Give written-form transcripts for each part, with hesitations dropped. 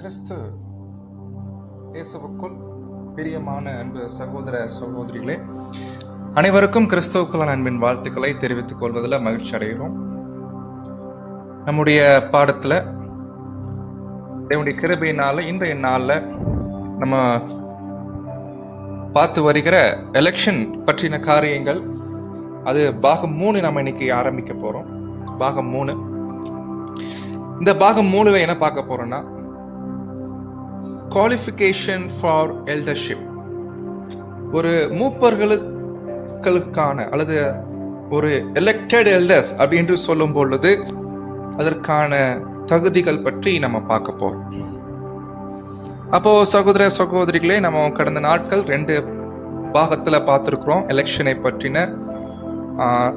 கிறிஸ்து இயேசுவுக்குள் பிரியமான அன்பு சகோதர சகோதரிகளே, அனைவருக்கும் கிறிஸ்துவுக்குள்ள அன்பின் வாழ்த்துக்களை தெரிவித்துக் கொள்வதில் மகிழ்ச்சி அடைகிறோம். நம்முடைய பாடத்துல தேவனுடைய கிருபையினால இன்றைய நாள்ல நம்ம பார்த்து வருகிற எலெக்ஷன் பற்றின காரியங்கள், அது பாகம் 3 நம்ம இன்னைக்கு ஆரம்பிக்க போறோம். பாகம் 3. இந்த பாகம் 3ல என்ன பார்க்க போறோம்னா, குவாலிஃபிகேஷன் ஃபார் எல்டர்ஷிப். ஒரு மூப்பர்களுக்கான அல்லது ஒரு எலெக்டட் எல்டர்ஸ் அப்படின்னு சொல்லும் பொழுது அதற்கான தகுதிகள் பற்றி நம்ம பார்க்க போறோம். அப்போ சகோதர சகோதரிகளே, நம்ம கடந்த நாட்கள் 2 பாகத்துல பார்த்துருக்குறோம் எலெக்ஷனை பற்றின.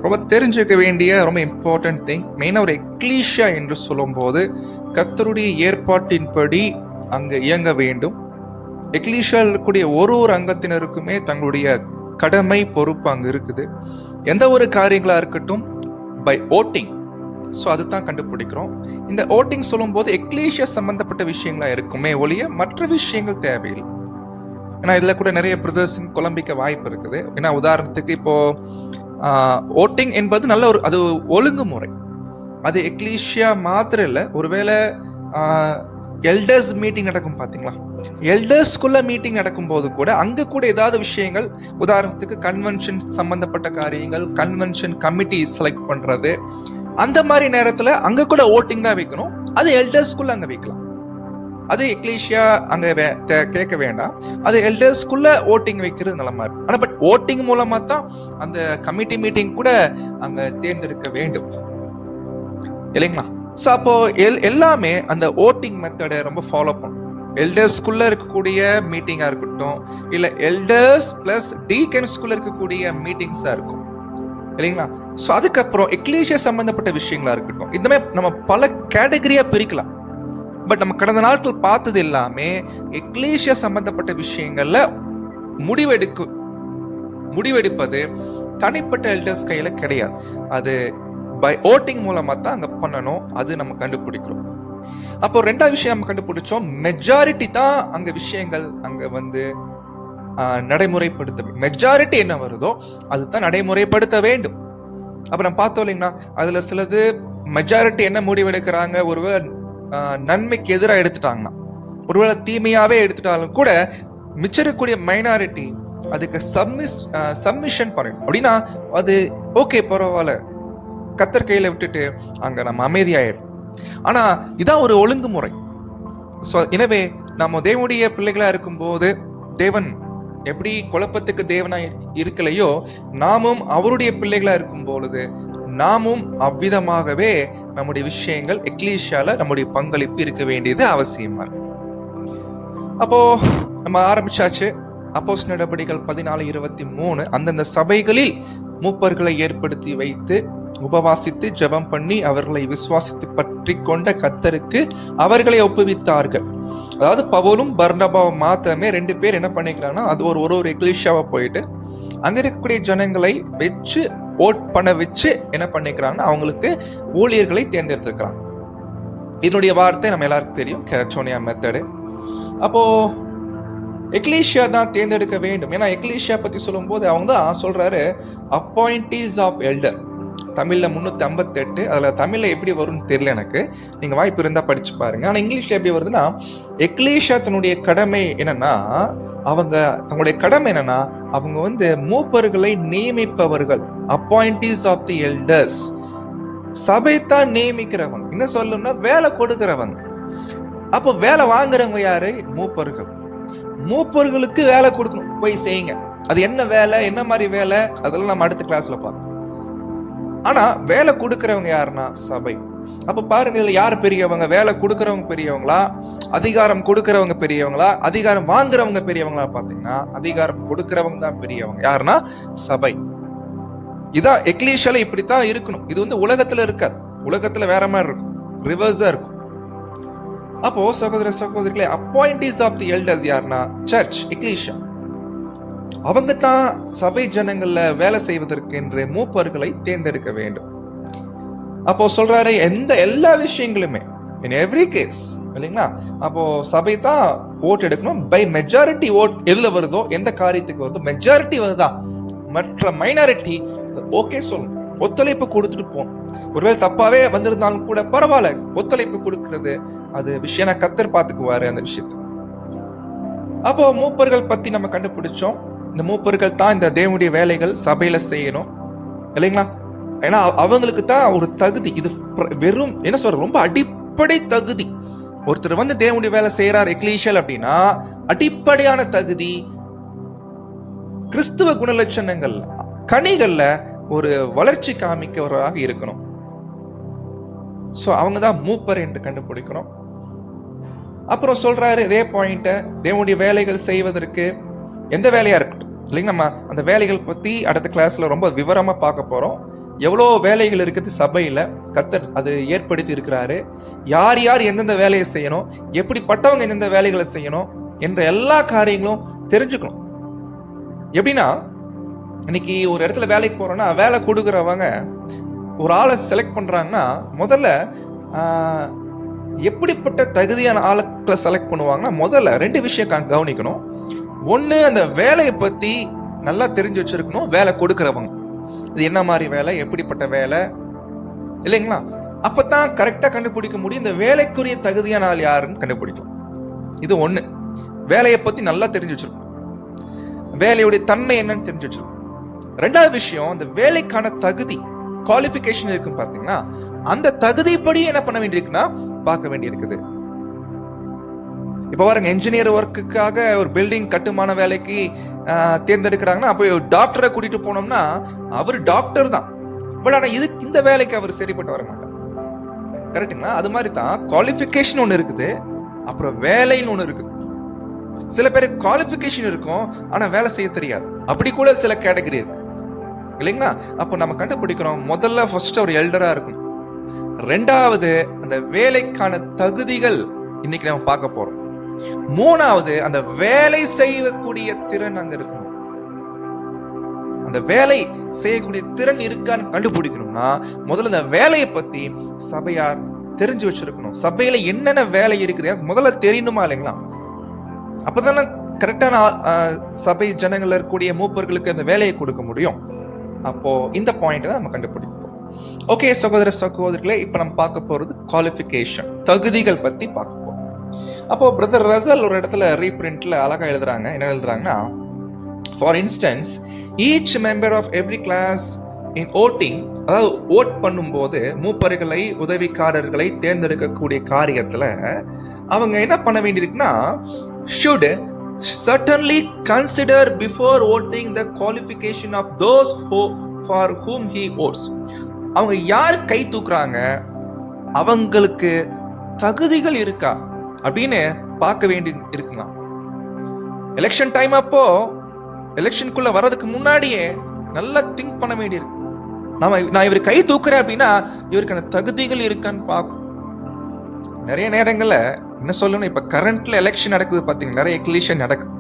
ரொம்ப தெரிஞ்சுக்க வேண்டிய ரொம்ப இம்பார்ட்டன்ட் திங், மெயினாக ஒரு எக்லீஷியா என்று சொல்லும் போது கர்த்தருடைய ஏற்பாட்டின்படி அங்க இயங்க வேண்டும். எக்லீஷியா இருக்கக்கூடிய ஒரு அங்கத்தினருக்குமே தங்களுடைய கடமை பொறுப்பு அங்க இருக்குது. எந்த ஒரு காரியங்களா இருக்கட்டும் பை ஓட்டிங், ஸோ அதுதான் கண்டுபிடிக்கிறோம். இந்த ஓட்டிங் சொல்லும் போது எக்லீஷியா சம்பந்தப்பட்ட விஷயங்களா இருக்குமே ஒழிய மற்ற விஷயங்கள் தேவையில்லை. ஏன்னா இதுல கூட நிறைய பிரதர்ஸ் குழம்பிக்க வாய்ப்பு இருக்குது. ஏன்னா உதாரணத்துக்கு இப்போ ஓட்டிங் என்பது நல்ல ஒரு அது ஒழுங்குமுறை. அது எக்லீஷியா மாத்திரம் இல்லை, ஒருவேளை எல்டர்ஸ் மீட்டிங் நடக்கும் பாத்தீங்களா, எல்டர்ஸ்குள்ள மீட்டிங் நடக்கும் போது கூட அங்க கூட ஏதாவது விஷயங்கள், உதாரணத்துக்கு கன்வென்ஷன் சம்பந்தப்பட்ட காரியங்கள், கன்வென்ஷன் கமிட்டி செலக்ட் பண்றது, அந்த மாதிரி நேரத்துல அங்க கூட ஓட்டிங் தான் வைக்கணும். அது எல்டர்ஸ்குள்ள அங்க வைக்கலாம். அது எக்லீஷியா அங்க கேட்க வேண்டாம். அது எல்டர்ஸ்குள்ள ஓட்டிங் வைக்கிறது நலமா இருக்கு. ஆனா பட் ஓட்டிங் மூலமா தான் அந்த கமிட்டி மீட்டிங் கூட அங்க தேர்ந்தெடுக்க வேண்டும் இல்லைங்களா? ஸோ அப்போ எல்லாமே அந்த ஓட்டிங் மெத்தடை ரொம்ப ஃபாலோ பண்ணும். எல்டர்ஸ்குள்ள இருக்கக்கூடிய மீட்டிங்கா இருக்கட்டும், இல்ல எல்டர்ஸ் பிளஸ் டீக்கன்ஸ்குள்ள இருக்கக்கூடிய மீட்டிங்ஸா இருக்கும் இல்லைங்களா? ஸோ அதுக்கப்புறம் எக்லீஷியா சம்பந்தப்பட்ட விஷயங்களா இருக்கட்டும், இந்த மாதிரி நம்ம பல கேட்டகரியா பிரிக்கலாம். பட் நம்ம கடந்த நாட்கள் பார்த்தது எல்லாமே எக்லீஷியா சம்பந்தப்பட்ட விஷயங்கள்ல முடிவெடுப்பது தனிப்பட்ட எல்டர்ஸ் கையில கிடையாது. அது பை ஓட்டிங் மூலமா தான் அங்க பண்ணணும். அது நம்ம கண்டுபிடிக்கிறோம். அப்போ 2வது விஷயம் நம்ம கண்டுபிடிச்சோம், மெஜாரிட்டி தான் அங்க விஷயங்கள் அங்க நடைமுறைப்படுத்த. மெஜாரிட்டி என்ன வருதோ அதுதான் நடைமுறைப்படுத்த வேண்டும். அப்ப நம்ம பார்த்தோம் இல்லைங்களா, அதுல சிலது மெஜாரிட்டி என்ன முடிவெடுக்கிறாங்க, ஒருவேளை நன்மைக்கு எதிராக எடுத்துட்டாங்கன்னா, ஒருவேளை தீமையாவே எடுத்துட்டாலும் கூட மிச்சக்கூடிய மைனாரிட்டி அதுக்கு சப்மிஷன் பண்ணணும். அப்படின்னா அது ஓகே, பரவாயில்ல, கத்தர் கையில விட்டுட்டு அங்க நம்ம அமைதியாயிரும். ஆனா இதான் ஒரு ஒழுங்குமுறை. எனவே நம்ம தேவனுடைய பிள்ளைகளா இருக்கும்போது, தேவன் எப்படி குழப்பத்துக்கு தேவனா இருக்கலையோ, நாமும் அவருடைய பிள்ளைகளா இருக்கும் பொழுது நாமும் அவ்விதமாகவே நம்முடைய விஷயங்கள் எக்லீஷியால நம்முடைய பங்களிப்பு இருக்க வேண்டியது அவசியமா இருக்கு. அப்போ நம்ம ஆரம்பிச்சாச்சு. அப்போஸ்தலர் நடபடிகள் 14:23. அந்தந்த சபைகளில் மூப்பர்களை ஏற்படுத்தி வைத்து உபவாசித்து ஜெபம் பண்ணி அவர்களை விசுவாசித்து பற்றி கொண்ட கர்த்தருக்கு அவர்களை ஒப்புவித்தார்கள். அதாவது பவுலும் பர்னபாவும் மாத்திரமே 2 பேர் என்ன பண்ணிக்கிறாங்கன்னா, அது ஒரு எக்லீஷியாவா போயிட்டு அங்க இருக்கக்கூடிய ஜனங்களை வச்சு ஓட் பண்ண வச்சு என்ன பண்ணிக்கிறாங்கன்னா, அவங்களுக்கு ஊழியர்களை தேர்ந்தெடுத்துக்கிறாங்க. இதனுடைய வார்த்தை நம்ம எல்லாருக்கும் தெரியும், கெரச்சோனியா மெத்தடு. அப்போ எக்லீஷியா தான் தேர்ந்தெடுக்க வேண்டும். ஏன்னா எக்லீஷியா பத்தி சொல்லும் போது அவங்க தான் சொல்றாரு, அப்பாயிண்டீஸ் ஆஃப் எல்டர். தமிழ்ல 358, அதுல தமிழ்ல எப்படி வரும்னு தெரியல எனக்கு, நீங்க வாய்ப்பு இருந்தா படிச்சு பாருங்க. ஆனா இங்கிலீஷ்ல எப்படி வருதுன்னா, எக்லீஷியா தன்னுடைய கடமை என்னன்னா, தங்களுடைய கடமை என்னன்னா, அவங்க மூப்பர்களை நியமிப்பவர்கள், அப்பாயிண்டீஸ் ஆஃப் தி எல்டர்ஸ். சபை தான் நியமிக்கிறவங்க, என்ன சொல்லணும்னா வேலை கொடுக்கிறவங்க. அப்போ வேலை வாங்குறவங்க யாரு? மூப்பர்கள். மூப்பர்களுக்கு வேலை கொடுக்கணும், போய் செய்யுங்க. அது என்ன வேலை, என்ன மாதிரி வேலை, அதெல்லாம் நம்ம அடுத்த கிளாஸ்ல பார்ப்போம். ஆனா வேலை கொடுக்கிறவங்க யாருன்னா சபை. அப்ப பாருங்க, இதுல யார் பெரியவங்க? வேலை கொடுக்கிறவங்க பெரியவங்களா, அதிகாரம் கொடுக்கிறவங்க பெரியவங்களா, அதிகாரம் வாங்குறவங்க பெரியவங்களா? பாத்தீங்கன்னா அதிகாரம் கொடுக்கிறவங்க தான் பெரியவங்க. யாருன்னா சபை. இதான் எக்லீஷியால இப்படித்தான் இருக்கணும். இது உலகத்துல இருக்காது, உலகத்துல வேற மாதிரி இருக்கும், ரிவர்ஸா இருக்கும். அப்போ சகோதர சகோதரிகளே, அப்பாயிண்டீஸ் ஆஃப் தி எல்டர்ஸ் யாருன்னா சர்ச், எக்லீஷியா. அவங்க தான் சபை ஜனங்கள்ல வேலை செய்வதற்கு என்று மூப்பர்களை தேர்ந்தெடுக்க வேண்டும். அப்போ சொல்றாரு, எல்லா விஷயங்களுமே in every case இல்லைங்களா? அப்போ சபை தான் ஓட் எடுக்கணும். பை மெஜாரிட்டி ஓட் எதுல வருதோ, எந்த காரியத்துக்கு வருதோ, மெஜாரிட்டி வருதா, மற்ற மைனாரிட்டி ஓகே சொல்லணும், ஒத்துழைப்பு கொடுத்துட்டு போகணும். ஒருவேளை தப்பாவே வந்திருந்தாலும் கூட பரவாயில்ல, ஒத்துழைப்பு கொடுக்கிறது அது விஷயம் கர்த்தர் பார்த்துக்குவாரு அந்த விஷயத்த. அப்போ மூப்பர்கள் பத்தி நம்ம கண்டுபிடிச்சோம். இந்த மூப்பர்கள் தான் இந்த தேவனுடைய வேலைகள் சபையில செய்யணும், இல்லைங்களா? ஏன்னா அவங்களுக்கு தான் ஒரு தகுதி. இது வெறும் என்ன சொல்ற, ரொம்ப அடிப்படை தகுதி. ஒருத்தர் வந்து தேவனுடைய வேலை செய்யறார் எக்லீஷியல் அப்படின்னா அடிப்படையான தகுதி கிறிஸ்துவ குணலட்சணங்கள் கனிகள்ல ஒரு வளர்ச்சி காமிக்கிறவராக இருக்கணும். சோ அவங்க தான் மூப்பர் என்று கண்டுபிடிக்கணும். அப்புறம் சொல்றாரு இதே பாயிண்ட, தேவனுடைய வேலைகள் செய்வதற்கு எந்த வேலையா இருக்கட்டும், இல்லைங்க, நம்ம அந்த வேலைகள் பத்தி அடுத்த கிளாஸ்ல ரொம்ப விவரமா பார்க்க போறோம். எவ்வளோ வேலைகள் இருக்குது சபையில, கர்த்தர் அது ஏற்படுத்தி இருக்கிறாரு. யார் யார் எந்தெந்த வேலையை செய்யணும், எப்படிப்பட்டவங்க எந்தெந்த வேலைகளை செய்யணும் என்ற எல்லா காரியங்களும் தெரிஞ்சுக்கணும். எப்படின்னா, இன்னைக்கு ஒரு இடத்துல வேலைக்கு போறோம்னா வேலை கொடுக்குறவங்க ஒரு ஆளை செலக்ட் பண்றாங்கன்னா முதல்ல எப்படிப்பட்ட தகுதியான ஆளுக்களை செலக்ட் பண்ணுவாங்கன்னா முதல்ல 2 விஷயம் கவனிக்கணும். ஒண்ணு, அந்த வேலையை பத்தி நல்லா தெரிஞ்சு வச்சிருக்கணும் வேலை கொடுக்கிறவங்க. இது என்ன மாதிரி வேலை, எப்படிப்பட்ட வேலை, இல்லைங்களா? அப்பதான் கரெக்டா கண்டுபிடிக்க முடியும் இந்த வேலைக்குரிய தகுதியான ஆள் யாருன்னு கண்டுபிடிக்கலாம். இது ஒண்ணு, வேலையை பத்தி நல்லா தெரிஞ்சு வச்சிருக்கணும், வேலையுடைய தன்மை என்னன்னு தெரிஞ்சு வச்சிருக்கணும். 2வது விஷயம், அந்த வேலைக்கான தகுதி குவாலிஃபிகேஷன் இருக்குன்னு பாத்தீங்கன்னா அந்த தகுதிப்படி என்ன பண்ண வேண்டியிருக்குன்னா பார்க்க வேண்டியிருக்குது. இப்ப பாருங்க, என்ஜினியர் ஒர்க்குக்காக ஒரு பில்டிங் கட்டுமான வேலைக்கு தேர்ந்தெடுக்கிறாங்கன்னா அப்போ டாக்டரை கூட்டிட்டு போனோம்னா அவர் டாக்டர் தான், பட் ஆனா இந்த வேலைக்கு அவர் சரிப்பட்டு வர மாட்டார். கரெக்டுங்களா? அது மாதிரி தான் குவாலிஃபிகேஷன் ஒன்று இருக்குது, அப்புறம் வேலைன்னு ஒன்று இருக்குது. சில பேருக்கு குவாலிஃபிகேஷன் இருக்கும் ஆனா வேலை செய்ய தெரியாது, அப்படி கூட சில கேட்டகரி இருக்கு, இல்லைங்களா? அப்போ நம்ம கண்டுபிடிக்கிறோம் முதல்ல ஃபர்ஸ்ட் ஒரு எல்டரா இருக்கும், 2வது அந்த வேலைக்கான தகுதிகள் இன்னைக்கு நம்ம பார்க்க போறோம், 3வது அந்த வேலை செய்யக்கூடிய திறன் அங்க இருக்கணும். அந்த வேலை செய்யக்கூடிய திறன் இருக்கான்னு கண்டுபிடிக்கணும்னா முதல்ல அந்த வேலையை பத்தி சபையார் தெரிஞ்சு வச்சிருக்கணும். சபையில என்னென்ன வேலை இருக்குது முதல்ல தெரியணுமா, இல்லைங்களா? அப்பதானே கரெக்டான சபை ஜனங்கள் இருக்கக்கூடிய மூப்பர்களுக்கு அந்த வேலையை கொடுக்க முடியும். அப்போ இந்த பாயிண்ட் தான் நம்ம கண்டுபிடிப்போம். ஓகே சகோதர சகோதரிகளே, இப்ப நம்ம பார்க்க போறது குவாலிஃபிகேஷன், தகுதிகள் பத்தி பார்க்க போறோம். அப்போ பிரதர் ரசல் ஒரு இடத்துல ரீபிரிண்ட்ல அழகா எழுதுறாங்க. என்ன எழுதுறாங்கன்னா, for instance each member of every class in voting, அதாவது ஓட் பண்ணும்போது மூப்பர்களை உதவிக்காரர்களை தேர்ந்தெடுக்கக்கூடிய காரியத்துல அவங்க என்ன பண்ண வேண்டியிருக்குன்னா should certainly consider before voting the qualification of those for whom he votes. அவங்க யார் கை தூக்குறாங்க அவங்களுக்கு தகுதிகள் இருக்கா அப்படின்னு பார்க்க வேண்டி இருக்கலாம். எலெக்ஷன் டைம் அப்போ எலெக்ஷனுக்குள்ள வர்றதுக்கு முன்னாடியே நல்லா திங்க் பண்ண வேண்டியிருக்கு. நான் இவர் கை தூக்குறேன் அப்படின்னா இவருக்கு அந்த தகுதிகள் இருக்கான்னு பார்க்கும். நிறைய நேரங்கள்ல என்ன சொல்லணும், இப்ப கரண்ட்ல எலெக்ஷன் நடக்குது பாத்தீங்கன்னா, நிறைய எக்லிஷன் நடக்குது,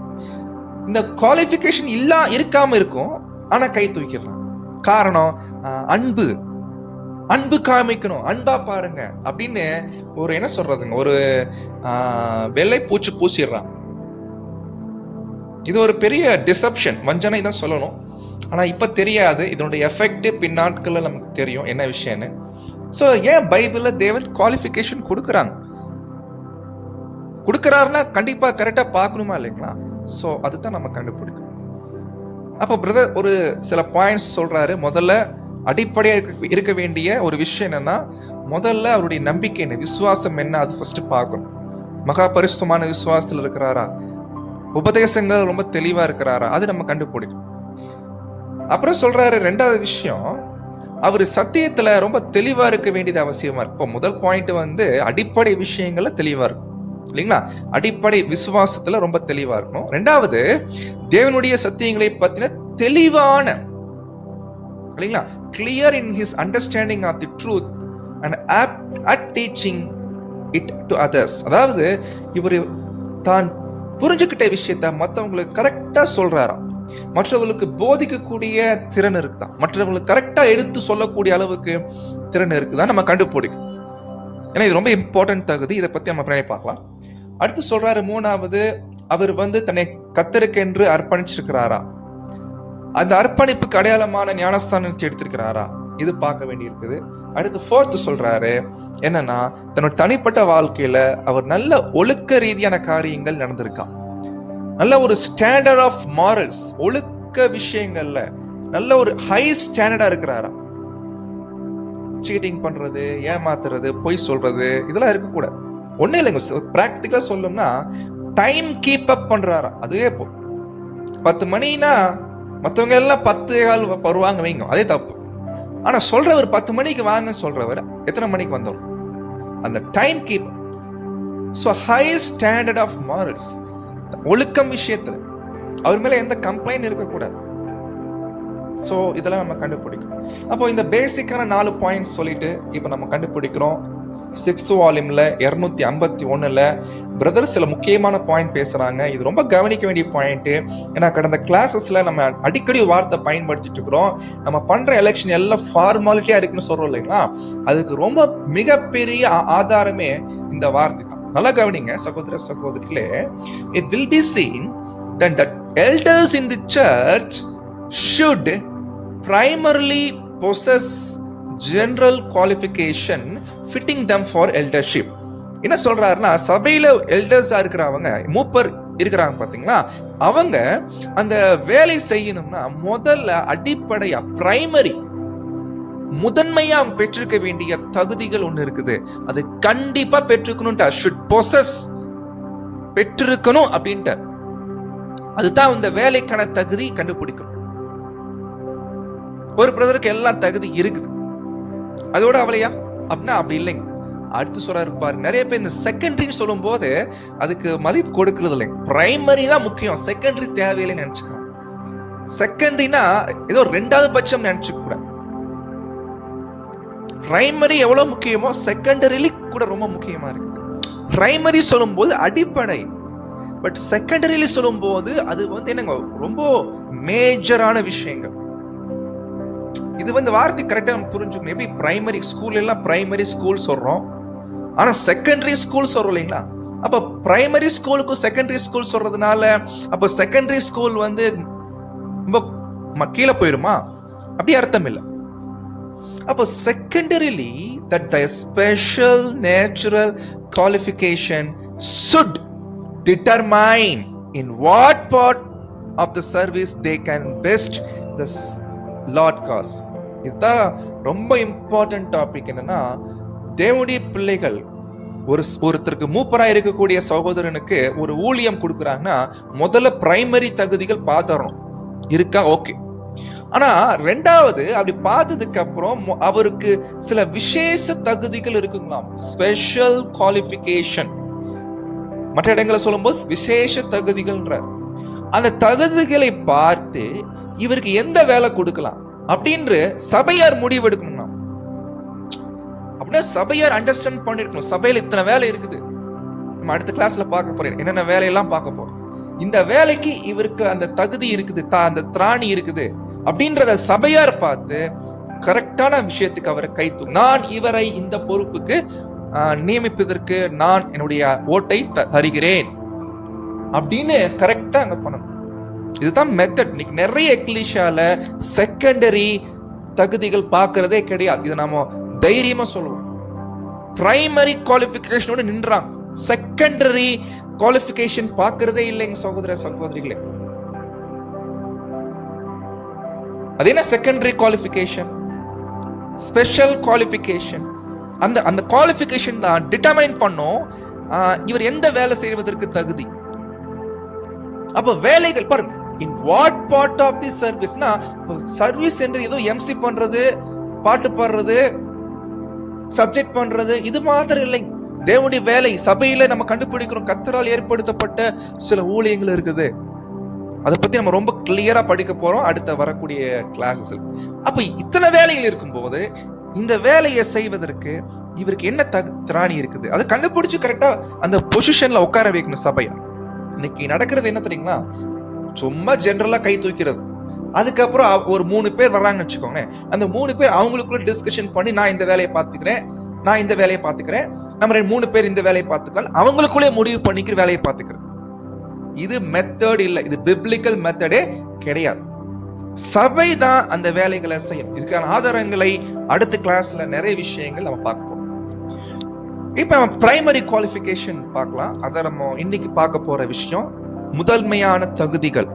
இந்த குவாலிஃபிகேஷன் இருக்காம இருக்கும் ஆனா கை தூக்கிடுறான். காரணம் அன்பு காமிக்கணும், அன்பா பாருங்க அப்படின்னு ஒரு என்ன சொல்றதுங்க, ஒரு வெள்ளை பூச்சி பூசிடுறான். இது ஒரு பெரிய டிசப்ஷன், வஞ்சனை தான் சொல்லணும். ஆனா இப்ப தெரியாது இதனுடைய எஃபெக்ட் பின்னாட்கள்ல நமக்கு தெரியும் என்ன விஷயம்னு. சோ ஏன் பைபிள்ல தேவன் குவாலிஃபிகேஷன் கொடுக்கறாருன்னா கண்டிப்பா கரெக்டா பார்க்கணுமா, இல்லைங்களா? சோ அதுதான் நம்ம கண்டுபிடிக்கணும். அப்ப பிரதர் ஒரு சில பாயிண்ட்ஸ் சொல்றாரு. முதல்ல அடிப்படையா இருக்க வேண்டிய ஒரு விஷயம் என்னன்னா, முதல்ல அவருடைய நம்பிக்கை என்ன, விசுவாசம் என்ன, அது ஃபர்ஸ்ட் பார்க்கணும். மகா பரிசுத்தமான விசுவாசத்துல இருக்கிறாரா, உபதேசங்கள் ரொம்ப தெளிவா இருக்கிறாரா, அது நம்ம கண்டுபிடிக்கணும். அப்புறம் சொல்றாரு 2வது விஷயம், அவர் சத்தியத்துல ரொம்ப தெளிவா இருக்க வேண்டியது அவசியமா இருக்கு. இப்போ முதல் பாயிண்ட் வந்து அடிப்படை விஷயங்கள்ல தெளிவா இருக்கும், இல்லைங்களா? அடிப்படை விசுவாசத்துல ரொம்ப தெளிவா இருக்கணும். 2வது தேவனுடைய சத்தியங்களை பத்தின தெளிவான, இல்லைங்களா, clear in his understanding of the truth and apt at teaching it to others. அதாவது இவர் தான் புரிஞ்சுக்கிட்ட விஷயத்த மற்றவங்களுக்கு கரெக்டா சொல்றாராம், மற்றவர்களுக்கு போதிக்கக்கூடிய திறன் இருக்குதான், மற்றவங்களுக்கு கரெக்டா எடுத்து சொல்லக்கூடிய அளவுக்கு திறன் இருக்குதான் நம்ம கண்டுபிடிக்கும். ஏன்னா இது ரொம்ப இம்பார்ட்டன்ட் தகுதி. இதை பத்தி நம்ம பின்னாடி பார்க்கலாம். அடுத்து சொல்றாரு, மூணாவது, அவர் தன்னை கர்த்தருக்கென்று அர்ப்பணிச்சிருக்கிறாரா, அந்த அர்ப்பணிப்புக்கு அடையாளமான ஞானஸ்தானத்தை எடுத்திருக்கிறாரா, இது பார்க்க வேண்டி இருக்குது. அடுத்து ஃபோர்த் சொல்றாரு என்னன்னா, தன்னோட தனிப்பட்ட வாழ்க்கையில அவர் நல்ல ஒழுக்க ரீதியான காரியங்கள் நடந்திருக்கா, நல்ல ஒரு ஸ்டாண்டர்ட் ஆஃப் மாரல்ஸ், ஒழுக்க விஷயங்கள்ல நல்ல ஒரு ஹை ஸ்டாண்டர்டா இருக்கிறாரா. சீட்டிங் பண்றது, ஏமாத்துறது, பொய் சொல்றது, இதெல்லாம் இருக்கக்கூடாது. ஒன்னும் இல்லைங்க, பிராக்டிக்கலா சொல்லணும்னா டைம் கீப் அப் பண்றாரா. அதுவே 10 மணினா மற்றவங்க எல்லாம் 10:15 வருவாங்க வைங்க, அதே தப்பு. ஆனா சொல்றவர் 10 மணிக்கு வாங்க சொல்றவர் எத்தனை மணிக்கு வந்தோம், அந்த time keep. So high standard of morals, ஒழுக்கம் விஷயத்துல அவர் மேல எந்த கம்ப்ளைண்ட் இருக்கக்கூடாது. ஸோ இதெல்லாம் நம்ம கண்டுபிடிக்கணும். அப்போ இந்த பேசிக்கான 4 பாயிண்ட்ஸ் சொல்லிட்டு இப்போ நம்ம கண்டுபிடிக்கிறோம். 6th வால்யூம்ல 251ல பிரதர் சில முக்கியமான பாயிண்ட் பேசுறாங்க. இது ரொம்ப கவனிக்க வேண்டிய பாயிண்ட். ஏன்னா கடந்த கிளாஸஸ்ல நம்ம அடிக்கடி வார்த்தை பயன்படுத்திட்டு இருக்கிறோம். நம்ம பண்ற எலெக்ஷன் எல்லாம் ஃபார்மாலிட்டியா இருக்குன்னு சொல்றோம் இல்லைங்களா, அதுக்கு ரொம்ப மிகப்பெரிய ஆதாரமே இந்த வார்த்தை தான். நல்லா கவனிங்க சகோதர சகோதரிகளே. It will be seen that the elders in the church should primarily possess general qualification fitting them for eldership. என்ன சொல்றாருன்னா, சபையில எல்டர்ஸா இருக்கிறவங்க, மூப்பர் இருக்கிறாங்க பாத்தீங்களா, அவங்க அந்த வேலை செய்யணும்னா முதல்ல அடிப்படையா பிரைமரி முதன்மையா அவங்க பெற்றிருக்க வேண்டிய தகுதிகள் ஒண்ணு இருக்குது. அது கண்டிப்பா பெற்றிருக்கணும், should possess, பெற்றிருக்கணும் அப்படின்ட்டு. அதுதான் இந்த வேலைக்கான தகுதி கண்டுபிடிக்கணும். ஒரு பிரதருக்கு எல்லாம் தகுதி இருக்குது, அதோட அவளையா அப்படின்னா அப்படி இல்லைங்க. அடுத்து சொல்றாரு பாரு, நிறைய பேர் இந்த செகண்டரின்னு சொல்லும் போது அதுக்கு மதிப்பு கொடுக்கறது இல்லைங்க. பிரைமரி தான் முக்கியம், செகண்டரி தேவையில்லைன்னு நினைச்சுக்கலாம். செகண்டரினா ஏதோ 2வது பட்சம் நினைச்சுக்க கூட. பிரைமரி எவ்வளவு முக்கியமோ செகண்டரிலி கூட ரொம்ப முக்கியமா இருக்குது. பிரைமரி சொல்லும் போது அடிப்படை, பட் செகண்டரிலி சொல்லும் போது அது என்னங்க ரொம்ப மேஜரான விஷயங்கள். இது வார்த்தை கரெக்டா நம்ம புரிஞ்சுக்கணும். எப்படி பிரைமரி ஸ்கூல் எல்லாம் பிரைமரி ஸ்கூல் சொல்றோம், ஆனா செகண்டரி ஸ்கூல் சொல்றோம் இல்லைங்களா. அப்ப பிரைமரி ஸ்கூலுக்கும் செகண்டரி ஸ்கூல் சொல்றதுனால அப்ப செகண்டரி ஸ்கூல் ரொம்ப கீழே போயிருமா, அப்படி அர்த்தம் இல்லை. அப்போ செகண்டரிலி that the special natural qualification should determine in what part of the service they can best the Lord cause. இதுதான் ரொம்ப இம்பார்ட்டன்ட் டாபிக். என்னன்னா, தேவனுடைய பிள்ளைகள் ஒருத்தருக்கு மூப்பரா இருக்கக்கூடிய சகோதரனுக்கு ஒரு ஊழியம் கொடுக்குறாங்கன்னா முதல்ல பிரைமரி தகுதிகள் பார்த்துறோம் இருக்கா, ஓகே. ஆனா 2வது அப்படி பார்த்ததுக்கு அப்புறம் அவருக்கு சில விசேஷ தகுதிகள் இருக்குங்களாம், ஸ்பெஷல் குவாலிஃபிகேஷன். மற்ற இடங்களை சொல்லும்போது விசேஷ தகுதிகள்ன்ற அந்த தகுதிகளை பார்த்து இவருக்கு எந்த வேலை கொடுக்கலாம் அப்படின்னு சபையார் முடிவெடுக்கணும்னா, அப்படின்னா சபையார் அண்டர்ஸ்டாண்ட் பண்ணிருக்கணும். சபையில இத்தனை வேலை இருக்குது, நம்ம அடுத்த கிளாஸ்ல பார்க்க போறேன் என்னென்ன வேலையெல்லாம் பார்க்க போறோம். இந்த வேலைக்கு இவருக்கு அந்த தகுதி இருக்குது, அந்த திராணி இருக்குது அப்படின்றத சபையார் பார்த்து கரெக்டான விஷயத்துக்கு அவரை கைத்து, நான் இவரை இந்த பொறுப்புக்கு நியமிப்பதற்கு நான் என்னுடைய ஓட்டை தருகிறேன் அப்படின்னு கரெக்டா அங்க பண்ணணும். இதுதான் மெத்தட். இன்னைக்கு நிறைய எக்லிஷால செகண்டரி தகுதிகள் பார்க்கறதே கிடையாது. இதை நாம தைரியமா சொல்லுவோம். பிரைமரி குவாலிஃபிகேஷனோட நின்றாங்க, செகண்டரி குவாலிஃபிகேஷன் பார்க்கறதே இல்லைங்க சகோதர சகோதரிகளே. அது என்ன செகண்டரி குவாலிஃபிகேஷன், ஸ்பெஷல் குவாலிஃபிகேஷன். அந்த குவாலிஃபிகேஷன் தான் டிட்டர்மைன் பண்ணும் இவர் எந்த வேலை செய்வதற்கு தகுதி. அப்ப வேலைகள் பாருங்க, in what part of the சர்வீஸ்னா, சர்வீஸ் என்று ஏதோ எம்சி பண்றது, பாட்டு பாடுறது, சப்ஜெக்ட் பண்றது இது மாதிரி இல்லைங்க. தேவனுடைய வேலை சபையில நம்ம கண்டுபிடிக்கிறோம், கர்த்தரால் ஏற்படுத்தப்பட்ட சில ஊழியங்கள் இருக்குது. அதை பத்தி நம்ம ரொம்ப கிளியரா படிக்க போறோம் அடுத்த வரக்கூடிய கிளாஸஸ். அப்ப இத்தனை வேலைகள் இருக்கும்போது இந்த வேலையை செய்வதற்கு இவருக்கு என்ன திராணி இருக்குது, அதை கண்டுபிடிச்சு கரெக்டா அந்த பொசிஷன்ல உட்கார வைக்கணும் சபையா. இன்னைக்கு நடக்கிறது என்ன தெரியுங்களா, சும்மா ஜெனரலா கை தூக்கிறது. அதுக்கப்புறம் ஒரு 3 பேர் வர்றாங்கன்னு வச்சுக்கோங்க, அந்த 3 பேர் அவங்களுக்குள்ள டிஸ்கஷன் பண்ணி நான் இந்த வேலையை பார்த்துக்கிறேன், நான் இந்த வேலையை பார்த்துக்கிறேன், நம்ம 3 பேர் இந்த வேலையை பார்த்துக்கலாம், அவங்களுக்குள்ளே முடிவு பண்ணிக்கிற வேலையை பார்த்துக்கிறேன். இது மெத்தட் இல்ல, இது பிப்ளிக்கல் மெத்தடே கிடையாது. சபை தான் அந்த வேலைகளை செய்யும். இதுக்கான ஆதாரங்களை அடுத்த கிளாஸ்ல நிறைய விஷயங்கள் நம்ம பார்ப்போம். இப்ப நம்ம பிரைமரி குவாலிஃபிகேஷன் பார்க்கலாம். அத நம்ம இன்னைக்கு பார்க்க போற விஷயம் முதன்மையான தகுதிகள்.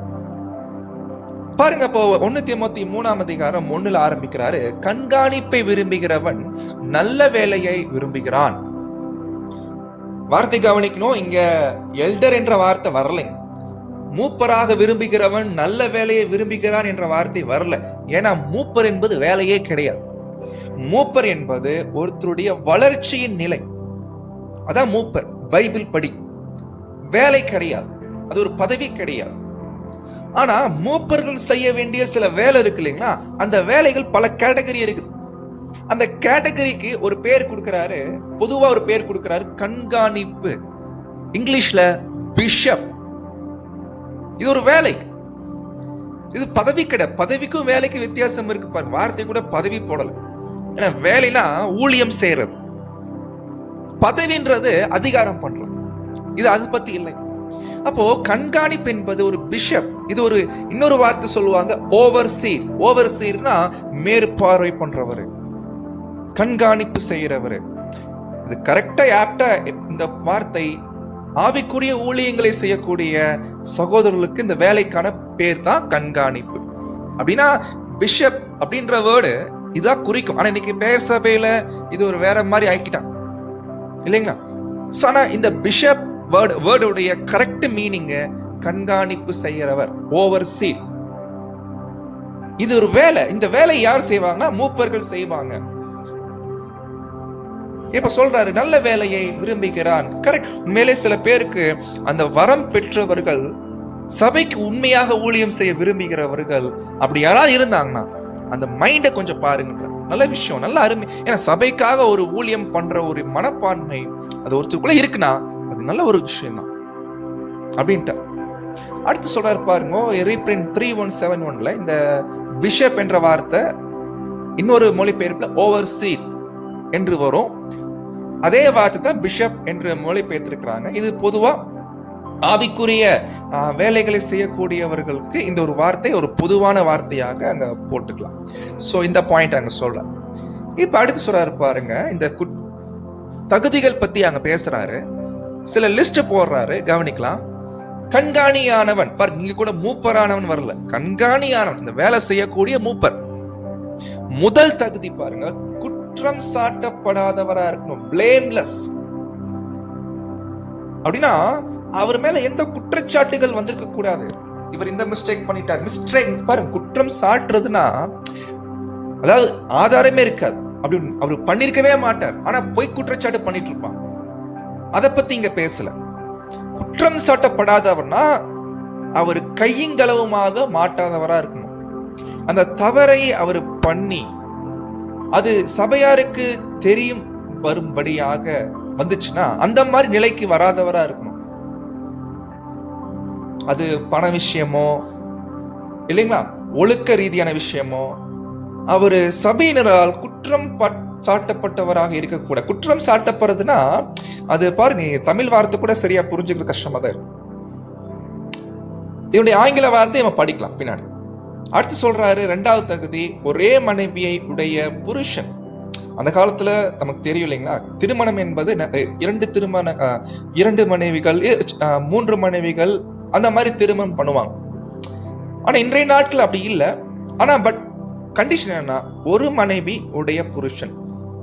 பாருங்க, இப்போ 1 தீமோத்தேயு 3ஆம் அதிகாரம் 1ல ஆரம்பிக்கிறாரு. கண்காணிப்பை விரும்புகிறவன் நல்ல வேலையை விரும்புகிறான். வார்த்தை கவனிக்கணும், இங்க எல்டர் என்ற வார்த்தை வரலை. மூப்பராக விரும்புகிறவன் நல்ல வேலையை விரும்புகிறான் என்ற வார்த்தை வரல. ஏன்னா மூப்பர் என்பது வேலையே கிடையாது. மூப்பர் என்பது ஒருத்தருடைய வளர்ச்சியின் நிலை. அதான் மூப்பர். பைபிள் படி வேலை கிடையாது, அது ஒரு பதவி கிடையாது. ஆனா மூப்பர்கள் செய்ய வேண்டிய சில வேலை இருக்கு இல்லைங்களா, அந்த வேலைகள் பல கேட்டகரி இருக்குது. அந்த கேட்டகரிக்கு ஒரு பேர் கொடுக்கிறாரு, பொதுவா ஒரு பேர் கொடுக்கிறாரு, கண்காணிப்பு. இங்கிலீஷ்ல பிஷப். இது ஒரு வேலை, இது பதவி கிடையாது. பதவிக்கும் வேலைக்கு வித்தியாசம் இருக்கு பாருங்க. வார்த்தை கூட பதவி போடல. ஏன்னா வேலைனா ஊழியம் செய்யறது, பதவின்றது அதிகாரம் பண்றது. இது அது பத்தி இல்லை. அப்போ கண்காணிப்பு என்பது ஒரு பிஷப். இது ஒரு இன்னொரு வார்த்தை சொல்லுவாங்க ஓவர்சீர். ஓவர்சீர்னா மேற்பார்வை பண்றவரு, கண்காணிப்பு செய்யறவரு. இது கரெக்டா ஆப்டா இந்த வார்த்தை ஆவிக்குரிய ஊழியங்களை செய்யக்கூடிய சகோதரர்களுக்கு இந்த வேலைக்கான பேர் தான் கண்காணிப்பு. அப்படின்னா பிஷப் அப்படின்ற வேர்டு இதான் குறிக்கும். ஆனா இன்னைக்கு பேர் சபையில இது ஒரு வேற மாதிரி ஆக்கிட்டான் இல்லைங்களா? ஆனா இந்த பிஷப் வேர்டுடைய கரெக்ட் மீனிங் கண்காணிப்பு செய்யறவர், ஓவர்சீர். இது ஒரு வேலை. இந்த வேலை யார் செய்வாங்கன்னா மூப்பர்கள் செய்வாங்க. இப்ப சொல்றாரு நல்ல வேலையை விரும்புகிறான். கரெக்ட். உண்மையிலே சில பேருக்கு அந்த வரம் பெற்றவர்கள், சபைக்கு உண்மையாக ஊழியம் செய்ய விரும்புகிறவர்கள் அப்படி யாராவது இருந்தாங்கன்னா அந்த மைண்டை கொஞ்சம் பாருங்க. நல்ல விஷயம், நல்ல அருமை. ஏன்னா சபைக்காக ஒரு ஊழியம் பண்ற ஒரு மனப்பான்மை அது ஒருத்தருக்குள்ள இருக்குன்னா அது நல்ல ஒரு விஷயம் தான் அப்படின்ட்டு. அடுத்து சொல்றாரு பாருங்க, ரீப்ரிண்ட் 3171ல இந்த பிஷப் என்ற வார்த்தை இன்னொரு மொழிபெயர்ப்புல ஓவர்சீர் என்று வரும். அதே வார்த்தை தான் பிஷப் என்று மொழிபெயர்த்திருக்கிறாங்க. இது பொதுவா ஆவிக்குரிய வேலைகளை செய்யக்கூடியவர்களுக்கு இந்த ஒரு வார்த்தை ஒரு பொதுவான வார்த்தையாக அங்க போட்டுக்கலாம். சோ இந்த பாயிண்ட் அங்க சொல்றேன். இப்ப அடுத்து சொல்றாரு பாருங்க, இந்த தகுதிகள் பத்தி அங்க பேசுறாரு. சில லிஸ்ட் போடுறாரு, கவனிக்கலாம். கண்காணியானவன், பாருங்க இங்க கூட மூப்பரானவன் வரல, கண்காணியானவன், இந்த வேலை செய்யக்கூடிய மூப்பர். முதல் தகுதி பாருங்க, குற்றம் சாட்டப்படாதவரா இருக்கணும், பிளேம்லெஸ். அப்படின்னா அவர் மேல எந்த குற்றச்சாட்டுகள் வந்திருக்க கூடாது. இவர் இந்த மிஸ்டேக் பண்ணிட்டார், மிஸ்டேக் பாருங்க. குற்றம் சாட்டுறதுன்னா அதாவது ஆதாரமே இருக்காது, அப்படி அவர் பண்ணிருக்கவே மாட்டார், ஆனா பொய் குற்றச்சாட்டு பண்ணிட்டு இருப்பான். அதை பத்தி இங்க பேசல. குற்றம் சாட்டப்படாதவர்னா அவர் கையங்களவுமாக மாட்டாதவரா இருக்கணும். அந்த தவறை அவர் பண்ணி அது சபையாருக்கு தெரியும் வரும்படியாக வந்துச்சுன்னா அந்த மாதிரி நிலைக்கு வராதவரா இருக்கணும். அது பண விஷயமோ இல்லைங்களா, ஒழுக்க ரீதியான விஷயமோ, அவரு சபையினரால் குற்றம் சாட்டப்பட்டவராக இருக்கக்கூடாது. குற்றம் சாட்டப்படுறதுன்னா அது பாருங்க, தமிழ் வார்த்தை கூட சரியா புரிஞ்சுக்கிற கஷ்டமா தான் இருக்கு. இதனுடைய ஆங்கில வார்த்தை நம்ம படிக்கலாம் பின்னாடி. அடுத்து சொல்றாரு, 2வது தகுதி, ஒரே மனைவியை உடைய புருஷன். அந்த காலத்துல நமக்கு தெரியும் இல்லைங்களா, திருமணம் என்பது 2 மனைவிகள் 3 மனைவிகள் அந்த மாதிரி திருமணம் பண்ணுவாங்க. ஆனா இன்றைய நாட்கள் அப்படி இல்லை. ஆனா பட் கண்டிஷன் என்ன, ஒரு மனைவி உடைய புருஷன்.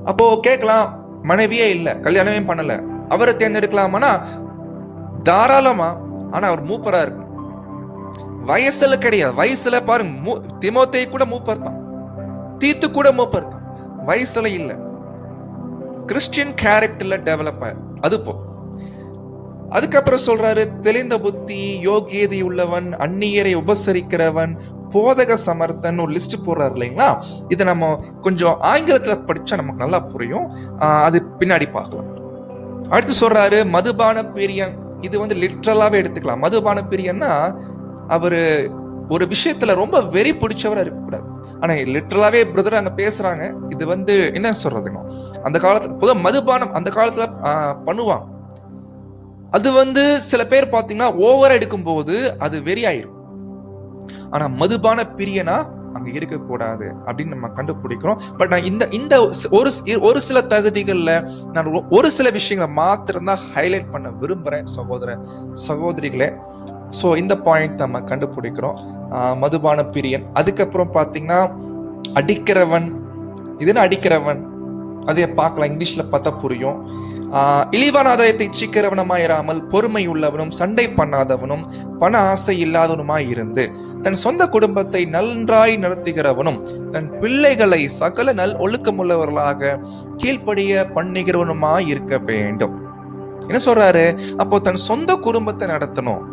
அப்போ கேட்கலாம், மனைவியே இல்லை, கல்யாணமே பண்ணல, அவரை தேர்ந்தெடுக்கலாமானா தாராளமா. ஆனா அவர் மூப்பரா இருக்கும். வயசுல கிடையாது. வயசுல பாருங்க, தீமோத்தேயு கூட மூப்பர் தான், தீத்து கூட மூப்பர் தான், வயசுல இல்ல. கிறிஸ்டியன் கேரக்டர்ல டெவலப் ஆயிரு அது போ. அதுக்கப்புறம் சொல்றாரு, தெளிந்த புத்தி, யோகியதை உள்ளவன், அந்நியரை உபசரிக்கிறவன், போதக சமர்த்தன், ஒரு லிஸ்ட் போடுறாரு இல்லைங்களா. இதை நம்ம கொஞ்சம் ஆங்கிலத்துல படிச்சா நமக்கு நல்லா புரியும், அது பின்னாடி பார்க்கலாம். அடுத்து சொல்றாரு, மதுபான பிரியன். இது லிட்ரலாவே எடுத்துக்கலாம். மதுபான பிரியன்னா அவரு ஒரு விஷயத்துல ரொம்ப வெறி பிடிச்சவரா இருக்கக்கூடாது. ஆனா லிட்ரலாவே பிரதர் அங்க பேசுறாங்க. இது என்ன சொல்றதுங்க, அந்த காலத்துல பொதுவா மதுபானம் அந்த காலத்துல பண்ணுவான். அது சில பேர் பாத்தீங்கன்னா ஓவரா எடுக்கும்போது அது வெறி ஆயிரும். ஆனா மதுபான பிரியனா அங்க இருக்கக்கூடாது அப்படின்னு நம்ம கண்டுபிடிக்கிறோம். பட் நான் இந்த ஒரு சில தகுதிகள்ல நான் ஒரு சில விஷயங்களை மாத்திரம் தான் ஹைலைட் பண்ண விரும்புறேன் சகோதர சகோதரிகளே. ஸோ இந்த பாயிண்ட் நம்ம கண்டுபிடிக்கிறோம். மதுபான பிரியன். அதுக்கப்புறம் பாத்தீங்கன்னா அடிக்கிறவன். இதுன்னு அடிக்கிறவன் அதை பார்க்கலாம், இங்கிலீஷ்ல பார்த்தா புரியும். இழிவான ஆதாயத்தை இச்சிக்கிறவனமாயிராமல் பொறுமை உள்ளவனும் சண்டை பண்ணாதவனும் பண ஆசை இல்லாதவனுமாய் இருந்து தன் சொந்த குடும்பத்தை நன்றாய் நடத்துகிறவனும் தன் பிள்ளைகளை சகல நல் ஒழுக்கமுள்ளவர்களாக கீழ்ப்படிய பண்ணுகிறவனுமாய் இருக்க வேண்டும். என்ன சொல்றாரு? அப்போ தன் சொந்த குடும்பத்தை நடத்தணும்,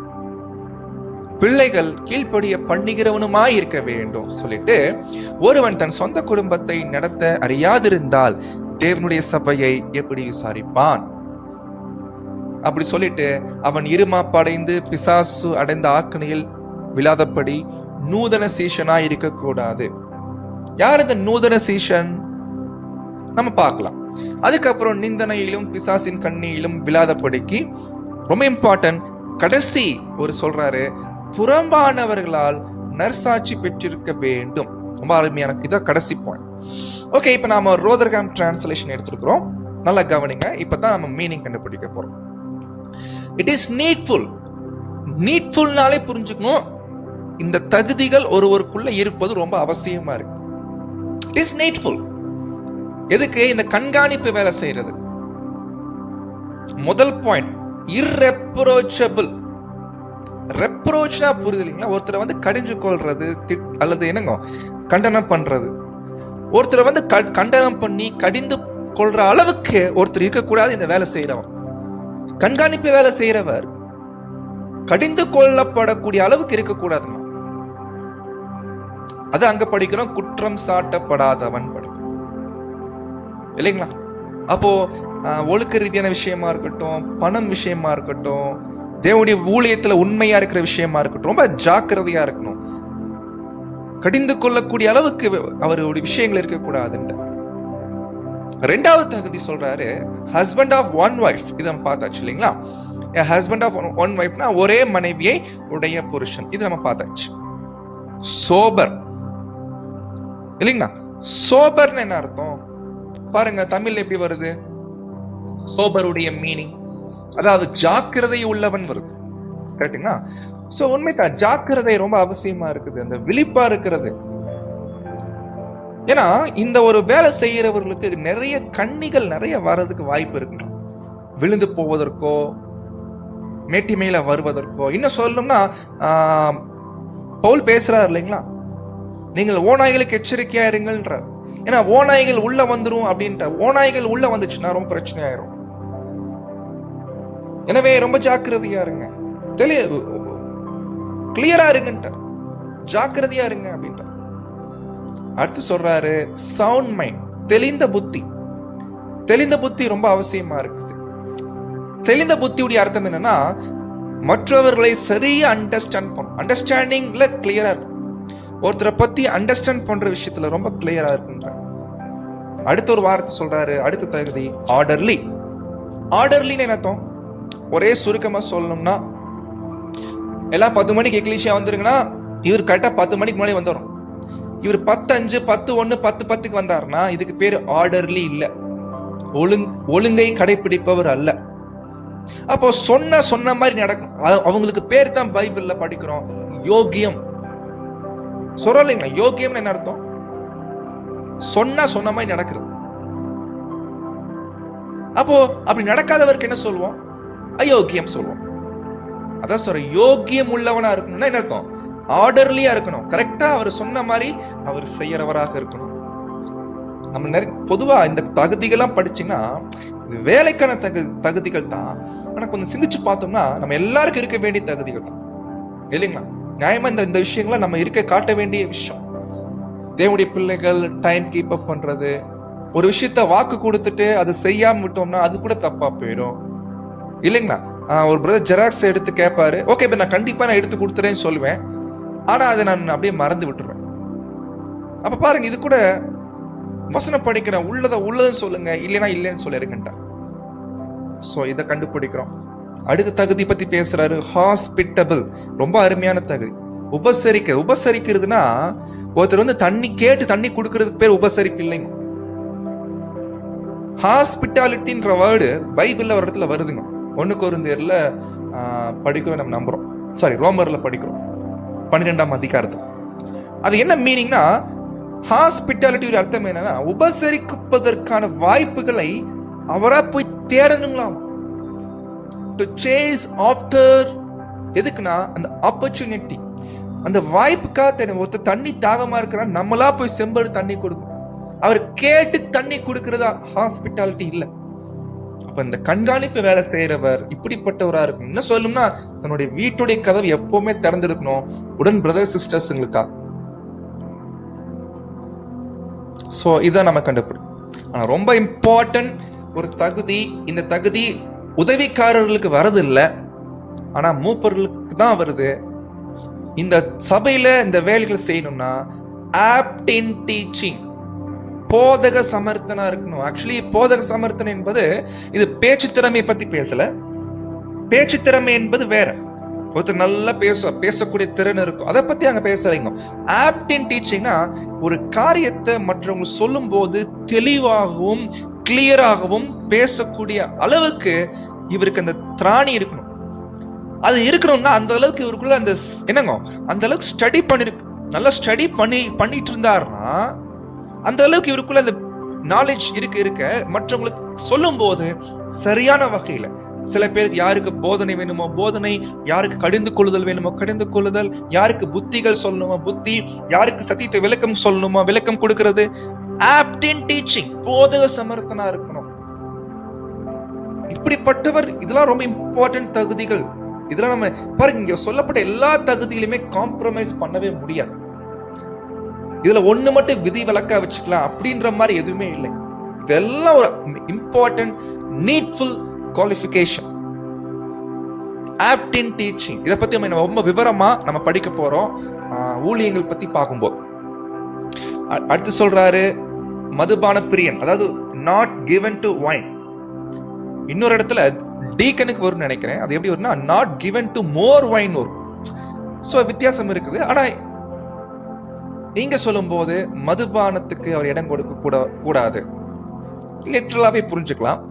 பிள்ளைகள் கீழ்ப்படிய பண்ணுகிறவனுமாய் இருக்க வேண்டும் சொல்லிட்டு, ஒருவன் தன் சொந்த குடும்பத்தை நடத்த அறியாதிருந்தால் தேவனுடைய சபையை எப்படி விசாரிப்பான்? அப்படி சொல்லிட்டு அவன் இருமாப்படைந்து பிசாசு அடைந்த ஆக்கணையில் விழாதபடி நூதன சீஷனாய் இருக்கக்கூடாது. யார் இந்த நூதன சீஷன்? நம்ம பார்க்கலாம். அதுக்கப்புறம் நிந்தனையிலும் பிசாசின் கண்ணியிலும் விழாதபடிக்கு ரொம்ப இம்பார்ட்டன்ட் கடைசி ஒரு சொல்றாரு, புறம்பானவர்களால் நற்சாட்சி பெற்றிருக்க வேண்டும். ரொம்ப அருமையான இதான் கடைசி பாயிண்ட். ஓகே, இப்ப நாம ரோதர்காம் டிரான்ஸ்லேஷன் எடுத்துக்கிறோம். நல்லா கவனிங்க. இப்பதான் நம்ம மீனிங் கண்டுபிடிக்க போறோம். It is needful. நீட்ஃபுல்னாலே புரிஞ்சுக்கணும், இந்த தகுதிகள் ஒருவருக்குள்ள இருப்பது ரொம்ப அவசியமா இருக்கு. It is needful. எதுக்கு? இந்த கண்காணிப்பு வேலை செய்யறது. முதல் பாயிண்ட் irreproachable. ரெப்ரோச்னா புரியுது இல்லைங்களா? ஒருத்தரை கடிஞ்சு கொள்றது அல்லது என்னங்க கண்டனம் பண்றது. ஒருத்தரை கண்டனம் பண்ணி கடிந்து கொள்ற அளவுக்கு ஒருத்தர் இருக்கக்கூடாது. இந்த வேலை செய்யறவர், கண்காணிப்பு வேலை செய்யறவர் கடிந்து கொள்ளப்படக்கூடிய அளவுக்கு இருக்கக்கூடாதுங்க. அது அங்க படிக்கிறோம், குற்றம் சாட்டப்படாதவன் படிக்கிறோம் இல்லைங்களா? அப்போ ஒழுக்க ரீதியான விஷயமா இருக்கட்டும், பணம் விஷயமா இருக்கட்டும், தேவனுடைய ஊழியத்துல உண்மையா இருக்கிற விஷயமா இருக்கட்டும், ரொம்ப ஜாக்கிரதையா இருக்கணும். கடிந்து கொள்ளக்கூடிய அளவுக்கு அவருடைய விஷயங்கள் இருக்கக்கூடாதுன்ற. ரெண்டாவது தகுதி சொல்றாரு, ஹஸ்பண்ட் ஆஃப் ஒன் வைஃப். இதை நம்ம பார்த்தாச்சு இல்லைங்களா? ஹஸ்பண்ட் ஆஃப் ஒன் வைஃப்னா ஒரே மனைவியை உடைய புருஷன். இது நம்ம பார்த்தாச்சு. சோபர் இல்லைங்களா? சோபர்னு என்ன அர்த்தம் பாருங்க, தமிழ்ல எப்படி வருது? சோபருடைய மீனிங் அதாவது ஜாக்கிரதை உள்ளவன் வருது. கரெக்டுங்களா? சோ உண்மைதான், ஜாக்கிரதை ரொம்ப அவசியமா இருக்குது, அந்த விழிப்பா இருக்கிறது. ஏன்னா இந்த ஒரு வேலை செய்யறவர்களுக்கு நிறைய கண்ணிகள் நிறைய வர்றதுக்கு வாய்ப்பு இருக்குங்க. விழுந்து போவதற்கோ மேட்டிமையில வருவதற்கோ. இன்னும் சொல்லணும்னா பவுல் பேசுறாரு இல்லைங்களா, நீங்கள் ஓநாய்களுக்கு எச்சரிக்கையா இருங்கள்ன்றார். ஏன்னா ஓநாய்கள் உள்ள வந்துரும் அப்படின்ட்டு. ஓநாய்கள் உள்ள வந்துச்சுன்னா ரொம்ப பிரச்சனை ஆயிரும். எனவே ரொம்ப ஜாக்கிரதையா இருங்க, கிளியரா இருங்கன்றார், ஜாக்கிரதையா இருங்க அப்படின்றார். அடுத்து சொல்றாரு சவுண்ட் மைண்ட், தெளிந்த புத்தி. தெளிந்த புத்தி ரொம்ப அவசியமா இருக்குது. தெளிந்த புத்தியுடைய அர்த்தம் என்னன்னா, மற்றவர்களை சரியா அண்டர்ஸ்டாண்ட் பண்ணும். அண்டர்ஸ்டாண்டிங்ல கிளியரா இருக்கும். ஒருத்தரை பத்தி அண்டர்ஸ்டாண்ட் பண்ற விஷயத்துல ரொம்ப கிளியரா இருக்குன்ற. அடுத்த ஒரு வார்த்தை சொல்றாரு, அடுத்த தகுதி ஆர்டர்லி. ஆர்டர்லின்னு என்ன அர்த்தம்? ஒரே சுருக்கமா சொல்லணும்னா, எல்லாம் 10 மணிக்கு எக்லீஷியா வந்துருங்கன்னா இவர் கரெக்டா 10 மணிக்கு முன்னாடி வந்துடும். இவர் 10:05, 10:01, 10:10 வந்தாருன்னா இதுக்கு பேரு ஆர்டர்லி இல்ல, ஒழுங்கை கடைபிடிப்பவர் அல்ல. அப்போ சொன்ன மாதிரி நடக்கும். அவங்களுக்கு பேர் தான் பைபிள்ல படிக்கிறோம் யோகியம். சொல்றீங்களா? யோகியம் என்ன அர்த்தம்? சொன்ன மாதிரி நடக்கிறது. அப்போ அப்படி நடக்காதவருக்கு என்ன சொல்லுவோம்? அயோக்கியம் சொல்லுவோம். அதான் சொல்ற, யோகியம் உள்ளவனா இருக்கணும்னா என்ன அர்த்தம்? ஆர்டர்லியா இருக்கணும், கரெக்டா அவர் சொன்ன மாதிரி அவர் செய்யறவராக இருக்கணும். நம்ம பொதுவா இந்த தகுதிகள்லாம் படிச்சீங்கன்னா வேலைக்கான தகுதிகள் தான். ஆனா கொஞ்சம் சிந்திச்சு பார்த்தோம்னா நம்ம எல்லாருக்கும் இருக்க வேண்டிய தகுதிகள் தான் இல்லைங்களா? நியாயமா இந்த விஷயங்களை நம்ம இருக்க காட்ட வேண்டிய விஷயம். தேவனுடைய பிள்ளைகள் டைம் கீப் அப் பண்றது, ஒரு விஷயத்த வாக்கு கொடுத்துட்டு அதை செய்யாம விட்டோம்னா அது கூட தப்பா போயிடும் இல்லைங்களா? ஒரு பிரதர் ஜெராக்ஸ் எடுத்து கேட்பாரு, ஓகே இப்ப நான் கண்டிப்பா நான் எடுத்து கொடுத்துறேன்னு சொல்லுவேன், ஆனா அதை நான் அப்படியே மறந்து விட்டுருவேன். அப்ப பாருங்க, இது கூட வசனம் படிக்கிறேன், உள்ளதுன்னு சொல்லுங்க, இல்லைன்னா இல்லைன்னு சொல்லிருங்கன்ட்டா. சோ இதை கண்டுபிடிக்கிறோம். அடுத்த தகுதி பத்தி பேசுறாரு, ஹாஸ்பிட்டபிள். ரொம்ப அருமையான தகுதி. உபசரிக்கிறதுனா ஒருத்தர் தண்ணி கேட்டு தண்ணி கொடுக்கறதுக்கு பேர் உபசரிப்பு இல்லைங்க. ஹாஸ்பிட்டாலிட்டின்ற வேர்டு பைபிள்ல ஒரு இடத்துல வருதுங்க. 1 கொரிந்தியர்ல படிக்கிறோம், நம்ம நம்புறோம். ரோமர்ல படிக்கிறோம் 12ஆம் அதிகாரத்துல. அது என்ன மீனிங்னா, ஹாஸ்பிட்டாலிட்டி அர்த்தம் என்னன்னா, உபசரிப்பதற்கான வாய்ப்புகளை அவரா போய் தேடணுங்களாம். டு சேஸ் ஆஃப்டர், எதுக்குன்னா அந்த ஆப்பர்ச்சுனிட்டி, அந்த வாய்ப்புக்காக தேடும். ஒருத்தர் தண்ணி தாகமா இருக்கிறா, நம்மளா போய் செம்படு தண்ணி கொடுக்கணும். அவர் கேட்டு தண்ணி கொடுக்கிறதா ஹாஸ்பிட்டாலிட்டி இல்ல. அப்ப இந்த கண்காணிப்பு வேலை செய்யறவர் இப்படிப்பட்டவரா இருக்கும். என்ன சொல்லணும்னா, தன்னுடைய வீட்டுடைய கதவு எப்பவுமே திறந்திருக்கணும் உடன் பிரதர் சிஸ்டர்ஸுங்களுக்கா. சோ இதான் நம்ம கண்டுபிடிக்கும். ஆனா ரொம்ப இம்பார்ட்டன்ட் ஒரு தகுதி. இந்த தகுதி உதவிக்காரர்களுக்கு வரது இல்லை, ஆனா மூப்பர்களுக்கு தான் வருது. இந்த சபையில இந்த வேலைகள் செய்யணும்னா ஆப்ட் இன் டீச்சிங், போதக சமர்த்தனா இருக்கணும். ஆக்சுவலி போதக சமர்த்தனம் என்பது இது பேச்சு திறமையை பத்தி பேசல. பேச்சு திறமை என்பது வேற. ஒருத்தர் நல்லா பேசக்கூடிய திறன் இருக்கும், அதை பத்தி அங்க பேசுறீங்க. ஆப்ட் இன் டீச்சிங்னா ஒரு காரியத்தை மற்றவங்க சொல்லும் போது தெளிவாகவும் கிளியராகவும் பேசக்கூடிய அளவுக்கு இவருக்கு அந்த திராணி இருக்கணும். அது இருக்கணும்னா அந்த அளவுக்கு இவருக்குள்ள அந்த என்னங்க அந்த அளவுக்கு ஸ்டடி நல்லா ஸ்டடி பண்ணிட்டு இருந்தாருன்னா அந்த அளவுக்கு இவருக்குள்ள அந்த நாலேஜ் இருக்க மற்றவங்களுக்கு சொல்லும் போது சரியான வகையில. சில பேருக்கு யாருக்கு போதனை வேணுமோ போதனை, யாருக்கு கடிந்து கொள்ளுதல் வேணுமோ கடிந்து கொள்ளுதல், யாருக்கு புத்திகள் சொல்லணுமோ புத்தி, யாருக்கு சத்தியத்தை விளக்கம் சொல்லணுமோ விளக்கம் கொடுக்கிறது. ஆப்ட் இன் டீச்சிங், போதக சமர்த்தனா இருக்கணும். இப்படிப்பட்டவர். இதெல்லாம் ரொம்ப இம்பார்ட்டன்ட் தகுதிகள். இதெல்லாம் நம்ம பாருங்க, இங்க சொல்லப்பட்ட எல்லா தகுதியிலுமே காம்ப்ரமைஸ் பண்ணவே முடியாது. இதுல ஒண்ணு மட்டும் விதி விலக்கா வச்சுக்கலாம் அப்படின்ற மாதிரி எதுவுமே இல்லை. இதெல்லாம் ஒரு important needful qualification. Apt in teaching, இதை பத்தி நம்ம ரொம்ப விவரமா நம்ம படிக்க போறோம் ஊழியங்கள் பத்தி பார்க்கும்போது. அடுத்து சொல்றாரு மதுபான பிரியன், அதாவது நாட் கிவன் டு வைன். இன்னொரு இடத்துல டீக்கனுக்கு வரும்னு நினைக்கிறேன். அது எப்படி வரும்னா not given to more wine வரும். சோ வித்தியாசம் இருக்குது. ஆனா இங்க சொல்லும் போது மதுபானத்துக்கு அவர் இடம் கொடுக்க கூடாது, லிட்டரலாவே புரிஞ்சுக்கலாம்.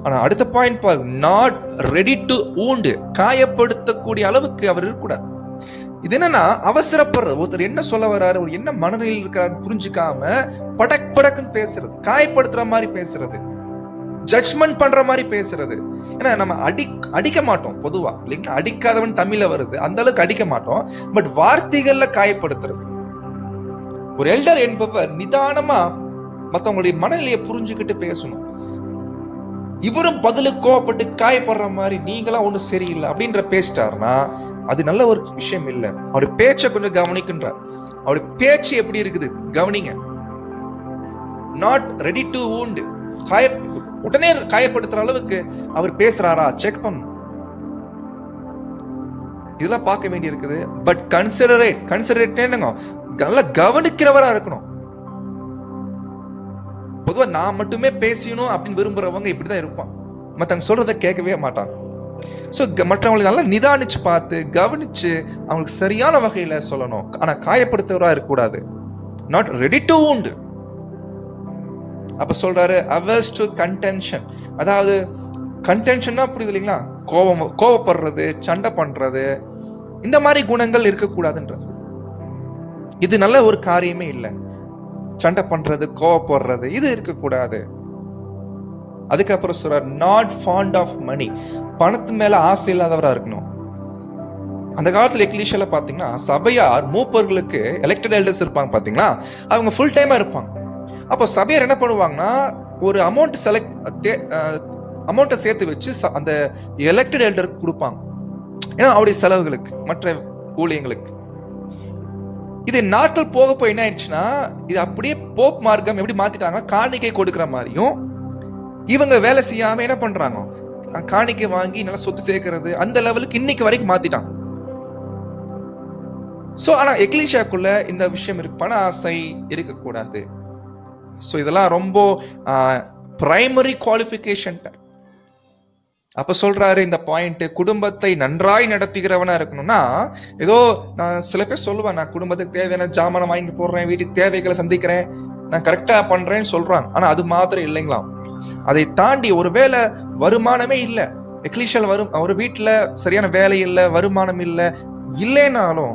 ஆனா அடுத்த பாயிண்ட், நாட் ரெடி டு ஊண்டு, காயப்படுத்தக்கூடிய அளவுக்கு அவர் இருக்கக்கூடாது. இது என்னன்னா அவசரப்படுறது. ஒருத்தர் என்ன சொல்ல வர்றாரு, ஒரு என்ன மனநிலையில் இருக்காரு புரிஞ்சுக்காம படக்குன்னு பேசுறது, காயப்படுத்துற மாதிரி பேசுறது, ஜட்ஜ்மெண்ட் பண்ற மாதிரி பேசுறது. ஏன்னா நம்ம அடிக்க மாட்டோம் பொதுவா இல்லைங்களா, அடிக்காதவன் தமிழ்ல வருது, அந்த அளவுக்கு அடிக்க மாட்டோம். பட் வார்த்தைகள்ல காயப்படுத்துறது. ஒரு எல்டர் என்பவர் நிதானமா மத்தவங்களுடைய மனநிலையை புரிஞ்சுக்கிட்டு பேசணும். இவரும் பதிலுக்கு கோவப்பட்டு காயப்படுற மாதிரி நீங்களாம் ஒண்ணும் சரியில்லை அப்படின்ற பேசிட்டாருன்னா அது நல்ல ஒரு விஷயம் இல்லை. அவருடைய பேச்சை கொஞ்சம் கவனிக்கின்றார். அவருடைய பேச்சு எப்படி இருக்குது கவனிங்க. நாட் ரெடி டு வூண்ட், உடனே காயப்படுத்துற அளவுக்கு அவர் பேசுறாரா செக் பண்ணணும். இதெல்லாம் பார்க்க வேண்டி இருக்குது. பட் கன்சிடரேட் என்னங்க, நல்லா கவனிக்கிறவரா இருக்கணும். பொதுவா நான் மட்டுமே பேசணும் அப்படின்னு விரும்புறவங்க இப்படிதான் இருப்பான், மத்தவங்க சொல்றத கேட்கவே மாட்டாங்க. சோ மற்றவங்களை நல்லா நிதானிச்சு பார்த்து கவனிச்சு அவங்களுக்கு சரியான வகையில சொல்லணும். ஆனா காயப்படுத்துறவரா இருக்கக்கூடாது. Not ready to wound. அப்ப சொல்றாரு அவர்ஸ் டு கன்டென்ஷன், அதாவது கன்டென்ஷன்னா புரியுது இல்லைங்களா, கோவப்படுறது, சண்டை பண்றது, இந்த மாதிரி குணங்கள் இருக்கக்கூடாதுன்ற. இது நல்ல ஒரு காரியமே இல்லை. சண்டை பண்றது, கோவப்படுறது, இது இருக்கக்கூடாது. அதுக்கப்புறம் சொல்றார் நாட் ஃபாண்ட் ஆஃப் மணி, பணத்து மேல ஆசை இல்லாதவரா இருக்கணும். அந்த காலத்துல எக்லீஷியால பாத்தீங்கன்னா சபையார் மூப்பர்களுக்கு எலெக்டட் எல்டர்ஸ் இருப்பாங்க பாத்தீங்களா, அவங்க ஃபுல் டைமா இருப்பாங்க. அப்போ சபையார் என்ன பண்ணுவாங்கன்னா ஒரு அமௌண்ட்டை சேர்த்து வச்சு அந்த எலெக்டட் எல்டருக்கு கொடுப்பாங்க. ஏன்னா அவருடைய செலவுகளுக்கு, மற்ற ஊழியங்களுக்கு. இது நாட்கள் போக போய் என்ன ஆயிடுச்சுன்னா இது அப்படியே போப் மார்க்கம் எப்படி மாத்திட்டாங்க, காணிக்கை கொடுக்கிற மாதிரியும் இவங்க வேலை செய்யாம என்ன பண்றாங்க, காணிக்கை வாங்கி நல்லா சொத்து சேர்க்கிறது, அந்த லெவலுக்கு இன்னைக்கு வரைக்கும் மாத்திட்டாங்க. சோ ஆனா எக்லீஷியாக்குள்ள இந்த விஷயம் இருக்கு, பண ஆசை இருக்கக்கூடாது. ஸோ இதெல்லாம் ரொம்ப பிரைமரி குவாலிஃபிகேஷன். அப்ப சொல்றாரு இந்த பாயிண்ட், குடும்பத்தை நன்றாய் நடத்துகிறவனா இருக்கணும்னா, ஏதோ நான் சில பேர் சொல்லுவேன், நான் குடும்பத்துக்கு தேவையான ஜாமானம் வாங்கி போடுறேன், வீட்டுக்கு தேவைகளை சந்திக்கிறேன், நான் கரெக்டா பண்றேன்னு சொல்றாங்க. ஆனா அது மாத்திரம் இல்லைங்களாம். அதை தாண்டி ஒருவேளை வருமானமே இல்லை, எக்லீஷியல் வரும், ஒரு வீட்டுல சரியான வேலை இல்லை, வருமானம் இல்லைனாலும்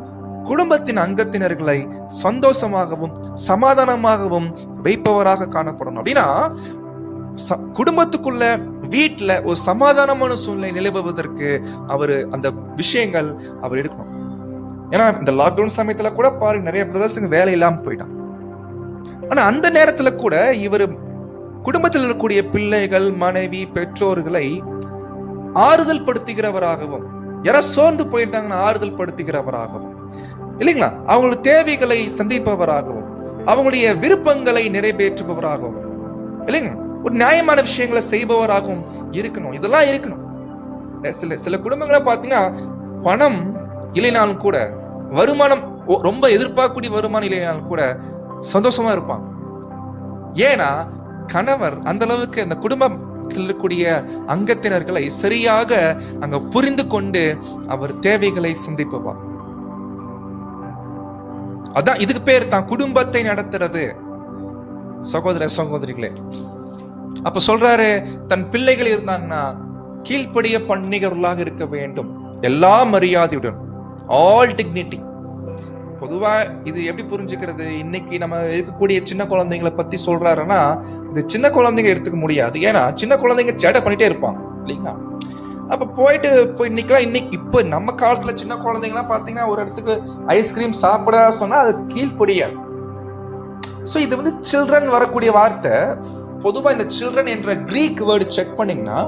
குடும்பத்தின் அங்கத்தினர்களை சந்தோஷமாகவும் சமாதானமாகவும் வைப்பவராக காணப்படணும். அப்படின்னா குடும்பத்துக்குள்ள வீட்டுல ஒரு சமாதானமான சூழ்நிலை நிலவுவதற்கு அவரு அந்த விஷயங்கள் அவர் எடுக்கணும். ஏன்னா இந்த லாக்டவுன் சமயத்துல கூட பாருங்க, நிறைய பிரதர்ஸுங்க வேலை இல்லாம போயிட்டான். ஆனா அந்த நேரத்துல கூட இவர் குடும்பத்தில் இருக்கக்கூடிய பிள்ளைகள், மனைவி, பெற்றோர்களை ஆறுதல் படுத்துகிறவராகவும், யாராவது சோர்ந்து போயிட்டாங்கன்னா ஆறுதல் படுத்துகிறவராகவும் இல்லைங்களா, அவங்களுடைய தேவைகளை சந்திப்பவராகவும், அவங்களுடைய விருப்பங்களை நிறைவேற்றுபவராகவும் இல்லைங்களா, ஒரு நியாயமான விஷயங்களை செய்பவராகவும் இருக்கணும். இதெல்லாம் இருக்கணும். சில குடும்பங்களை பார்த்தீங்கன்னா பணம் இல்லைனாலும் கூட, வருமானம் ரொம்ப எதிர்பார்க்கக்கூடிய வருமானம் இல்லைனாலும் கூட சந்தோஷமா இருப்பாங்க. ஏன்னா கணவர் அந்த அளவுக்கு அந்த குடும்பத்தில் இருக்கக்கூடிய அங்கத்தினர்களை சரியாக அங்க புரிந்து கொண்டு அவர் தேவைகளை சந்திப்பவர். அதான் இதுக்கு பேர் தான் குடும்பத்தை நடத்துறது. சகோதர சகோதரிகளே, அப்ப சொல்றாரு, தன் பிள்ளைகள் இருந்தாங்கன்னா கீழ்ப்படிய பண்ணிகர்களாக இருக்க வேண்டும், எல்லா மரியாதையுடன், ஆல் டிக்னிட்டி. பொதுவா இது எப்படி புரிஞ்சுக்கிறது, இன்னைக்கு நம்ம இருக்கக்கூடிய சின்ன குழந்தைங்களை பத்தி சொல்றாருன்னா, இது சின்ன குழந்தைங்க எடுத்துக்க முடியாது. ஏன்னா சின்ன குழந்தைங்க சேட்டை பண்ணிட்டே இருப்பாங்க இல்லைங்களா. அப்ப போயிட்டு இன்னைக்கு இப்ப நம்ம காலத்துல சின்ன குழந்தைங்கலாம் பாத்தீங்கன்னா ஒரு இடத்துக்கு ஐஸ்கிரீம் சாப்பிட சொன்னா அது கீழ்ப்படியாது. சோ இது வந்து சில்ட்ரன் வரக்கூடிய வார்த்தை. பொதுவா இந்த சில்ட்ரன் என்ற கிரீக் வேர்டு செக் பண்ணீங்கன்னா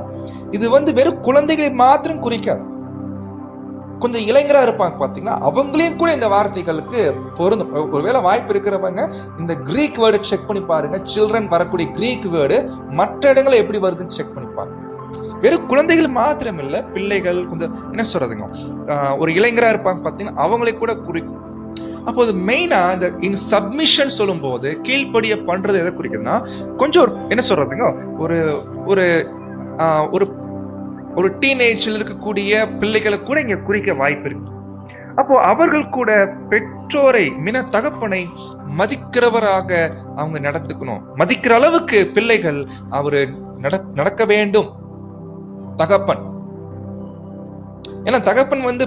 இது வந்து வெறும் குழந்தைகளை மாத்திரம் குறிக்காது. கொஞ்சம் இளைஞரா இருப்பாங்க பாத்தீங்கன்னா, அவங்களையும் கூட இந்த வார்த்தைகளுக்கு பொருந்தும். ஒருவேளை வாய்ப்பு இருக்கிறவங்க இந்த கிரீக் வேர்டு செக் பண்ணி பாருங்க. சில்ட்ரன் வரக்கூடிய கிரீக் வேர்டு மற்ற இடங்களை எப்படி வருதுன்னு செக் பண்ணி பாருங்க. வெறும் குழந்தைகள் மாத்திரம் இல்ல, பிள்ளைகள், கொஞ்சம் என்ன சொல்றதுங்க, ஒரு இளைஞரா இருப்பாங்க பாத்தீங்கன்னா அவங்களை கூட குறிக்கும். அப்போது மெயினா இந்த இன் சப்மிஷன் சொல்லும் போது கீழ்ப்படிய பண்றது எதை குறிக்குதுன்னா, கொஞ்சம் என்ன சொல்றதுங்க, ஒரு ஒரு ஒரு ஒரு டீனேஜ்ல இருக்கக்கூடிய பிள்ளைகளை கூட இங்க குறிக்க வாய்ப்பு இருக்கு. அப்போ அவர்கள் கூட பெற்றோரை தகப்பனை மதிக்கிறவராக அவங்க நடந்துக்கணும். மதிக்கிற அளவுக்கு பிள்ளைகள் அவரு நடக்க வேண்டும் தகப்பன். ஏன்னா தகப்பன் வந்து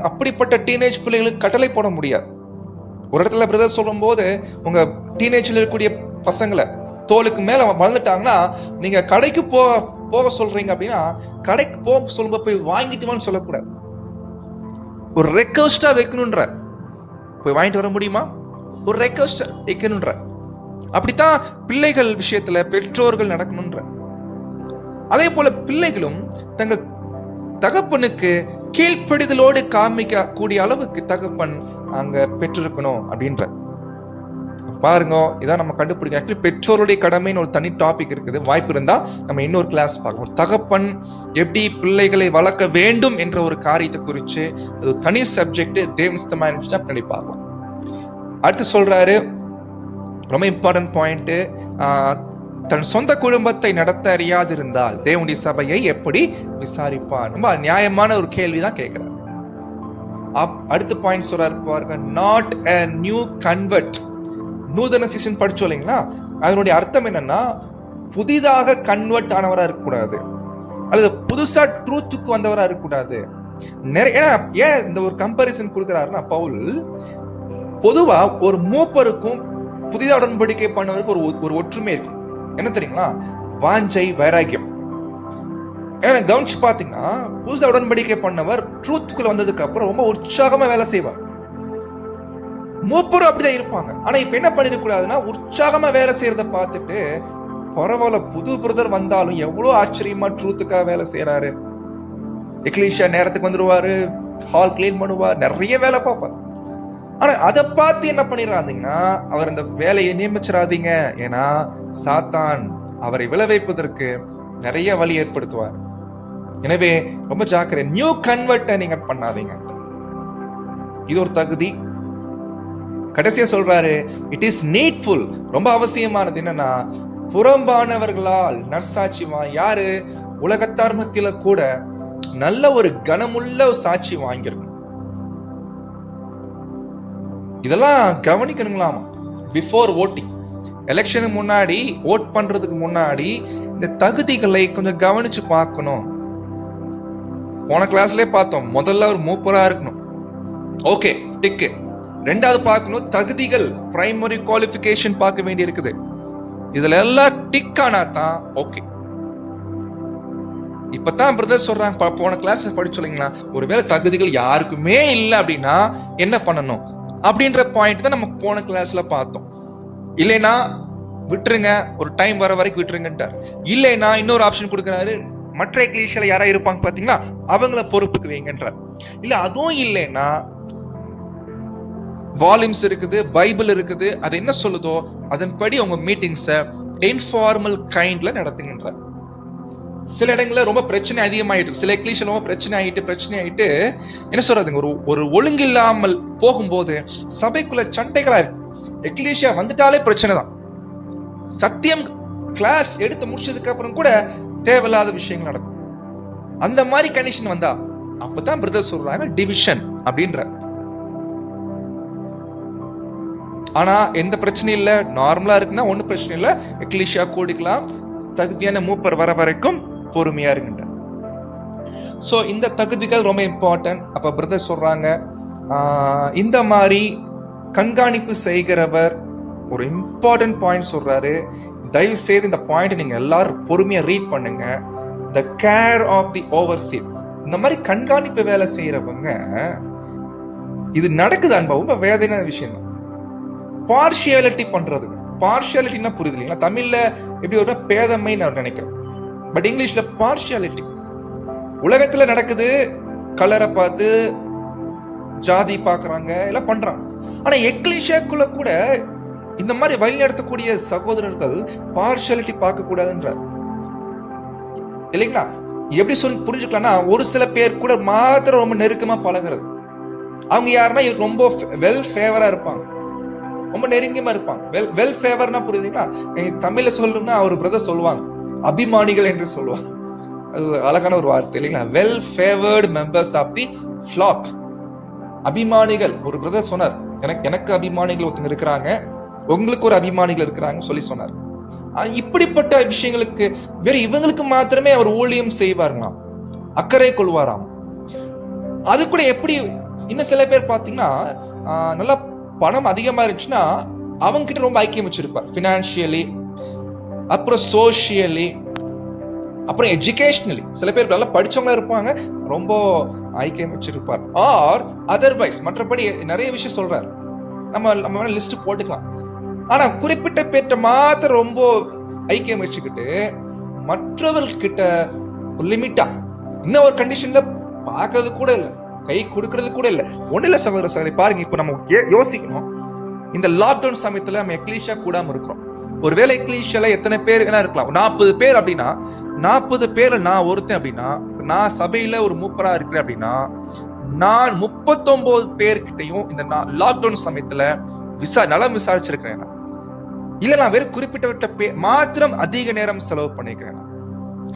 அப்படிப்பட்ட டீனேஜ் பிள்ளைகளுக்கு கட்டளை போட முடியாது. ஒரு இடத்துல பிரதர் சொல்லும் போது, உங்க டீனேஜ்ல இருக்கக்கூடிய பசங்களை தோலுக்கு மேல வளர்ந்துட்டாங்கன்னா நீங்க கடைக்கு போக சொல்றீங்க அப்படின்னா, கடைக்கு போக சொல்லும்போது போய் வாங்கிட்டு வான்னு சொல்லக்கூடாது, ஒரு ரெக்வஸ்டா வைக்கணும்ன்ற. போய் வாங்கிட்டு வர முடியுமா, ஒரு ரெக்வஸ்ட் வைக்கணும்ன்ற. அப்படித்தான் பிள்ளைகள் விஷயத்துல பெற்றோர்கள் நடக்கணும்ன்ற. அதே போல பிள்ளைகளும் தங்க தகப்பனுக்கு கீழ்ப்படிதலோடு காமிக்க கூடிய அளவுக்கு தகப்பன் அங்க பெற்றிருக்கணும் அப்படின்ற. பாருங்க, இதான் நம்ம கண்டுபிடிக்க. ஆக்சுவலி பெற்றோருடைய கடமைன்னு ஒரு தனி டாபிக் இருக்குது. வாய்ப்பு இருந்தா நம்ம இன்னொரு கிளாஸ் பார்க்கணும். தகப்பன் எப்படி பிள்ளைகளை வளர்க்க வேண்டும் என்ற ஒரு காரியத்தை குறித்து அது தனி சப்ஜெக்ட். தேவஸ்தமா இருந்துச்சுன்னா கண்டிப்பாக. அடுத்து சொல்றாரு, ரொம்ப இம்பார்ட்டன்ட் பாயிண்ட், தன் சொந்த குடும்பத்தை நடத்த அறியாதிருந்தால் தேவனுடைய சபையை எப்படி விசாரிப்பார்? ரொம்ப நியாயமான ஒரு கேள்விதான் கேட்கிறார். அடுத்த பாயிண்ட் சொல்றாரு பாருங்க, நாட் a நியூ கன்வெர்ட். நூதன சிசன் படிச்சோம் இல்லைங்களா, அதனுடைய அர்த்தம் என்னன்னா, புதிதாக கன்வெர்ட் ஆனவரா இருக்கக்கூடாது, அல்லது புதுசா ட்ரூத்துக்கு வந்தவரா இருக்கக்கூடாது. ஏன் இந்த ஒரு கம்பாரிசன் கொடுக்கிறாருன்னா, பவுல் பொதுவா ஒரு மூப்பருக்கும் புதிதாக உடன்படிக்கை பண்ணவருக்கு ஒரு ஒற்றுமை இருக்கு. என்ன தெரியுங்களா, வாஞ்சை, வைராக்கியம். ஏன்னா கவனிச்சு பாத்தீங்கன்னா, புதுசா உடன்படிக்கை பண்ணவர் ட்ரூத்துக்குள்ள வந்ததுக்கு அப்புறம் ரொம்ப உற்சாகமா வேலை செய்வார். மூப்பரும் அப்படிதான் இருப்பாங்க. ஆனா இப்ப என்ன பண்ணிடக்கூடாதுன்னா, உற்சாகமா வேலை செய்யறத பார்த்துட்டு, பரவாயில்ல புது பிரதர் வந்தாலும் எவ்வளவு ஆச்சரியமா ட்ரூத்துக்காக வேலை செய்யறாரு, எக்லீஷியா நேரத்துக்கு வந்துருவாரு, ஹால் கிளீன் பண்ணுவார், நிறைய வேலை பார்ப்பார். ஆனா அதை பார்த்து என்ன பண்ணிடாதீங்கன்னா, அவர் அந்த வேலையை நியமிச்சிடாதீங்க. ஏன்னா சாத்தான் அவரை விளைவிப்பதற்கு நிறைய வழி ஏற்படுத்துவார். எனவே ரொம்ப ஜாக்கிரதை, நியூ கன்வெர்ட்டை நீங்க பண்ணாதீங்க. இது ஒரு தகுதி. கடைசியா சொல்றாரு, இட் இஸ் நீட்ஃபுல், ரொம்ப அவசியமானது என்னன்னா, புறம்பானவர்களால் நற்சாட்சி யாரு? உலகத்தார் மத்தியில கூட நல்ல ஒரு கனமுள்ள சாட்சி வாங்கியிருக்கணும். இதெல்லாம் கவனிக்கணுங்களாமா. பிஃபோர் ஓட்டிங், எலெக்ஷனுக்கு முன்னாடி, ஓட் பண்றதுக்கு முன்னாடி இந்த தகுதிகளை கொஞ்சம் கவனிச்சு பார்க்கணும். போன கிளாஸ்லயே பார்த்தோம், முதல்ல ஒரு மூப்பரா இருக்கணும், ஓகே டிக்கு. ரெண்டாவது பார்க்கணும் தகுதிகள், பிரைமரி குவாலிஃபிகேஷன் பார்க்க வேண்டி இருக்குது. இதுல எல்லாம் டிக் ஆனா தான் ஓகே. இப்பதான் பிரதர் சொல்றாங்க, போன கிளாஸ்ல படிச்சோங்களா, ஒருவேளை தகுதிகள் யாருக்குமே இல்லை அப்படின்னா என்ன பண்ணணும் அப்படின்ற பாயிண்ட் தான் நம்ம போன கிளாஸ்ல பார்த்தோம். இல்லைன்னா விட்டுருங்க, ஒரு டைம் வர வரைக்கும் விட்டுருங்கன்றார். இல்லைன்னா இன்னொரு ஆப்ஷன் கொடுக்குறாரு, மற்ற எக்லீசியால யாரா இருப்பாங்க பாத்தீங்களா, அவங்கள பொறுப்புக்கு வைங்கன்றார். இல்ல அதுவும் இல்லைன்னா வால்யூம்ஸ் இருக்குது, பைபிள் இருக்குது, அது என்ன சொல்லுதோ அதன்படி உங்க மீட்டிங்ஸ இன்ஃபார்மல் கைண்ட்ல நடத்துங்கன்றார். சில இடங்கள்ல ரொம்ப பிரச்சனை அதிகமாயிட்டு, சில எக்லீசியா ரொம்ப பிரச்சனை ஆயிட்டு என்ன சொல்றதுங்க, ஒரு ஒழுங்கில்லாமல் போகும்போது சபைக்குள்ள சண்டைகளா இருக்கு. எக்லீசியா வந்துட்டாலே பிரச்சனை தான். சத்தியம் கிளாஸ் எடுத்து முடிச்சதுக்கு அப்புறம் கூட தேவையில்லாத விஷயங்கள் நடக்கும். அந்த மாதிரி கண்டிஷன் வந்தா அப்பதான் பிரதர் சொல்றாங்க டிவிஷன் அப்படின்ற. ஆனா எந்த பிரச்சனையும் இல்ல, நார்மலா இருக்குன்னா ஒன்னும் பிரச்சனை இல்ல, எக்லீசியா கூடிக்கலாம், தகுதியான மூப்பர் வர வரைக்கும் பொறுமையா இருக்கின்ற. சோ இந்த தகுதிகள் ரொம்ப இம்பார்ட்டன்ட். அப்ப பிரதர் சொல்றாங்க, இந்த மாதிரி கண்காணிப்பு செய்கிறவர் ஒரு இம்பார்ட்டன்ட் பாயிண்ட் சொல்றாரு. தயவு செய்து இந்த பாயிண்ட் நீங்க எல்லாரும் பொறுமையா ரீட் பண்ணுங்க. The care of the overseer. இந்த மாதிரி கண்காணிப்பு வேலை செய்யறவங்க, இது நடக்குது அன்பா, ரொம்ப வேதனையான விஷயம் தான். பார்ஷியாலிட்டி பண்றது. பார்ஷியாலிட்டினா புரியுது இல்லைங்களா? தமிழ்ல எப்படி ஒரு பேதமை நான் நினைக்கிறேன், பட் இங்கிலீஷ்ல பார்ஷியாலிட்டி. உலகத்துல நடக்குது, கலரை பார்த்து ஜாதி பாக்குறாங்க, எல்லாம் பண்றாங்க. ஆனா எக்லீசியாக்குள்ள கூட இந்த மாதிரி வழி நடத்தக்கூடிய சகோதரர்கள் பார்ஷியாலிட்டி பார்க்க கூடாதுன்றார் இல்லைங்களா? எப்படி சொல்லி புரிஞ்சுக்கலாம்னா, ஒரு சில பேர் கூட மாத்திரம் ரொம்ப நெருக்கமா பழகிறது. அவங்க யாருன்னா ரொம்ப வெல் ஃபேவரா இருப்பாங்க, ரொம்ப நெருங்கியமா இருப்பாங்க. வெல் ஃபேவர்னா புரியுதுங்களா? தமிழ்ல சொல்லணும்னா ஒரு பிரதர் சொல்லுவாங்க, அபிமானிகள் என்று சொல்லுவாங்க. அது அழகான ஒரு வார்த்தை இல்லைங்களா? Well favoured members of the flock. அபிமானிகள். ஒரு பிரதர் சொன்னார், எனக்கு அபிமானிகள் ஒருத்தங்க இருக்கிறாங்க, உங்களுக்கு ஒரு அபிமானிகள் இருக்கிறாங்க சொல்லி சொன்னார். இப்படிப்பட்ட விஷயங்களுக்கு வேற இவங்களுக்கு மாத்திரமே அவர் ஊழியம் செய்வார்களாம், அக்கறை கொள்வாராம். அது கூட எப்படி, இன்னும் சில பேர் பாத்தீங்கன்னா நல்லா பணம் அதிகமா இருந்துச்சுன்னா அவங்க கிட்ட ரொம்ப ஐக்கியம் வச்சிருப்பார், பினான்சியலி, அப்புறம் சோசியலி, அப்புறம் எஜுகேஷனலி. சில பேர் நல்லா படிச்சவங்களா இருப்பாங்க, ரொம்ப ஐக்கியம் வச்சிருப்பார். ஆர் அதர்வைஸ் மற்றபடி நிறைய விஷயம் சொல்றாரு, நம்ம லிஸ்ட் போட்டுக்கலாம். ஆனா குறிப்பிட்ட பேர்ட்ட மாத்திரம் ரொம்ப ஐக்கியம் வச்சுக்கிட்டு மற்றவர்கிட்ட லிமிட்டா, இன்னும் ஒரு கண்டிஷன்ல பார்க்கறது கூட இல்லை, கை கொடுக்கறது கூட இல்லை. ஒண்ணு இல்ல சகோதர சகோதரி, பாருங்க, இப்ப நம்ம யோசிக்கணும். இந்த லாக்டவுன் சமயத்துல நம்ம எக்லீசியா கூடாம இருக்கிறோம். ஒருவேளை எக்லீசியால எத்தனை பேர் என்ன இருக்கலாம், 40 பேர் அப்படின்னா, 40 பேர் நான் ஒருத்தன் அப்படின்னா, நான் சபையில ஒரு மூப்பரா இருக்கிறேன் அப்படின்னா, நான் 39 பேர்கிட்டையும் இந்த லாக்டவுன் சமயத்துல நலம் விசாரிச்சிருக்கிறேன். இல்ல நான் வேறு குறிப்பிட்ட பேர் மாத்திரம் அதிக நேரம் செலவு பண்ணிக்கிறேன்,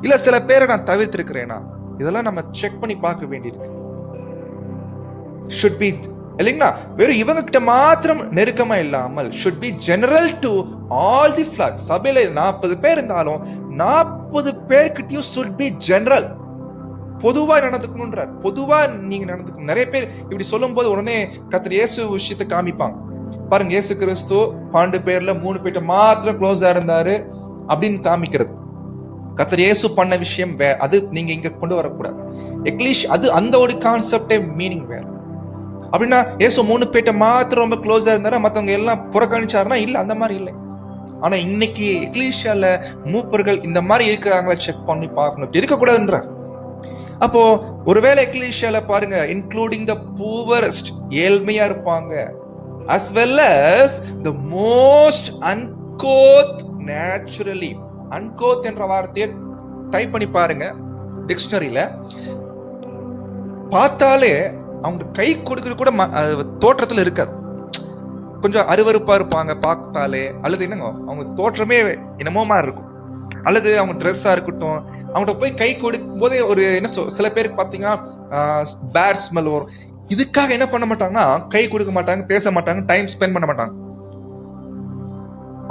இல்ல சில பேரை நான் தவிர்த்திருக்கிறேனா, இதெல்லாம் நம்ம செக் பண்ணி பார்க்க வேண்டியிருக்கு. should be இல்லைங்களா? வெறும் இவங்க கிட்ட மாத்திரம் நெருக்கமா இல்லாமல் should be general to all the flock. சபையில 40 பேர் இருந்தாலும் 40 பேர்கிட்டயும் should be general, பொதுவா நடந்துக்கணும்ன்றார். பொதுவா நீங்க நடந்துக்கணும். நிறைய பேர் இப்படி சொல்லும் போது உடனே கர்த்தர் இயேசு விஷயத்தை காமிப்பாங்க. பாருங்க, இயேசு கிறிஸ்து 12 பேர்ல 3 பேர்ட்ட மாத்திரம் க்ளோஸா இருந்தாரு அப்படின்னு காமிக்கிறது. கர்த்தர் இயேசு பண்ண விஷயம் அது நீங்க இங்க கொண்டு வரக்கூடாது. எக்லீஷ் அது அந்த ஒரு கான்செப்டே மீனிங் வேற. அப்படின்னா இயேசு 3 பேர்ட்ட மாத்திரம் ரொம்ப க்ளோஸா இருந்தாரா, மத்தவங்க எல்லாம் புறக்கணிச்சாருன்னா இல்ல, அந்த மாதிரி இல்லை. ஆனா இன்னைக்கு எக்லீஷியால மூப்பர்கள் இந்த மாதிரி இருக்கிறாங்களா செக் பண்ணி பார்க்கணும், இருக்கக்கூடாதுன்ற. அப்போ ஒருவேளை எக்லீஷியால பாருங்க, இன்க்ளூடிங் த பூவரஸ்ட், ஏழ்மையா இருப்பாங்க, as well as the most uncouth naturally. uncouth என்ற வார்த்தையை டைப் பண்ணி பாருங்க டிக்ஷனரியில, பார்த்தாலே அவங்க கை கொடுக்கறது கூட தோற்றத்துல இருக்காது. கொஞ்சம் அருவருப்பா இருப்பாங்க பார்த்தாலே, அல்லது என்னங்க அவங்க தோற்றமே என்னமோ மாதிரி இருக்கும், அல்லது அவங்க ட்ரெஸ்ஸா இருக்கட்டும், அவங்கள்ட்ட போய் கை கொடுக்கும் போதே ஒரு என்ன சில பேருக்கு பார்த்தீங்கன்னா பேட் ஸ்மெல் வரும். இதுக்காக என்ன பண்ண மாட்டாங்கன்னா கை கொடுக்க மாட்டாங்க, பேச மாட்டாங்க, டைம் ஸ்பெண்ட் பண்ண மாட்டாங்க.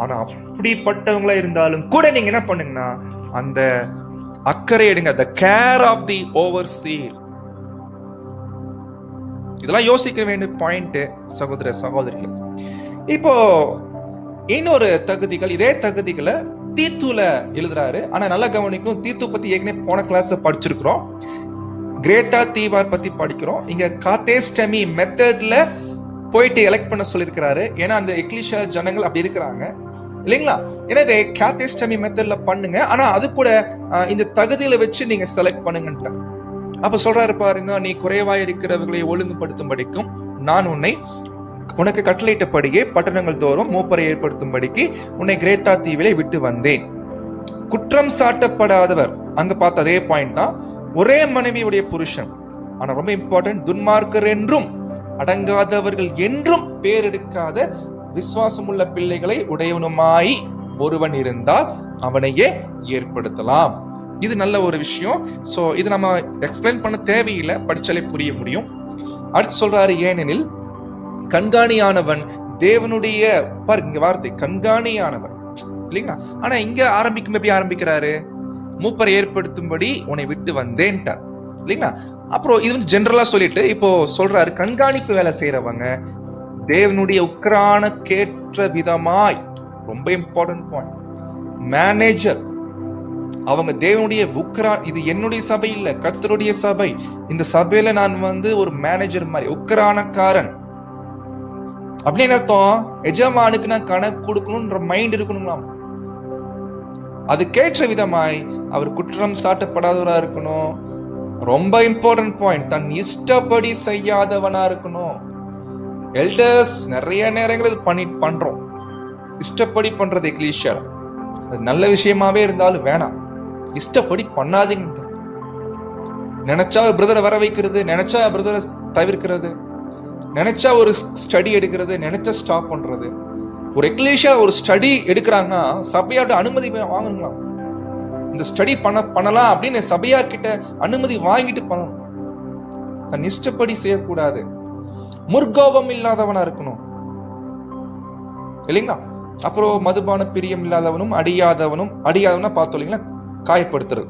ஆனா அப்படிப்பட்டவங்களா இருந்தாலும் கூட நீங்க என்ன பண்ணுங்கன்னா அந்த அக்கறை எடுங்க, the care of the overseer. இதெல்லாம் யோசிக்க வேண்டிய பாயிண்ட் சகோதர சகோதரிகள். இப்போ இன்னொரு தகுதிகள், இதே தகுதிகளை தீத்துல எழுதுறாரு. ஆனா நல்லா கவனிக்கும், தீத்து பத்தி ஏற்கனவே போன கிளாஸ்ல படிச்சிருக்கிறோம், கிரேட்டா தீவார் பத்தி படிக்கிறோம். இங்க காத்தேஸ்டமி மெத்தட்ல போயிட்டு எலெக்ட் பண்ண சொல்லியிருக்கிறாரு. ஏன்னா அந்த எக்லிஷா ஜனங்கள் அப்படி இருக்கிறாங்க இல்லைங்களா? எனவே காத்தேஸ்டமி மெத்தட்ல பண்ணுங்க, ஆனா அது கூட இந்த தகுதியில வச்சு நீங்க செலக்ட் பண்ணுங்க. அப்ப சொல்றாரு பாருங்க, நீ குறைவாய் இருக்கிறவர்களை ஒழுங்குபடுத்தும்படிக்கும் நான் உனக்கு கட்டளையிட்டபடியே பட்டணங்கள் தோறும் மூப்பரை ஏற்படுத்தும்படிக்கு உன்னை கிரேத்தா தீவிலே விட்டு வந்தேன். குற்றம் சாட்டப்படாதவர், அங்க பார்த்த அதே பாயிண்ட் தான், ஒரே மனைவியுடைய புருஷன், ஆனா ரொம்ப இம்பார்ட்டன்ட், துன்மார்க்கர் என்றும் அடங்காதவர்கள் என்றும் பேரெடுக்காத விசுவாசமுள்ள பிள்ளைகளை உடையவனுமாய் ஒருவன் இருந்தால் அவனையே ஏற்படுத்தலாம். இது நல்ல ஒரு விஷயம். சோ இது நம்ம எக்ஸ்பிளைன் பண்ண தேவையில்லை, படிச்சாலே புரிய முடியும். அடுத்து சொல்றாரு, ஏனெனில் கண்காணியானவன் தேவனுடைய, பாருங்க வார்த்தை கண்காணியானவன் இல்லைங்களா? ஆனா இங்க ஆரம்பிக்கும் எப்படி ஆரம்பிக்கிறாரு, மூப்பரை ஏற்படுத்தும்படி உன்னை விட்டு வந்தேன்ட்டார் இல்லைங்களா? அப்புறம் இது வந்து ஜெனரலா சொல்லிட்டு இப்போ சொல்றாரு, கண்காணிப்பு வேலை செய்யறவங்க தேவனுடைய உக்ரான கேற்ற விதமாய், ரொம்ப இம்பார்ட்டன்ட் பாயிண்ட், மேனேஜர் அவங்க தேவனுடைய உக்ரான், இது என்னுடைய சபை இல்ல, கர்த்தருடைய சபை, இந்த சபையில நான் வந்து ஒரு மேனேஜர் மாதிரி, உக்ரானக்காரன் அப்படின்னு அர்த்தம். எஜமானுக்கு நான் கணக்கு கொடுக்கணும்ன்ற மைண்ட் இருக்கணுங்களாம். அதுக்கேற்ற விதமாய் அவர் குற்றம் சாட்டப்படாதவரா இருக்கணும். ரொம்ப இம்பார்ட்டன்ட் பாயிண்ட், தன் இஷ்டப்படி செய்யாதவனா இருக்கணும். எல்டர்ஸ் நிறைய நேரங்கள் இது பண்றோம், இஷ்டப்படி பண்றது எக்லீஷியா, அது நல்ல விஷயமாவே இருந்தாலும் வேணாம், இஷ்டப்படி பண்ணாதீங்க. நினைச்சா பிரதரை வர வைக்கிறது, நினைச்சா பிரதரை தவிர்க்கிறது, நினைச்சா ஒரு ஸ்டடி எடுக்கிறது, நினைச்சா ஸ்டாப் பண்றது. ஒரு எக்லீஷியா ஒரு ஸ்டடி எடுக்கிறாங்கன்னா சபையாட்ட அனுமதி வாங்கணும். இந்த ஸ்டடி பண்ணலாம் அப்படின்னு சபையார் கிட்ட அனுமதி வாங்கிட்டு பண்ணணும். தன் இஷ்டப்படி செய்யக்கூடாது, முற்கோபம் இல்லாதவனா இருக்கணும் இல்லைங்களா? அப்புறம் மதுபான பிரியம் இல்லாதவனும் அடியாதவனா பார்த்தோம் இல்லைங்களா, காயப்படுத்துறது.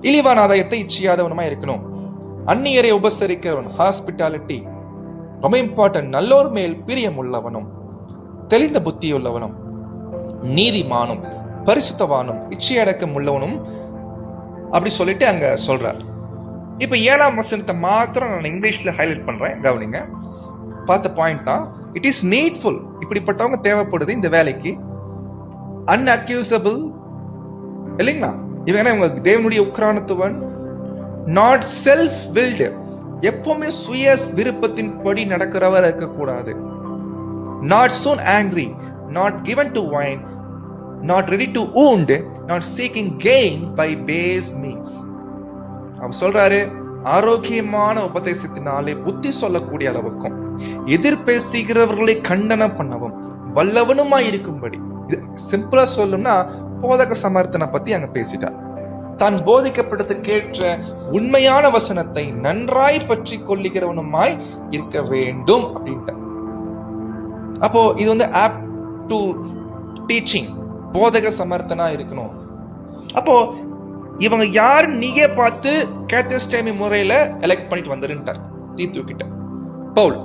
இழிவான ஆதாயத்தை இச்சியாதவனுமா இருக்கணும். அந்நியரை உபசரிக்கிறவன், ஹாஸ்பிட்டாலிட்டி ரொம்ப இம்பார்ட்டன்ட். நல்லோர் மேல் பிரியம் உள்ளவனும் தெளிந்த புத்தி உள்ளவனும் நீதிமானும் பரிசுத்தவானும் இச்சையடக்கம் உள்ளவனும் அப்படி சொல்லிட்டு அங்க சொல்றார். இப்ப 7ஆம் வசனத்தை மாத்திரம் நான் இங்கிலீஷ்ல ஹைலைட் பண்றேன், கவனிங்க. பார்த்த பாயிண்ட் தான், இட் இஸ் நீட்ஃபுல், இப்படிப்பட்டவங்க தேவைப்படுது இந்த வேலைக்கு. அன்அக்யூசபிள் இல்லைங்களா? இவங்க இவங்க தேவனுடைய உக்ரானத்துவன், நாட் செல்ஃப் வில்டு, எப்பவுமே சுய விருப்பத்தின் படி நடக்கிறவர் இருக்கக்கூடாது. Not soon angry, not given to wine, not ready to wound, not seeking gain by base means. அவர் சொல்றாரு, ஆரோக்கியமான உபதேசத்தினாலே புத்தி சொல்லக்கூடிய அளவுக்கும் எதிர்பேசுகிறவர்களை கண்டனம் பண்ணவும் வல்லவனுமாய் இருக்கும்படி. சிம்பிளா சொல்லணும்னா போதக சமர்த்தனை பத்தி அங்க பேசிட்டார். தான் போதிக்கப்பட்டதுக்கேற்ற உண்மையான வசனத்தை நன்றாய் பற்றி கொள்ளுகிறவனுமாய் இருக்க வேண்டும் அப்படின்ட்டு. அப்போ இது வந்து ஆப்ட் டு டீச்சிங், போதக சமர்த்தனா இருக்கணும். அப்போ இவங்க யாரு நீயே பார்த்து கேத்தஸ்டேமி முறையில எலெக்ட் பண்ணிட்டு வந்துருன்ட்டார் தீத்து கிட்ட பவுல்.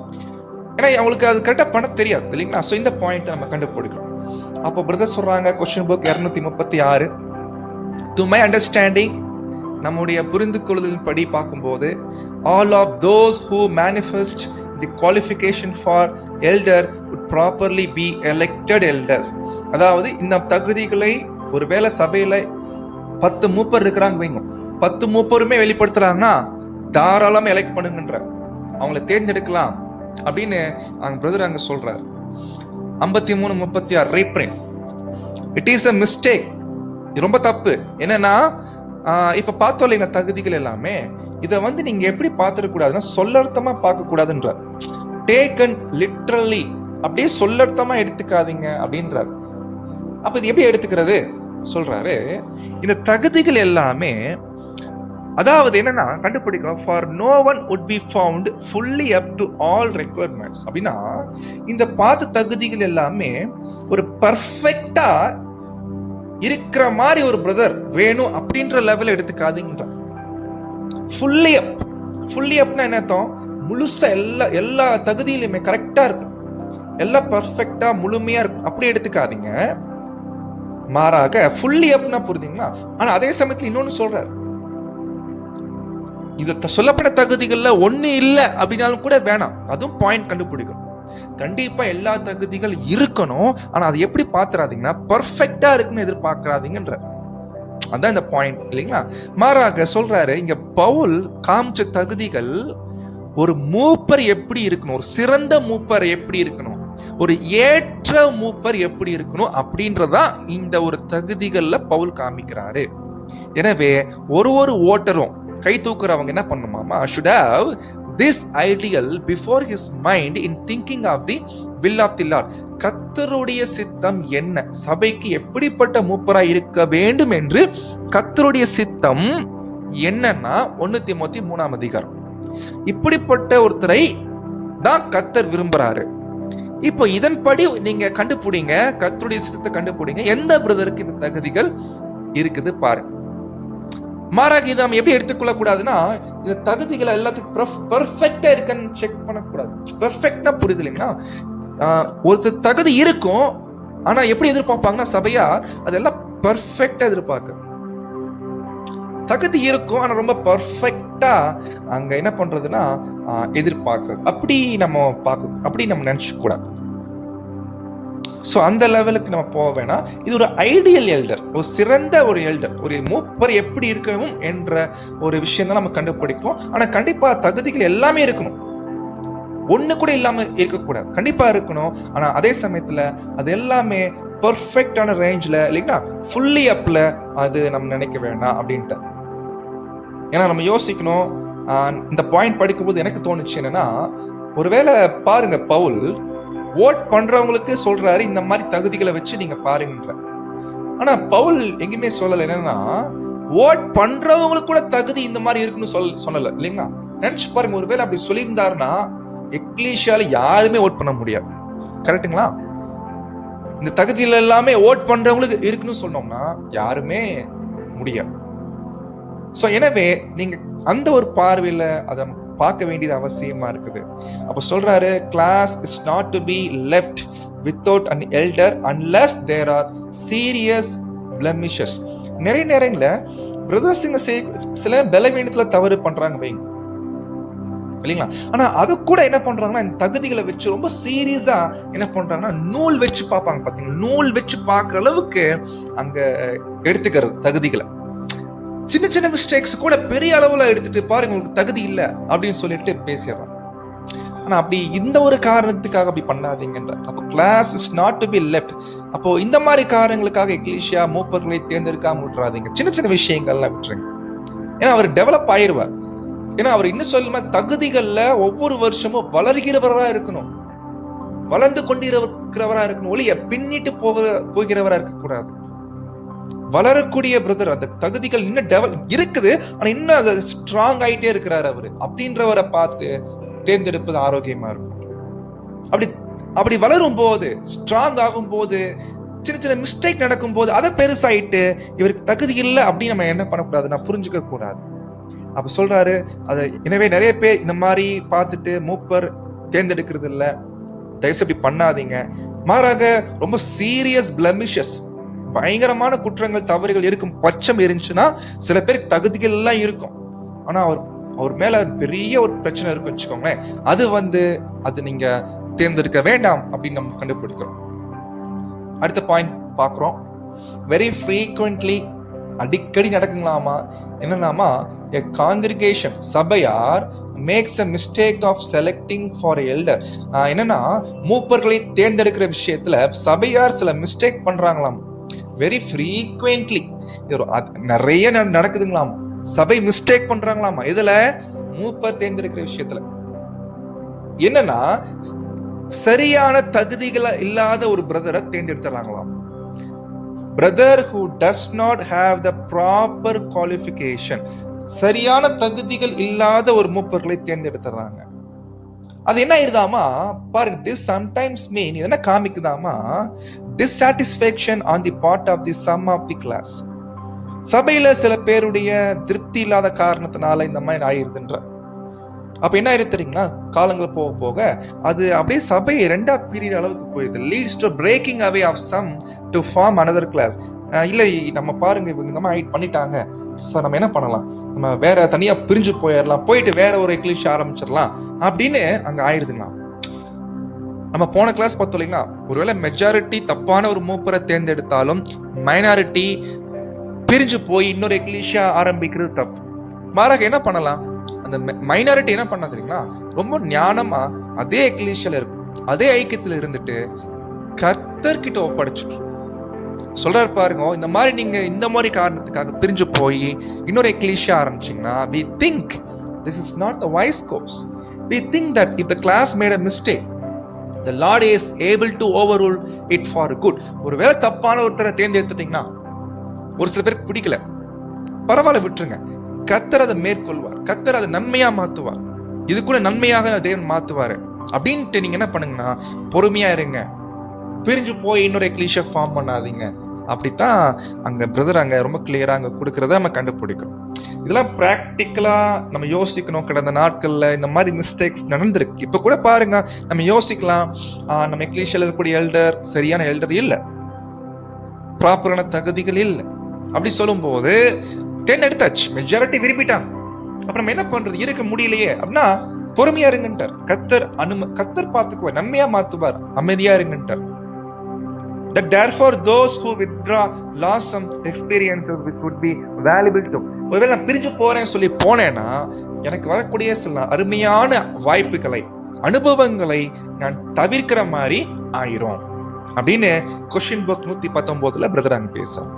ஏன்னா அவங்களுக்கு அது கரெக்டா பண்ண தெரியாது இல்லைங்களா? சோ இந்த பாயிண்ட் நம்ம கண்டுபிடிக்கிறோம். அப்போ பிரதர் சொல்றாங்க, question book 236, to my understanding, நம்முடைய புரிந்து கொள்ளுதலின் படி பார்க்கும்போது, all of those who manifest the qualification for elder would properly be elected elders. அதாவது இந்த தகுதிகளை ஒருவேளை சபையில 10 மூப்பர் இருக்கிறாங்க வைங்க, 10 மூப்பருமே வெளிப்படுத்துறாங்கன்னா தாராளமா எலெக்ட் பண்ணுங்கன்ற, அவங்கள தேர்ந்தெடுக்கலாம் அப்படின்னு அங்க பிரதர் அங்க சொல்றாரு. 53:36 reprint, it is a mistake, இது ரொம்ப தப்பு. என்னன்னா இப்ப பார்த்தோம் இல்லைங்க தகுதிகள் எல்லாமே, இதை வந்து நீங்க எப்படி பார்த்துட கூடாதுன்னா சொல்லர்த்தமா பார்க்க கூடாதுன்றார். டேக்கன் லிட்ரலி அப்படியே சொல்லர்த்தமா எடுத்துக்காதீங்க அப்படின்றாரு. அப்ப இது எப்படி எடுத்துக்கிறது சொல்றாரு, இந்த தகுதிகள் எல்லாமே அதாவது என்னன்னா கண்டுபிடிக்கும், for no one would be found fully up to all requirements. அப்படின்னா இந்த பார்த்த தகுதிகள் எல்லாமே ஒரு பர்ஃபெக்டா இருக்கிற மாதிரி ஒரு பிரதர் வேணும் அப்படின்ற லெவல் எடுத்துக்காதீங்க. ஃபுல்லி அப், ஃபுல்லி அப்னா என்ன அர்த்தம், முழுசா எல்லா தகுதியிலுமே கரெக்டா இருக்கும், எல்லாம் பர்ஃபெக்டா முழுமையா இருக்கும் அப்படி எடுத்துக்காதீங்க. மாறாக ஃபுல்லி அப்னா புரியுதுங்களா? ஆனா அதே சமயத்துல இன்னொன்னு சொல்றாரு, இது சொல்லப்பட்ட தகுதிகள்ல ஒண்ணு இல்ல அப்படின்னாலும் கூட வேணாம், அதுவும் பாயிண்ட் கண்டுபிடிக்கணும். கண்டிப்பா எல்லா தகுதிகள் இருக்கணும், ஆனா அது எப்படி பாத்துறாதீங்கன்னா பர்ஃபெக்டா இருக்குன்னு எதிர்பார்க்கறாதீங்கன்ற, அதான் இந்த பாயிண்ட் இல்லைங்களா? மாறாக சொல்றாரு இங்க பவுல் காமிச்ச தகுதிகள் ஒரு மூப்பர் எப்படி இருக்கணும், ஒரு சிறந்த மூப்பர் எப்படி இருக்கணும், ஒரு ஏற்ற மூப்பர் எப்படி இருக்கணும் அப்படின்றதான் இந்த ஒரு தகுதிகள்ல பவுல் காமிக்கிறாரு. எனவே ஒரு ஓட்டரும் கை தூக்குறவங்க என்ன பண்ணுமாமா, should have this ideal before his mind in thinking of the will of the Lord. கர்த்தருடைய சித்தம் என்ன, சபைக்கு எப்படிப்பட்ட மூப்பரா இருக்க வேண்டும் என்று கர்த்தருடைய சித்தம் என்னன்னா 1 தீமோத்தேயு 3ஆம் அதிகாரம். இப்படிப்பட்ட ஒருத்தரை தான் கர்த்தர் விரும்புறாரு. இப்போ இதன்படி நீங்க கண்டுபிடிங்க, கர்த்தருடைய சித்தத்தை கண்டுபிடிங்க, எந்த பிரதருக்கு இந்த தகுதிகள் இருக்குது பாருங்க. மாறாக இதை நம்ம எப்படி எடுத்துக்கொள்ள கூடாதுன்னா, இந்த தகுதிகளை எல்லாத்துக்கும் பெர்ஃபெக்டா இருக்குன்னு செக் பண்ணக்கூடாது. பெர்ஃபெக்டா புரியுது இல்லைங்களா? ஒரு தகுதி இருக்கும், ஆனா எப்படி எதிர்பார்ப்பாங்கன்னா சபையா அதெல்லாம் பெர்ஃபெக்டா எதிர்பார்க்க. தகுதி இருக்கும் ஆனா ரொம்ப பெர்ஃபெக்டா அங்க என்ன பண்றதுன்னா எதிர்பார்க்கறது. அப்படி நம்ம பார்க்க, அப்படி நம்ம நினைச்சுக்க கூடாது. ஸோ அந்த லெவலுக்கு நம்ம போக வேணாம். இது ஒரு ஐடியல் எல்டர், ஒரு சிறந்த ஒரு எல்டர், ஒரு மூப்பர் எப்படி இருக்கணும் என்ற ஒரு விஷயம் தான் நம்ம கண்டுபிடிக்கணும். ஆனா கண்டிப்பா தகுதிகள் எல்லாமே இருக்கணும், ஒண்ணு கூட இல்லாம இருக்கக்கூடாது, கண்டிப்பா இருக்கணும். ஆனா அதே சமயத்துல அது எல்லாமே பெர்ஃபெக்டான ரேஞ்ச்ல இல்லைங்களா, ஃபுல்லி அப்ல அது நம்ம நினைக்க வேண்டாம் அப்படின்ட்டு. ஏன்னா நம்ம யோசிக்கணும். இந்த பாயிண்ட் படிக்கும்போது எனக்கு தோணுச்சு என்னன்னா, ஒருவேளை பாருங்க பவுல் ஓட் பண்றவங்களுக்கு சொல்றாரு இந்த மாதிரி தகுதிகளை வச்சு நீங்க பாருங்கன்ற. ஆனா பவுல் எங்கேயுமே சொல்லல என்னன்னா ஓட் பண்றவங்களுக்கு கூட தகுதி இந்த மாதிரி இருக்குன்னு சொல்லல இல்லைங்களா? நினைச்சு பாருங்க, ஒருவேளை அப்படி சொல்லியிருந்தாருன்னா எக்லீஷியால யாருமே ஓட் பண்ண முடியாது. கரெக்டுங்களா? இந்த தகுதியில எல்லாமே ஓட் பண்றவங்களுக்கு இருக்குன்னு சொன்னோம்னா யாருமே முடியாது. சோ எனவே நீங்க அந்த ஒரு பார்வையில அதை பார்க்க வேண்டியது அவசியமா இருக்குது. அப்ப சொல்றாரு, class is not to be left without an elder unless there are serious blemishes. நிறைய நேரங்கள்ல பிரதர்ஸுங்க சில பலவீனத்துல தவறு பண்றாங்க வைங்க இல்லைங்களா? ஆனா அது கூட என்ன பண்றாங்கன்னா இந்த தகுதிகளை வச்சு ரொம்ப சீரியஸா என்ன பண்றாங்கன்னா நூல் வச்சு பார்ப்பாங்க. பாத்தீங்கன்னா நூல் வச்சு பார்க்குற அளவுக்கு அங்க எடுத்துக்கிறது தகுதிகளை. சின்ன சின்ன மிஸ்டேக்ஸ் கூட பெரிய அளவுல எடுத்துட்டு பாருங்க உங்களுக்கு தகுதி இல்ல அப்படின்னு சொல்லிட்டு பேசிடுறாங்க. ஆனா அப்படி இந்த ஒரு காரணத்துக்காக அப்படி பண்ணாதீங்கன்ற. அப்போ class is not to be left. அப்போ இந்த மாதிரி காரணங்களுக்காக எக்லீஷியா மூப்பர்களை தேர்ந்தெடுக்காம விட்டுறாதீங்க. சின்ன சின்ன விஷயங்கள்லாம் விட்டுருங்க. ஏன்னா அவர் டெவலப் ஆயிடுவார். ஏன்னா அவர் இன்னும் சொல்லுமா தகுதிகள்ல ஒவ்வொரு வருஷமும் வளர்கிறவரா இருக்கணும், வளர்ந்து கொண்டிருக்கிறவரா இருக்கணும், ஒளிய பின்னிட்டு போகிறவரா இருக்கக்கூடாது. வளரக்கூடிய பிரதர், அந்த தகுதிகள் இன்னும் டெவலப் இருக்குது, ஆனா இன்னும் அது ஸ்ட்ராங் ஆயிட்டே இருக்கிறாரு அவரு அப்படின்றவரை பார்த்து தேர்ந்தெடுப்பது ஆரோக்கியமா இருக்கும். அப்படி வளரும் போது, ஸ்ட்ராங் ஆகும் போது, சின்ன சின்ன மிஸ்டேக் நடக்கும் போது அதை பெருசாயிட்டு இவருக்கு தகுதி இல்லை அப்படின்னு நம்ம என்ன பண்ணக்கூடாது, நான் புரிஞ்சுக்க கூடாது. அப்ப சொல்றாரு அது. எனவே நிறைய பேர் இந்த மாதிரி பார்த்துட்டு மூப்பர் தேர்ந்தெடுக்கிறது இல்லை, தயவுசெய்து அப்படி பண்ணாதீங்க. மாறாக ரொம்ப சீரியஸ் பிளமிஷஸ், பயங்கரமான குற்றங்கள் தவறுகள் இருக்கும் பட்சம் இருந்துச்சுன்னா சில பேருக்கு தகுதிகள் எல்லாம் இருக்கும், ஆனா அவர் மேல பெரிய ஒரு பிரச்சனை இருக்கு வச்சுக்கோங்களேன், அது நீங்க தேர்ந்தெடுக்க வேண்டாம் அப்படின்னு நம்ம கண்டுபிடிக்கிறோம். அடுத்த பாயிண்ட் பாக்குறோம். வெரி ஃப்ரீக்வென்ட்லி, அடிக்கடி நடக்குங்களாமா என்னன்னாமா, a congregation சபையார் makes a mistake of selecting for elder. என்னன்னா மூப்பர்களை தேர்ந்தெடுக்கிற விஷயத்துல சபையார் சில மிஸ்டேக் பண்றாங்களாம். வெரி ஃப்ரீக்வென்ட்லி, நிறைய நடக்குதுங்களாம். சபை மிஸ்டேக் பண்றாங்களாமா. இதுல மூப்பர் தேர்ந்தெடுக்கிற விஷயத்துல என்னன்னா சரியான தகுதிகள் இல்லாத ஒரு பிரதரை தேர்ந்தெடுத்துறாங்களாம். Brother who does not have the proper qualification, சரியான தகுதிகள் இல்லாத ஒரு மூப்பர்களை தேர்ந்தெடுத்துறாங்க. அது என்ன ஆயிருதாமா பாருங்க, this sometimes mean என்ன காமிக்குதாமா, dissatisfaction on the part of the some of the class. சபையில சில பேருடைய திருப்தி இல்லாத காரணத்தினால இந்த மாதிரி ஆயிருதுன்ற. அப்ப என்ன ஆயிரு தெரியுங்களா, காலங்கள் போக போக அது அப்படியே சபையை ரெண்டா பிரிகிற அளவுக்கு போயிடுது. Leads to breaking away of some to form another class. இல்லை நம்ம பாருங்க இவங்க இந்த மாதிரி பண்ணிட்டாங்க, ஸோ நம்ம என்ன பண்ணலாம், நம்ம வேற தனியா பிரிஞ்சு போயிடலாம், போயிட்டு வேற ஒரு எக்லிஷ் ஆரம்பிச்சிடலாம் அப்படின்னு அங்க ஆயிடுதுங்களா. நம்ம போன கிளாஸ் பார்த்தோம் இல்லைங்களா, ஒருவேளை மெஜாரிட்டி தப்பான ஒரு மூப்பரை தேர்ந்தெடுத்தாலும் மைனாரிட்டி பிரிஞ்சு போய் இன்னொரு எக்லிஷா ஆரம்பிக்கிறது தப்பு. மாறாக என்ன பண்ணலாம், அந்த மைனாரிட்டி என்ன பண்ண தெரியுங்களா, ரொம்ப ஞானமா அதே எக்லிஷியால இருக்கும், அதே ஐக்கியத்துல இருந்துட்டு கர்த்தர்கிட்ட ஒப்படைச்சிட்டு சொல்றாரு பாருங்க, இந்த மாதிரி நீங்க இந்த மாதிரி காரணத்துக்காக பிரிஞ்சு போய் இன்னொரு ecclesia ஆரம்பிச்சீங்கன்னா, we think this is not the wise course. We think that if the class made a mistake, the Lord is able to overrule it for good. ஒருவேளை தப்பான ஒருத்தரை தேர்ந்தெடுத்துட்டீங்கன்னா, ஒரு சில பேருக்கு பிடிக்கல, பரவாயில்ல விட்டுருங்க, கர்த்தர் அதை மேற்கொள்வார், கர்த்தர் அதை நன்மையா மாத்துவார், இது கூட நன்மையாக தேவன் மாத்துவாரு அப்படின்ட்டு நீங்க என்ன பண்ணுங்கன்னா பொறுமையா இருங்க, பிரிஞ்சு போய் இன்னொரு எக்லிஷியா ஃபார்ம் பண்ணாதீங்க. அப்படித்தான் அங்க பிரதர் அங்க ரொம்ப கிளியரா அங்க கொடுக்கறத நம்ம கண்டுபிடிக்கிறோம். இதெல்லாம் பிராக்டிக்கலா நம்ம யோசிக்கணும். கடந்த நாட்கள்ல இந்த மாதிரி மிஸ்டேக்ஸ் நடந்திருக்கு. இப்ப கூட பாருங்க, நம்ம யோசிக்கலாம், நம்ம எக்லிஷியால இருக்கக்கூடிய எல்டர் சரியான எல்டர் இல்ல, ப்ராப்பரான தகுதிகள் இல்ல அப்படி சொல்லும் போது தேர்ந்தெடுத்தாச்சு, மெஜாரிட்டி விரும்பிட்டாங்க, அப்புறம் நம்ம என்ன பண்றது, இருக்க முடியலையே அப்படின்னா பொறுமையா இருங்கன்ட்டார். கர்த்தர் பார்த்துக்குவார், நன்மையா மாத்துவார், அமைதியா இருங்கன்ட்டார். That therefore those who withdraw lost some experiences which would be valuable to. ஒருவேளை நான் பிரிஞ்சு போறேன்னு சொல்லி போனேன்னா எனக்கு வரக்கூடிய சில அருமையான வாய்ப்புகளை, அனுபவங்களை நான் தவிர்க்கிற மாதிரி ஆயிரும் அப்படின்னு கொஸ்டின் புக் 119 பிரதர் அங்க பேசுறாங்க.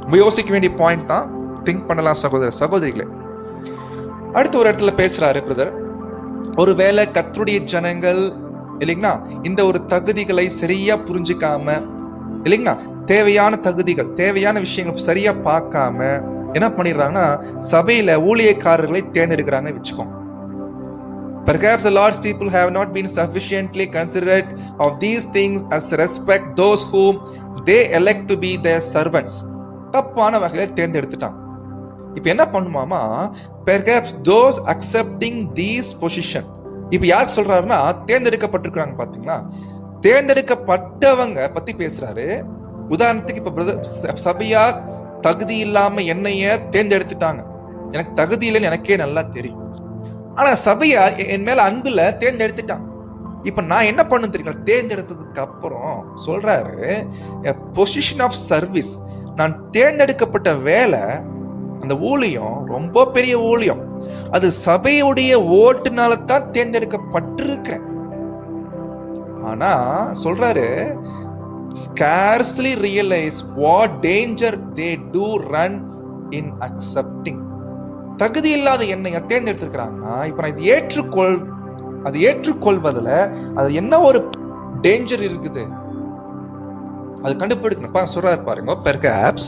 நம்ம யோசிக்க வேண்டிய பாயிண்ட் தான், திங்க் பண்ணலாம் சகோதர சகோதரிகளே. அடுத்த ஒரு இடத்துல பேசுறாரு பிரதர், ஒருவேளை கர்த்தருடைய ஜனங்கள் இல்லைங்களா இந்த ஒரு தகுதிகளை சரியா புரிஞ்சுக்காம இல்லைங்களா, தேவையான தகுதிகள் தேவையான விஷயங்கள் சரியா பார்க்காம என்ன பண்ணிடுறாங்கன்னா சபையில ஊழியக்காரர்களை தேர்ந்தெடுக்கிறாங்க வச்சுக்கோங்க. Perhaps the Lord's people have not been sufficiently considerate of these things as respect those whom they elect to be their servants. தப்பான வகையில தேர்ந்தெடுத்துட்டான். இப்ப என்ன பண்ணுமாமா, perhaps those accepting these position, இப்ப யார் சொல்றாருன்னா தேர்ந்தெடுக்கப்பட்டிருக்காங்க பாத்தீங்களா, தேர்ந்தெடுக்கப்பட்டவங்க பத்தி பேசுறாரு. உதாரணத்துக்கு இப்ப சபையார் தகுதி இல்லாம என்னைய தேர்ந்தெடுத்துட்டாங்க, எனக்கு தகுதி இல்லைன்னு எனக்கே நல்லா தெரியும், ஆனா சபையார் என் மேல அன்புல தேர்ந்தெடுத்துட்டாங்க. இப்ப நான் என்ன பண்ண தெரியுங்களா, தேர்ந்தெடுத்ததுக்கு அப்புறம் சொல்றாரு பொசிஷன் ஆஃப் சர்வீஸ், நான் தேர்ந்தெடுக்கப்பட்ட வேலை, அந்த ஊழியம் ரொம்ப பெரிய ஊழியம், அது சபையுடைய ஓட்டுனால தான் தேர்ந்தெடுக்கப்பட்டிருக்கிறேன். ஆனா சொல்றாரு scarcely realize what danger they do run in accepting. தகுதி இல்லாத என்னை தேர்ந்தெடுத்திருக்கிறாங்கன்னா இப்ப நான் அது ஏற்றுக்கொள்வதில் அது என்ன ஒரு டேஞ்சர் இருக்குது அது கண்டுபிடிக்கணும். சொல்றாரு பாருங்க, perhaps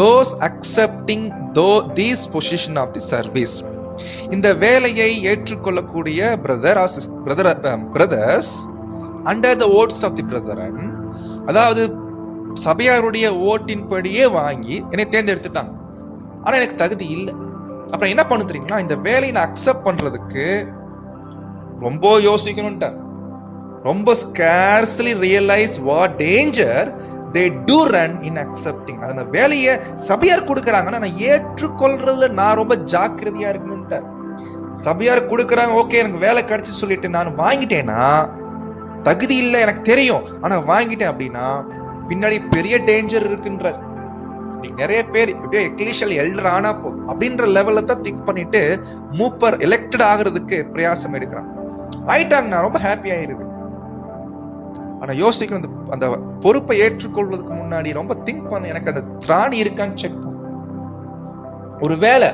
those accepting these position of the service, இந்த வேலையை ஏற்றுக்கொள்ளக்கூடிய brothers under the votes of the brethren, அதாவது சபையாருடைய ஓட்டின்படியே வாங்கி என்னை தேர்ந்தெடுத்துட்டாங்க, ஆனா எனக்கு தகுதி இல்லை. அப்புறம் என்ன பண்ணு தெரியுங்களா, இந்த வேலையை நான் அக்செப்ட் பண்றதுக்கு ரொம்ப யோசிக்கணும்ட்ட, ரொம்ப scarcely realize what danger they do run in accepting. அந்த வேலையை சபையார் கொடுக்கறாங்கன்னா நான் ஏற்றுக்கொள்றதுல நான் ரொம்ப ஜாக்கிரதையா இருக்கணும்ட்ட. சபையார் கொடுக்கறாங்க, ஓகே எனக்கு வேலை கிடைச்சு சொல்லிட்டு நான் வாங்கிட்டேன்னா, தகுதி இல்லை எனக்கு தெரியும் ஆனா வாங்கிட்டேன் அப்படின்னா பின்னாடி பெரிய டேஞ்சர் இருக்குன்றார். நிறைய பேர் எப்படியோ எக்லிஷியல் எல்டர் ஆனா போதும் அப்படின்ற லெவல்ல தான் திங்க் பண்ணிட்டு மூப்பர் எலெக்டட் ஆகிறதுக்கு பிரயாசம் எடுக்கிறான். ஆயிட்டாங்க, நான் ரொம்ப ஹாப்பி ஆயிருது. ஆனா யோசிக்கணும், அந்த பொறுப்பை ஏற்றுக்கொள்வதற்கு முன்னாடி ரொம்ப திங்க் பண்ண, எனக்கு அந்த திராணி இருக்கான்னு செக் பண்ண. ஒருவேளை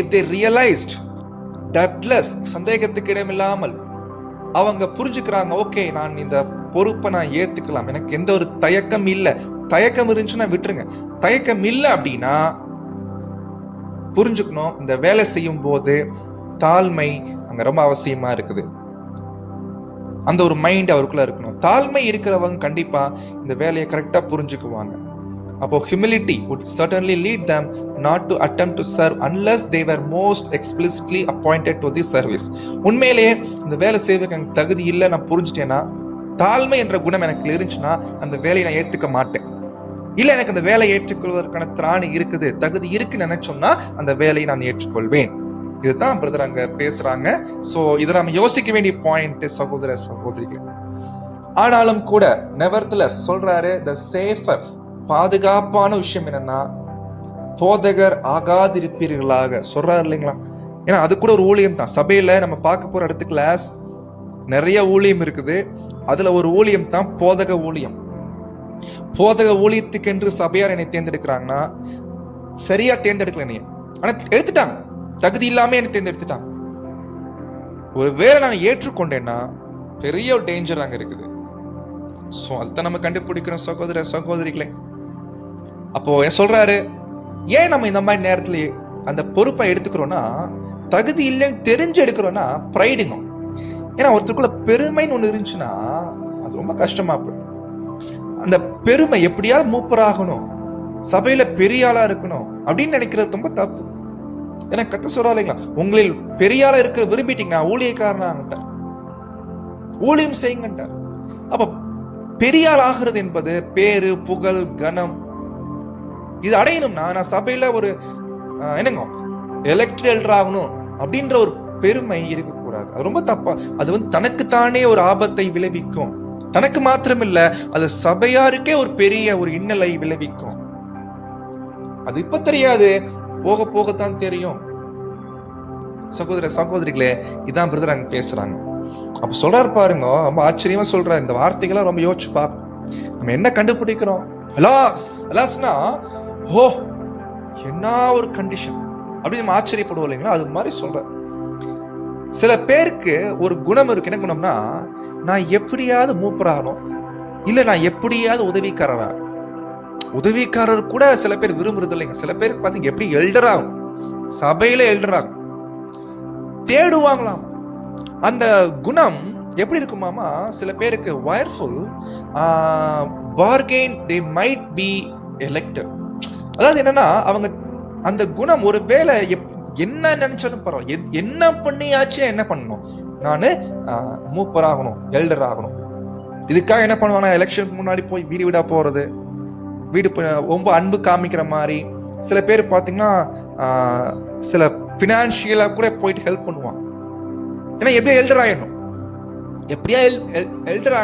if they realized doubtless, சந்தேகத்துக்கு இடமில்லாமல் அவங்க புரிஞ்சுக்கிறாங்க, ஓகே நான் இந்த பொறுப்பை நான் ஏத்துக்கலாம், எனக்கு எந்த ஒரு தயக்கம் இல்ல. தயக்கம் இருந்துச்சுன்னா விட்டுருங்க. தயக்கம் இல்ல அப்படின்னா புரிஞ்சுக்கணும், இந்த வேலை செய்யும் போது தாழ்மை அங்க ரொம்ப அவசியமா இருக்குது. அந்த ஒரு மைண்ட் அவருக்குள்ள இருக்கணும். தாழ்மை இருக்கிறவங்க கண்டிப்பா இந்த வேலையை கரெக்டா புரிஞ்சுக்குவாங்க. அப்போ humility would certainly lead them not to attempt to serve unless they were most explicitly appointed to the service. உண்மையிலேயே இந்த வேலை செய்வதற்கு எனக்கு தகுதி இல்லை நான் புரிஞ்சுட்டேன்னா, தாழ்மை என்ற குணம் எனக்கு இருந்துச்சுன்னா அந்த வேலையை நான் ஏத்துக்க மாட்டேன். இல்ல எனக்கு அந்த வேலையை ஏற்றுக்கொள்வதற்கான திராணி இருக்குது, தகுதி இருக்குன்னு நினைச்சோம்னா அந்த வேலையை நான் ஏற்றுக்கொள்வேன். இதுதான் பிரதர் அங்க பேசுறாங்க. சோ இதை நம்ம யோசிக்க வேண்டிய பாயிண்ட் சகோதர சகோதரிகள். ஆனாலும் கூட nevertheless சொல்றாரு, the safer பாதுகாப்பான விஷயம் என்னன்னா, போதகர் ஆகாதிருப்பீர்களாக சொல்றாரு இல்லைங்களா. ஏன்னா அது கூட ஒரு ஊழியம் தான். சபையில நம்ம பார்க்க போற அடுத்த கிளாஸ் நிறைய ஊழியம் இருக்குது. அதுல ஒரு ஊழியம் தான் போதக ஊழியம். போதக ஊழியத்துக்கு என்று சபையார் என்னை தேர்ந்தெடுக்கிறாங்கன்னா சரியா தேர்ந்தெடுக்கல என்னைய, ஆனா எடுத்துட்டாங்க, தகுதி இல்லாம என்னை தேர்ந்தெடுத்துட்டாங்க. ஒருவேளை நான் ஏற்றுக்கொண்டேன்னா பெரிய ஒரு டேஞ்சர் அங்க இருக்குது. சோ அதுதான் நம்ம கண்டுபிடிக்கிறோம் சகோதர சகோதரிகளே. அப்போ என்ன சொல்றாரு, ஏன் நம்ம இந்த மாதிரி நேரத்துல அந்த பொறுப்பை எடுத்துக்கிறோம்னா, தகுதி இல்லைன்னு தெரிஞ்சு எடுக்கிறோம்னா ப்ரைடுங்க. ஏன்னா ஒருத்தருக்குள்ள பெருமைன்னு ஒண்ணு இருந்துச்சுன்னா அது ரொம்ப கஷ்டமா போயிடும். அந்த பெருமை எப்படியாவது மூப்பராகணும், சபையில பெரிய ஆளா இருக்கணும் அப்படின்னு நினைக்கிறது ரொம்ப தப்பு. ஏன்னா கத்த சொல்றா இல்லைங்களா, உங்களில் பெரிய ஆளா இருக்க விரும்பிட்டீங்கன்னா ஊழியக்காரனாகட்டார், ஊழியம் செய்யுங்கட்டார். அப்ப பெரிய ஆள் ஆகிறது என்பது பேரு புகழ் கனம் இது அடையணும்னா நான் சபையில ஒரு என்னங்க எலெக்டட் எல்டர் ஆகணும் அப்படின்ற ஒரு பெருமை இருக்கக்கூடாது. அது ரொம்ப தப்பா. அது தனக்குத்தானே ஒரு ஆபத்தை விளைவிக்கும். தனக்கு மாத்திரம் இல்ல, அது சபையாருக்கே ஒரு பெரிய ஒரு இன்னலை விளைவிக்கும். அது இப்ப தெரியாது, போக போகத்தான் தெரியும். சகோதர சகோதரிகளே, இதான் பிரதர் அங்க பேசுறாங்க. அப்ப சொல்றாரு பாருங்க, ரொம்ப ஆச்சரியமா சொல்ற இந்த வார்த்தைகளை ரொம்ப யோசிச்சு பார்ப்போம். நம்ம என்ன கண்டுபிடிக்கிறோம், அலாஸ்னா ஓ என்ன ஒரு கண்டிஷன் அப்படின்னு நம்ம ஆச்சரியப்படுவோம் இல்லைங்களா. அது மாதிரி சொல்ற சில பேருக்கு ஒரு குணம் இருக்கு. என்ன குணம்னா, நான் எப்படியாவது மூப்பராகணும், இல்ல நான் எப்படியாவது உதவிக்காரர் கூட சில பேர் விரும்புறது இல்லைங்க. சில பேருக்கு பாத்தீங்க எப்படி எல்டர் ஆகும், சபையில எல்டர் ஆகும், தேடுவாங்களாம். அந்த குணம் எப்படி இருக்குமாமா, சில பேருக்கு வயர்ஃபுல் bargain they might be elected. அதாவது என்னன்னா, அவங்க அந்த குணம் ஒருவேளை என்ன நினைச்சாலும் பரவாயில்ல, என்ன பண்ணியாச்சு என்ன பண்ணணும், நானு மூப்பராகணும், எல்டர் ஆகணும். இதுக்காக என்ன பண்ணுவாங்க, எலெக்ஷனுக்கு முன்னாடி போய் வீடு வீடா போறது, வீடு ரொம்ப அன்பு காமிக்கிற மாதிரி. சில பேர் பாத்தீங்கன்னா சில பினான்சியலா கூட போயிட்டு ஹெல்ப் பண்ணுவாங்க. ஏன்னா எப்படியா எல்டர் ஆயிடணும், எப்படியா எல்டர்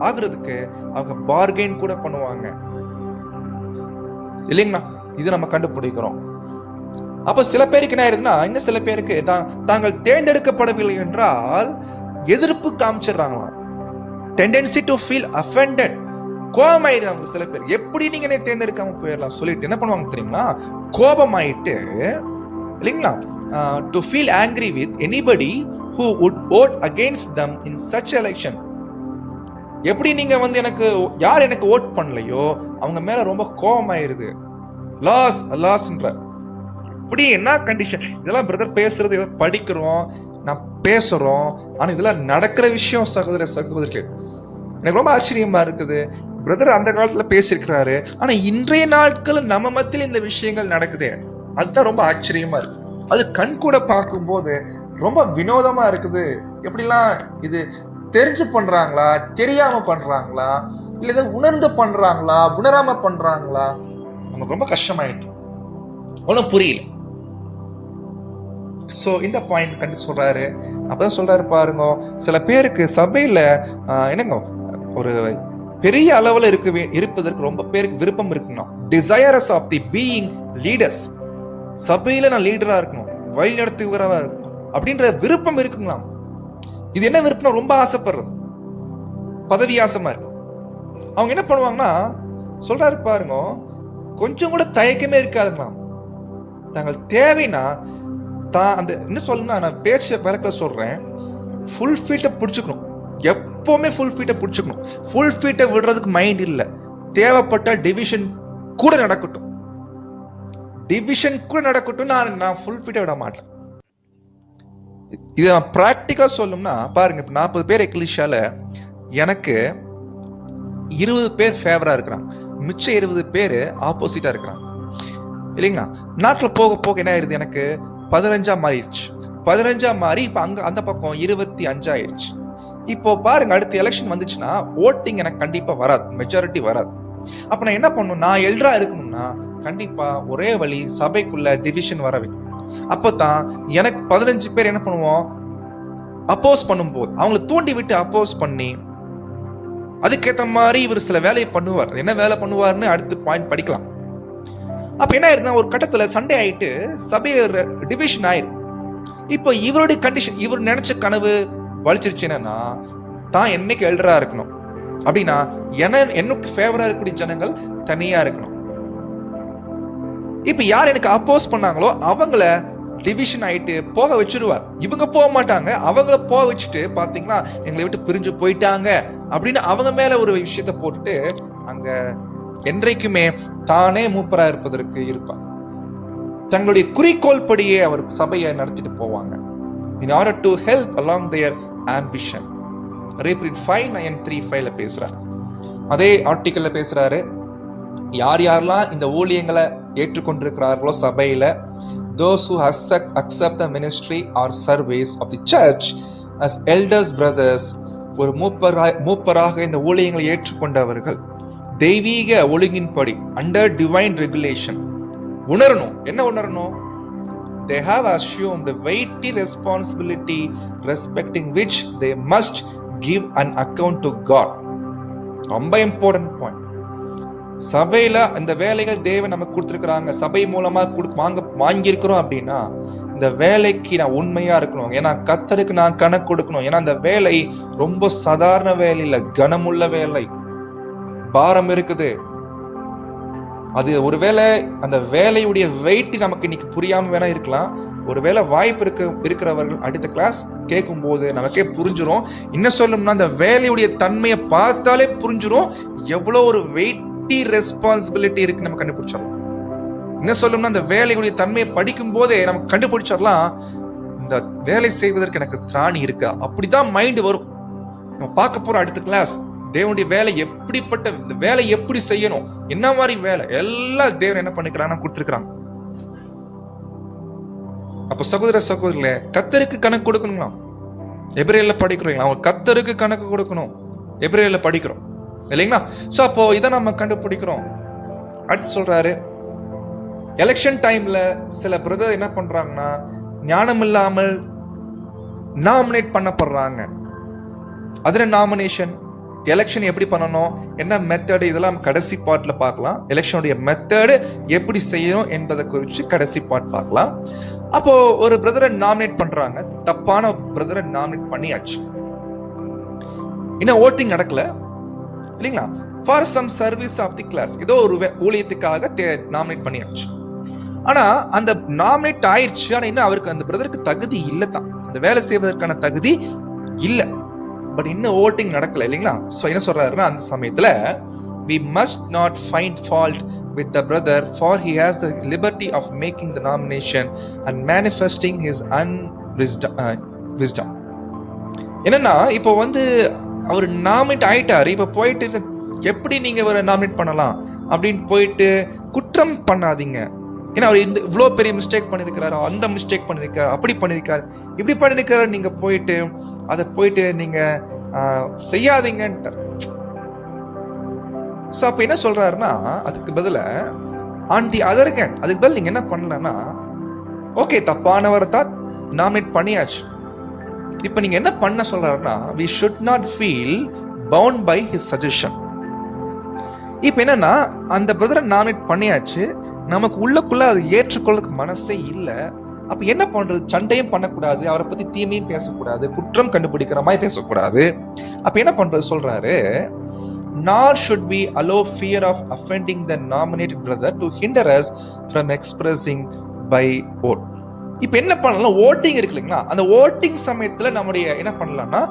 ஆகுறதுக்கு அவங்க பார்கெயின் கூட பண்ணுவாங்க இல்லைங்களா. இது நம்ம கண்டுபிடிக்கிறோம். அப்ப சில பேருக்கு என்ன ஆயிருதுன்னா, இன்னும் சில பேருக்கு தாங்கள் தேர்ந்தெடுக்கப்படவில்லை என்றால் எதிர்ப்பு காமிச்சிடுறாங்களாம். டெண்டன்சி டு ஃபீல் அஃபெண்டட், கோபமாயிடுறாங்க சில பேர். எப்படி நீங்க என்ன தேர்ந்தெடுக்காம போயிடலாம் சொல்லிட்டு என்ன பண்ணுவாங்க தெரியுங்களா, கோபமாயிட்டு இல்லைங்களா, to feel angry with anybody who would vote against them in such election. எப்படி நீங்க எனக்கு யார் எனக்கு ஓட் பண்ணலையோ அவங்க மேல ரொம்ப கோபமாயிருது. லாஸ்ன்ற இப்படி என்ன கண்டிஷன். இதெல்லாம் பிரதர் பேசுறது படிக்கிறோம், நான் பேசுறோம், ஆனா இதெல்லாம் நடக்கிற விஷயம் சகோதர சகோதரிகள். எனக்கு ரொம்ப ஆச்சரியமா இருக்குது. பிரதர் அந்த காலத்துல பேசியிருக்கிறாரு, ஆனா இன்றைய நாட்கள் நம்ம மத்தியில் இந்த விஷயங்கள் நடக்குது. அதுதான் ரொம்ப ஆச்சரியமா இருக்கு. அது கண் கூட பார்க்கும்போது ரொம்ப வினோதமா இருக்குது. எப்படிலாம் இது தெரிஞ்சு பண்றாங்களா, தெரியாம பண்றாங்களா, இல்ல இதை உணர்ந்து பண்றாங்களா, உணராம பண்றாங்களா, நமக்கு ரொம்ப கஷ்டமாயிட்டு ஒன்னும் புரியல. சோ இந்த பாயிண்ட் கண்டு சொல்றாரு. அப்பதான் சொல்றாரு பாருங்க, சில பேருக்கு சபையில என்னங்க ஒரு பெரிய அளவுல இருப்பதற்கு ரொம்ப பேருக்கு விருப்பம் இருக்குங்க. Desires of the being leaders, சபையில நான் லீடரா இருக்கணும், வழி நடத்துகிறவா இருக்கணும் அப்படின்ற விருப்பம் இருக்குங்களாம். இது என்ன விருப்பம், ரொம்ப ஆசைப்படுறது, பதவி ஆசைமா இருக்கு. அவங்க என்ன பண்ணுவாங்கன்னா சொல்றாரு பாருங்க, கொஞ்சம் கூட தயக்கமே இருக்காதுங்களாம். தாங்கள் தேவைன்னா அந்த என்ன சொல்லணும்னா, நான் பேச்ச விளக்க சொல்றேன், ஃபுல் ஃபீல்ட பிடிச்சுக்கணும். எப்பவுமே ஃபுல் ஃபீட்டை பிடிச்சிக்கணும். ஃபுல் ஃபீட்டை விடுறதுக்கு மைண்ட் இல்லை. தேவைப்பட்ட டிவிஷன் கூட நடக்கட்டும், நான் ஃபுல் ஃபீட்டை விட மாட்டேன். இதை நான் பிராக்டிக்கலா சொல்லணும்னா பாருங்க, இப்போ 40 பேர் எக்லிஷியால எனக்கு 20 பேர் ஃபேவரா இருக்கிறாங்க, மிச்சம் 20 பேர் ஆப்போசிட்டா இருக்கிறாங்க இல்லைங்களா? நாட்டில் போக போக என்ன ஆயிருது, எனக்கு 15 மாறிடுச்சு. 15 மாறி இப்போ அந்த பக்கம் 25 ஆயிடுச்சு. இப்போ பாருங்க, அடுத்த எலெக்ஷன் வந்துச்சுன்னா ஓட்டிங் எனக்கு கண்டிப்பா வராது, மெஜாரிட்டி வராது. அப்ப நான் என்ன பண்ணணும், நான் எல்டரா இருக்கணும்னா கண்டிப்பா ஒரே வழி, சபைக்குள்ள டிவிஷன் வர வைக்கும். அப்பதான் எனக்கு 15 பேர் என்ன பண்ணுவோம், அப்போஸ் பண்ணும்போது அவங்களை தூண்டி விட்டு அப்போஸ் பண்ணி அதுக்கேற்ற மாதிரி இவர் சில வேலையை பண்ணுவார். என்ன வேலை பண்ணுவார்னு அடுத்து பாயிண்ட் படிக்கலாம். அப்ப என்ன ஆயிருக்குன்னா, ஒரு கட்டத்துல சண்டே ஆயிட்டு சபையில டிவிஷன் ஆயிருக்கு. இப்போ இவருடைய கண்டிஷன், இவர் நினைச்ச கனவு வலிச்சிருச்சு. என்னன்னா, தான் என்னைக்கு எல்டரா இருக்கணும் அப்படின்னா எனக்கு ஃபேவரா இருக்கக்கூடிய ஜனங்கள் தனியா இருக்கணும். இப்ப யார் எனக்கு அப்போஸ் பண்ணாங்களோ அவங்கள டிவிஷன் ஆயிட்டு போக வச்சிருவார். இவங்க போக மாட்டாங்க, அவங்கள போக வச்சுட்டு பாத்தீங்கன்னா எங்களை விட்டு பிரிஞ்சு போயிட்டாங்க அப்படின்னு அவங்க மேல ஒரு விஷயத்த போட்டுட்டு அங்க என்றைக்குமே தானே மூப்பரா இருப்பதற்கு இருப்பார். தங்களுடைய குறிக்கோள் படியே அவர் சபையை நடத்திட்டு போவாங்க. in order to help along their ambition. Reprint 5:9-3-5 பேசுறாரு. அதே ஆர்டிக்கல்ல பேசுறாரு, யாரெல்லாம் இந்த ஊழியங்களை ஏற்றுக்கொண்டிருக்கிறார்களோ சபையில, those who accept the ministry or service of the church as elders brothers, ஒரு மூப்பராக இந்த ஊழியங்களை ஏற்றுக்கொண்டவர்கள் தெய்வீக ஒழுங்கின்படி under divine regulation உணரணும். என்ன உணரணும்? They have assumed the weighty responsibility respecting which they must give an account to God. ரொம்ப important point. சபையில அந்த வேலைகள் தேவன் நமக்கு கொடுத்துருக்காங்க, சபை மூலமா வாங்கியிருக்கிறோம் அப்படின்னா இந்த வேலைக்கு நான் உண்மையா இருக்கணும். ஏன்னா கர்த்தருக்கு நான் கணக்கு கொடுக்கணும். ஏன்னா அந்த வேலை ரொம்ப சாதாரண வேலை இல்ல, கனமுள்ள வேலை, பாரம் இருக்குது. அது ஒருவேளை அந்த வேலையுடைய வெயிட் நமக்கு இன்னைக்கு புரியாம வேணா இருக்கலாம். ஒருவேளை வாய்ப்பு இருக்கிறவர்கள் அடுத்த கிளாஸ் கேட்கும் போது நமக்கே புரிஞ்சிடும். இன்னும் சொல்லணும்னா அந்த வேலையுடைய தன்மையை பார்த்தாலே புரிஞ்சிடும் எவ்வளவு ஒரு வெயிட்டி ரெஸ்பான்சிபிலிட்டி இருக்கு நம்ம கண்டுபிடிச்சிடலாம். என்ன சொல்லணும்னா அந்த வேலையுடைய தன்மையை படிக்கும் போதே நமக்கு கண்டுபிடிச்சிடலாம், இந்த வேலை செய்வதற்கு எனக்கு திராணி இருக்கா. அப்படிதான் மைண்ட் வரும். நம்ம பார்க்க போற அடுத்த கிளாஸ் தேவனுடைய வேலை எப்படிப்பட்ட, இந்த வேலை எப்படி செய்யணும், என்ன மாதிரி வேலை எல்லாம் தேவன் என்ன பண்ணிக்கிறாங்க கொடுத்திருக்கிறாங்க. அப்ப சகோதர சகோதரிகளே, கர்த்தருக்கு கணக்கு கொடுக்கணுங்களா? எபிரேயர்ல படிக்கிறீங்களா? அவங்க கர்த்தருக்கு கணக்கு கொடுக்கணும், எபிரேயர்ல படிக்கிறோம் இல்லைங்களா? சோ அப்போ இதை நம்ம கண்டுபிடிக்கிறோம். அடுத்து சொல்றாரு, எலெக்ஷன் டைம்ல சில பிரதர் என்ன பண்றாங்கன்னா ஞானம் இல்லாமல் நாமினேட் பண்ணப்படுறாங்க. அதுல நாமினேஷன், எலெக்ஷன் எப்படி பண்ணணும், என்ன மெத்தடு, இதெல்லாம் கடைசி பார்ட்ல பார்க்கலாம். எலெக்ஷனுடைய மெத்தடு எப்படி செய்யணும் என்பதை குறித்து கடைசி பார்ட் பார்க்கலாம். அப்போ ஒரு பிரதரை நாமினேட் பண்றாங்க, தப்பான பிரதரை நாமினேட் பண்ணியாச்சு. இன்னும் ஓட்டிங் நடக்கல இல்லைங்களா? For some service of the class, ஏதோ ஒரு ஊழியத்துக்காக நாமினேட் பண்ணியாச்சு. ஆனா அந்த நாமினேட் ஆயிடுச்சு, ஆனா இன்னும் அவருக்கு அந்த பிரதருக்கு தகுதி இல்லை தான், அந்த வேலை செய்வதற்கான தகுதி இல்லை. பட் இன்னும் ஓட்டிங் நடக்கல இல்லைங்களா? சோ என்ன சொல்றாருன்னா, அந்த சமயத்துல we must not find fault with the brother, for he has the liberty of making the nomination and manifesting his wisdom. என்னன்னா இப்போ அவர் நாமினேட் ஆயிட்டாரு, இப்ப போயிட்டு எப்படி நீங்க அவரை நாமினேட் பண்ணலாம் அப்படின்னு போயிட்டு குற்றம் பண்ணாதீங்க. ஏன்னா அவர் இவ்வளோ பெரிய மிஸ்டேக் பண்ணிருக்கிறாரு, அந்த மிஸ்டேக் பண்ணிருக்காரு, அப்படி பண்ணிருக்காரு, இப்படி பண்ணிருக்காரு, நீங்க போயிட்டு அதை போயிட்டு நீங்க செய்யாதீங்கன்ட்டு. சோ அப்ப என்ன சொல்றாருன்னா, அதுக்கு பதில ஆன் தி அதர் ஹேண்ட், அதுக்கு பதில் நீங்க என்ன பண்ணலன்னா, ஓகே தப்பானவரை தான் நாமினேட் பண்ணியாச்சு, இப்ப நீங்க என்ன பண்ண சொல்றாருன்னா, we should not feel bound by his suggestion. இப்ப என்னன்னா, அந்த பிரதரை நாமினேட் பண்ணியாச்சு, நமக்கு உள்ளக்குள்ள அது ஏற்றுக்கொள்ளதுக்கு மனசே இல்லை. அப்ப என்ன பண்றது? சண்டையும் பண்ணக்கூடாது, அவரை பத்தி தீமையும் பேசக்கூடாது, குற்றம் கண்டுபிடிக்கிற மாதிரி பேசக்கூடாது. அப்ப என்ன பண்றது சொல்றாரு, nor should we allow fear of offending the nominated brother to hinder us from expressing by vote. இப்ப என்ன பண்ணலாம், ஓட்டிங் இருக்கு இல்லைங்களா? அந்த ஓட்டிங் சமயத்துல நம்முடைய என்ன பண்ணலாம்னா,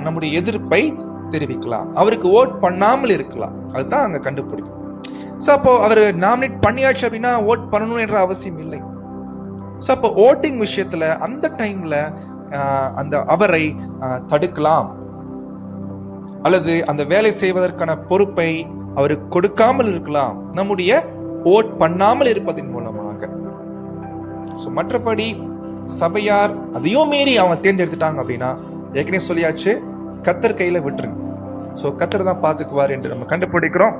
நம்முடைய எதிர்ப்பை தெரிவிக்கலாம், அவருக்கு ஓட் பண்ணாமல் இருக்கலாம். அதுதான் அங்க கண்டுபிடிக்கும். ஸோ அப்போ அவர் நாமினேட் பண்ணியாச்சு அப்படின்னா ஓட் பண்ணணும் என்ற அவசியம் இல்லை. ஸோ அப்போ ஓட்டிங் விஷயத்துல அந்த டைம்ல அந்த அவரை தடுக்கலாம் அல்லது அந்த வேலை செய்வதற்கான பொறுப்பை அவருக்கு கொடுக்காமல் இருக்கலாம், நம்முடைய ஓட் பண்ணாமல் இருப்பதன் மூலமாக. ஸோ மற்றபடி சபையார் அதையும் மீறி அவங்க தேர்ந்தெடுத்துட்டாங்க அப்படின்னா ஏற்கனவே சொல்லியாச்சு, கத்தர் கையில விட்டுருங்க. ஸோ கத்தர் தான் பார்த்துக்குவார் என்று நம்ம கண்டுபிடிக்கிறோம்.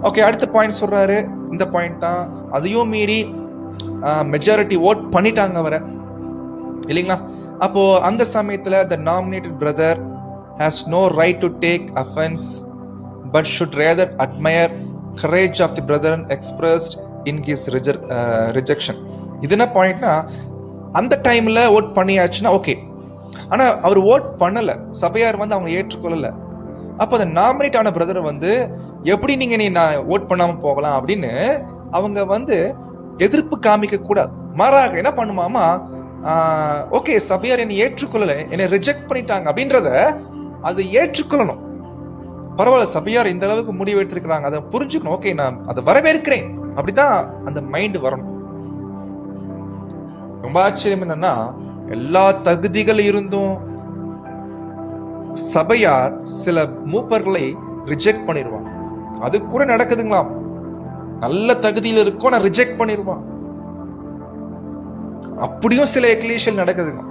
ஓகே, அடுத்த பாயிண்ட் சொல்றாரு. இந்த பாயிண்ட் தான், அதையும் மீறி மெஜாரிட்டி ஓட் பண்ணிட்டாங்க அவரை, இல்லைங்களா? அப்போ அந்த சமயத்துல the nominated brother has no right to take offense but should rather admire courage of the brethren expressed in his rejection. இது என்ன பாயிண்ட்னா, அந்த டைம்ல ஓட் பண்ணியாச்சுன்னா ஓகே, ஆனா அவர் ஓட் பண்ணல, சபையார் வந்து அவங்க ஏற்றுக்கொள்ளல. அப்ப அந்த நாமினேட் ஆன பிரதர் வந்து எப்படி நீங்க நான் ஓட் பண்ணாம போகலாம் அப்படின்னு அவங்க வந்து எதிர்ப்பு காமிக்க கூடாது. மாறாக என்ன பண்ணுமாமா, ஓகே சபையார் என்னை ஏற்றுக்கொள்ளல, என்னை ரிஜெக்ட் பண்ணிட்டாங்க அப்படின்றத அதை ஏற்றுக்கொள்ளணும். பரவாயில்ல, சபையார் இந்த அளவுக்கு முடிவு எடுத்திருக்கிறாங்க, அதை புரிஞ்சுக்கணும், ஓகே நான் அதை வரவேற்கிறேன், அப்படிதான் அந்த மைண்ட் வரணும். ரொம்ப ஆச்சரியம் என்னன்னா, எல்லா தகுதிகள் இருந்தும் சபையார் சில மூப்பர்களை ரிஜெக்ட் பண்ணிடுவாங்க. அது கூட நடக்குதுங்களாம். நல்ல தகுதியில் இருக்கும், நான் ரிஜெக்ட் பண்ணிடுவான். அப்படியும் சில எக்லீஷியல் நடக்குதுங்க.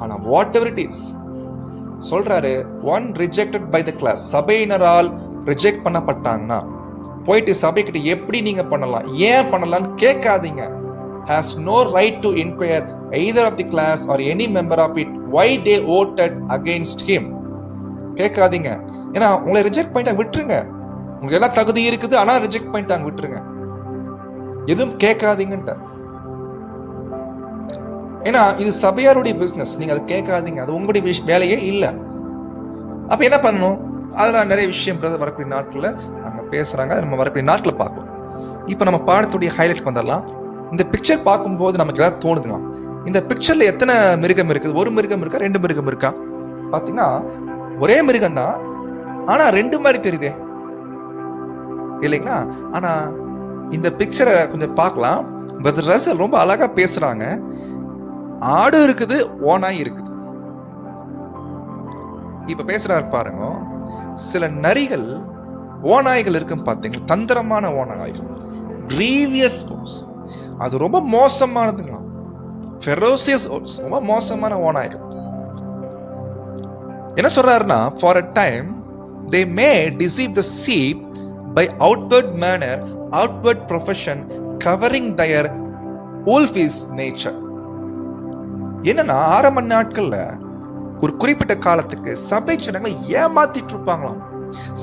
ஆனா வாட் எவர் இட் இஸ் சொல்றாரு, one rejected by the class, சபையினரால் ரிஜெக்ட் பண்ணப்பட்டாங்கன்னா போயிட்டு சபைக்கிட்ட எப்படி நீங்க பண்ணலாம், ஏன் பண்ணலாம்னு கேட்காதீங்க. has no right to inquire either of the class or any member of it why they voted against him. கேட்காதீங்க. ஏன்னா உங்களை ரிஜெக்ட் பண்ணிட்டாங்க, விட்டுருங்க. உங்களுக்கு எல்லாம் தகுதி இருக்குது, ஆனா ரிஜெக்ட் பண்ணிட்டாங்க, விட்டுருங்க. எதுவும் கேட்காதீங்கன்ட்ட. ஏன்னா இது சபையாருடைய பிசினஸ், நீங்க அதை கேட்காதீங்க, அது உங்களுடைய வேலையே இல்லை. அப்ப என்ன பண்ணணும், அதெல்லாம் நிறைய விஷயம் வரக்கூடிய நாட்கள்ல அங்க பேசுறாங்க, நம்ம வரக்கூடிய நாட்கள் பார்ப்போம். இப்ப நம்ம பாடத்துடைய ஹைலைட் வந்துடலாம். இந்த பிக்சர் பார்க்கும்போது நமக்கு ஏதாவது தோணுதுங்களா? இந்த பிக்சர்ல எத்தனை மிருகம் இருக்குது? ஒரு மிருகம் இருக்கா, ரெண்டு மிருகம் இருக்கா? பாத்தீங்கன்னா ஒரே மிருகம் தான், ஆனா ரெண்டு மாதிரி தெரியுதே, இல்லைங்களா? ஆனா இந்த பிக்சரை கொஞ்சம் பார்க்கலாம். பிரதர் ரசல் ரொம்ப அழகா பேசுறாங்க. ஆடு இருக்குது, ஓனாய் இருக்குது. இப்ப பேசுறாரு பாருங்க. சில நரிகள் ஓநாய்கள் இருக்கும் பாத்தீங்களா, தந்திரமான ஓநாய்கள், கிரீவியஸ் ஃபோர்ஸ், அது ரொம்ப மோசமானதுங்களா, ஃபெரோசியஸ், ரொம்ப மோசமான ஓநாய்கள். என்ன சொல்றாருன்னா, for a time they may deceive the sheep by outward manner, outward profession, covering their wolfish nature. என்னன்னா ஆரம்ப நாட்கள்ல ஒரு குறிப்பிட்ட காலத்துக்கு சபை ஜனங்களை ஏமாத்திட்டு இருப்பாங்களாம்.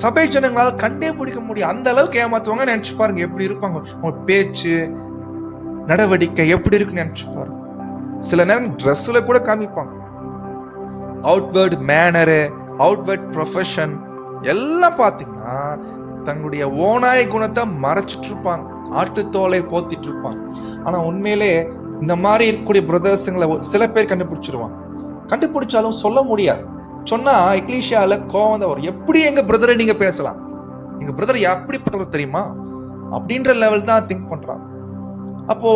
சபை ஜனங்களால் கண்டே பிடிக்க முடியும், அந்த அளவுக்கு ஏமாத்துவாங்க. நினைச்சு பாருங்க எப்படி இருப்பாங்க, அவங்க பேச்சு நடவடிக்கை எப்படி இருக்குன்னு நினைச்சு பாருங்க. சில நேரம் ட்ரெஸ்ல கூட காமிப்பாங்க. அவுட்வர்ட் மேனரு, அவுட்வர்ட் ப்ரொஃபஷன் எல்லாம் பாத்தீங்கன்னா தங்களுடைய ஓனாய் குணத்தை மறைச்சிட்டு இருப்பாங்க, ஆட்டுத்தோலை போத்திட்டு இருப்பாங்க. ஆனா உண்மையிலே இந்த மாதிரி இருக்கக்கூடிய பிரதர்ஸுங்களை சில பேர் கண்டுபிடிச்சிருவாங்க. கண்டுபிடிச்சாலும் சொல்ல முடியாது. சொன்னா எக்லீஷியால கோவம் தான் வரும். எப்படி எங்க பிரதரை நீங்க பேசலாம், எங்க பிரதர் எப்படிப்பட்டவர் தெரியுமா அப்படின்ற லெவல் தான் திங்க் பண்றாங்க. அப்போ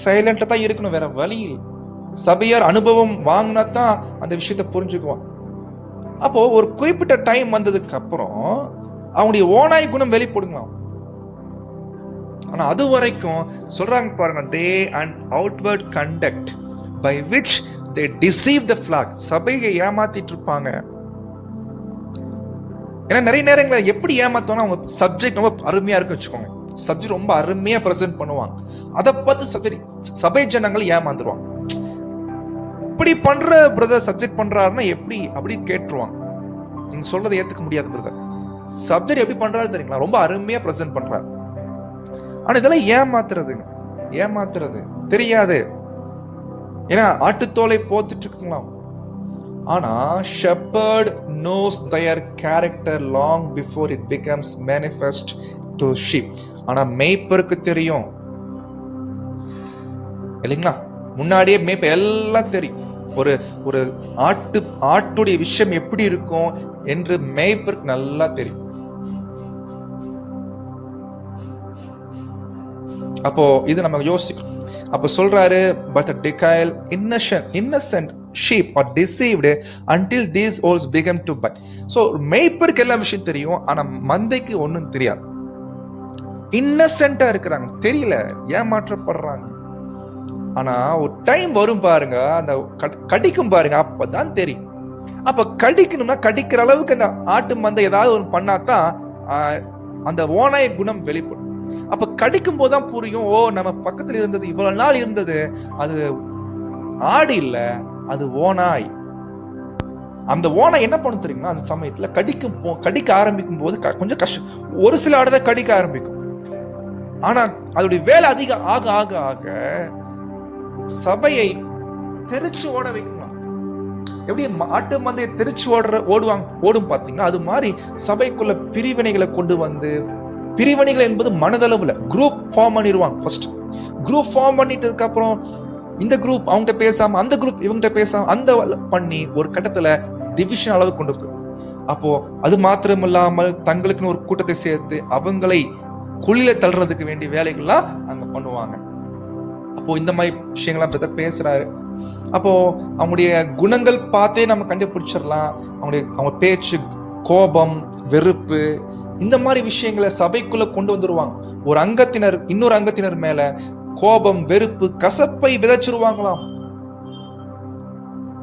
சைலண்டா தான் இருக்கணும், வேற வழியில். சபையார் அனுபவம் வாங்கினா தான் அந்த விஷயத்தை புரிஞ்சுக்குவான். அப்போ ஒரு குறிப்பிட்ட டைம் வந்ததுக்கு அப்புறம் அவங்களுடைய ஓனாய் குணம் வெளிப்படுங்களாம். ஆனா அது வரைக்கும் சொல்றாங்க பாருங்க, they and outward conduct by which they deceive the flock. சபையை ஏமாத்திட்டு இருப்பாங்க. ஏன்னா நிறைய நேரங்களில் எப்படி ஏமாத்தோம்னா, அவங்க சப்ஜெக்ட் ரொம்ப அருமையா இருக்கு வச்சுக்கோங்க, சப்ஜெக்ட் ரொம்ப அருமையா பிரசன்ட் பண்ணுவாங்க, அதை பார்த்து சபை ஜனங்கள் ஏமாந்துருவாங்க. இப்படி பண்ற பிரதர் சப்ஜெக்ட் பண்றாருன்னா எப்படி அப்படி கேட்டுருவாங்க. நீங்க சொல்றதை ஏத்துக்க முடியாது பிரதர், சப்ஜெக்ட் எப்படி பண்றாரு தெரியுங்களா, ரொம்ப அருமையா பிரசன்ட் பண்றாரு. ஆனா இதெல்லாம் ஏமாத்துறது தெரியாது. ஏன்னா ஆட்டுத்தோலை போத்துட்டு இருக்குங்களாம். ஆனா shepherd knows their character long before it becomes manifest to sheep. ஆனா மேய்ப்பருக்கு தெரியும் இல்லைங்களா, முன்னாடியே மேய்ப்ப எல்லாம் தெரியும். ஒரு ஒரு ஆட்டுடைய விஷயம் எப்படி இருக்கும் என்று மேய்ப்பருக்கு நல்லா தெரியும். அப்போ இது நம்ம யோசிக்கணும். அப்ப சொல்றாரு, but the decayal innocent sheep are deceived until these owls become to bite. So மேய்ப்பருக்கு எல்லா விஷயம் தெரியும், ஆனா மந்தைக்கு ஒண்ணும் தெரியாது. இன்னசென்ட்டா இருக்கிறாங்க, தெரியல, ஏமாற்றப்படுறாங்க. ஆனா ஒரு டைம் வரும் பாருங்க, அந்த கடிக்கும் பாருங்க, அப்பதான் தெரியும். அப்ப கடிக்கணும்னா கடிக்கிற அளவுக்கு அந்த ஆட்டு மந்தை ஏதாவது ஒன்று பண்ணாதான் அந்த ஓநாய குணம் வெளிப்படும். அப்ப கடிக்கும் போதுதான் புரியும், ஓ நம்ம பக்கத்துல இருந்தது இவ்வளவு நாள் இருந்தது அது ஆடு இல்ல, அது ஓநாய். அந்த ஓநாய் என்ன பண்ண தெரியுமா, அந்த சமயத்துல கடிக்க ஆரம்பிக்கும் போது கொஞ்சம் கஷ்டம். ஒரு சில ஆடுதான் கடிக்க ஆரம்பிக்கும். ஆனா அதோடைய வேலை அதிகம் ஆக ஆக ஆக சபையை தெரிச்சு ஓட வைக்கலாம். எப்படி ஆட்டு மந்தையை தெரிச்சு ஓடும் பாத்தீங்கன்னா, அது மாதிரி சபைக்குள்ள பிரிவினைகளை கொண்டு வந்து, பிரிவினைகள் என்பது மனதளவுல குரூப் ஃபார்ம் பண்ணிடுவாங்க. ஃபர்ஸ்ட் குரூப் ஃபார்ம் பண்ணிட்டதுக்கு அப்புறம் இந்த குரூப் அவங்ககிட்ட பேசாம, அந்த குரூப் இவங்ககிட்ட பேசாம, அந்த பண்ணி ஒரு கட்டத்துல டிவிஷன் அளவு கொண்டு போய், அப்போ அது மாத்திரம் இல்லாமல் தங்களுக்குன்னு ஒரு கூட்டத்தை சேர்த்து அவங்களை குழியில தள்ளுறதுக்கு வேண்டிய வேலைகள்லாம் அங்க பண்ணுவாங்க. அப்போ இந்த மாதிரி விஷயங்கள்லாம் பேசுறாரு. அப்போ அவங்களுடைய குணங்கள் பார்த்தே நம்ம கண்டுபிடிச்சிடலாம். அவங்க பேச்சு, கோபம், வெறுப்பு, இந்த மாதிரி விஷயங்களை சபைக்குள்ள கொண்டு வந்துருவாங்க. ஒரு அங்கத்தினர் இன்னொரு அங்கத்தினர் மேல கோபம், வெறுப்பு, கசப்பை விதைச்சிருவாங்களாம்.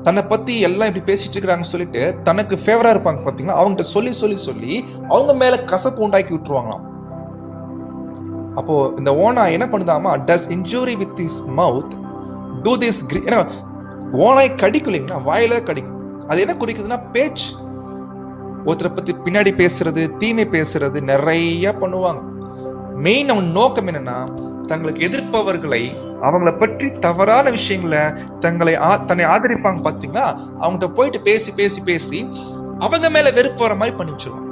தன்னை பத்தி எல்லாம் இப்படி பேசிட்டு இருக்கிறாங்கன்னு சொல்லிட்டு தனக்கு ஃபேவரா இருப்பாங்க பாத்தீங்களா, அவங்ககிட்ட சொல்லி சொல்லி சொல்லி அவங்க மேல கசப்பு உண்டாக்கி விட்டுருவாங்களாம். அப்போ இந்த ஓனாய் என்ன பண்ணுதாமா, does injury with his mouth do this. ஓனாய் கடிக்கலைங்களா, வாயில கடிக்கும். அது என்ன குறிக்குதுன்னா பேச்சு. ஒருத்தரை பத்தி பின்னாடி பேசுறது, தீமை பேசுறது நிறைய பண்ணுவாங்க. மெயின் அவன் நோக்கம் என்னன்னா, தங்களுக்கு எதிர்ப்பவர்களை, அவங்கள பற்றி தவறான விஷயங்களை தன்னை ஆதரிப்பாங்க பாத்தீங்களா, அவங்ககிட்ட போயிட்டு பேசி பேசி பேசி அவங்க மேல வெறுப்பு வர மாதிரி பண்ணி வச்சிருவாங்க.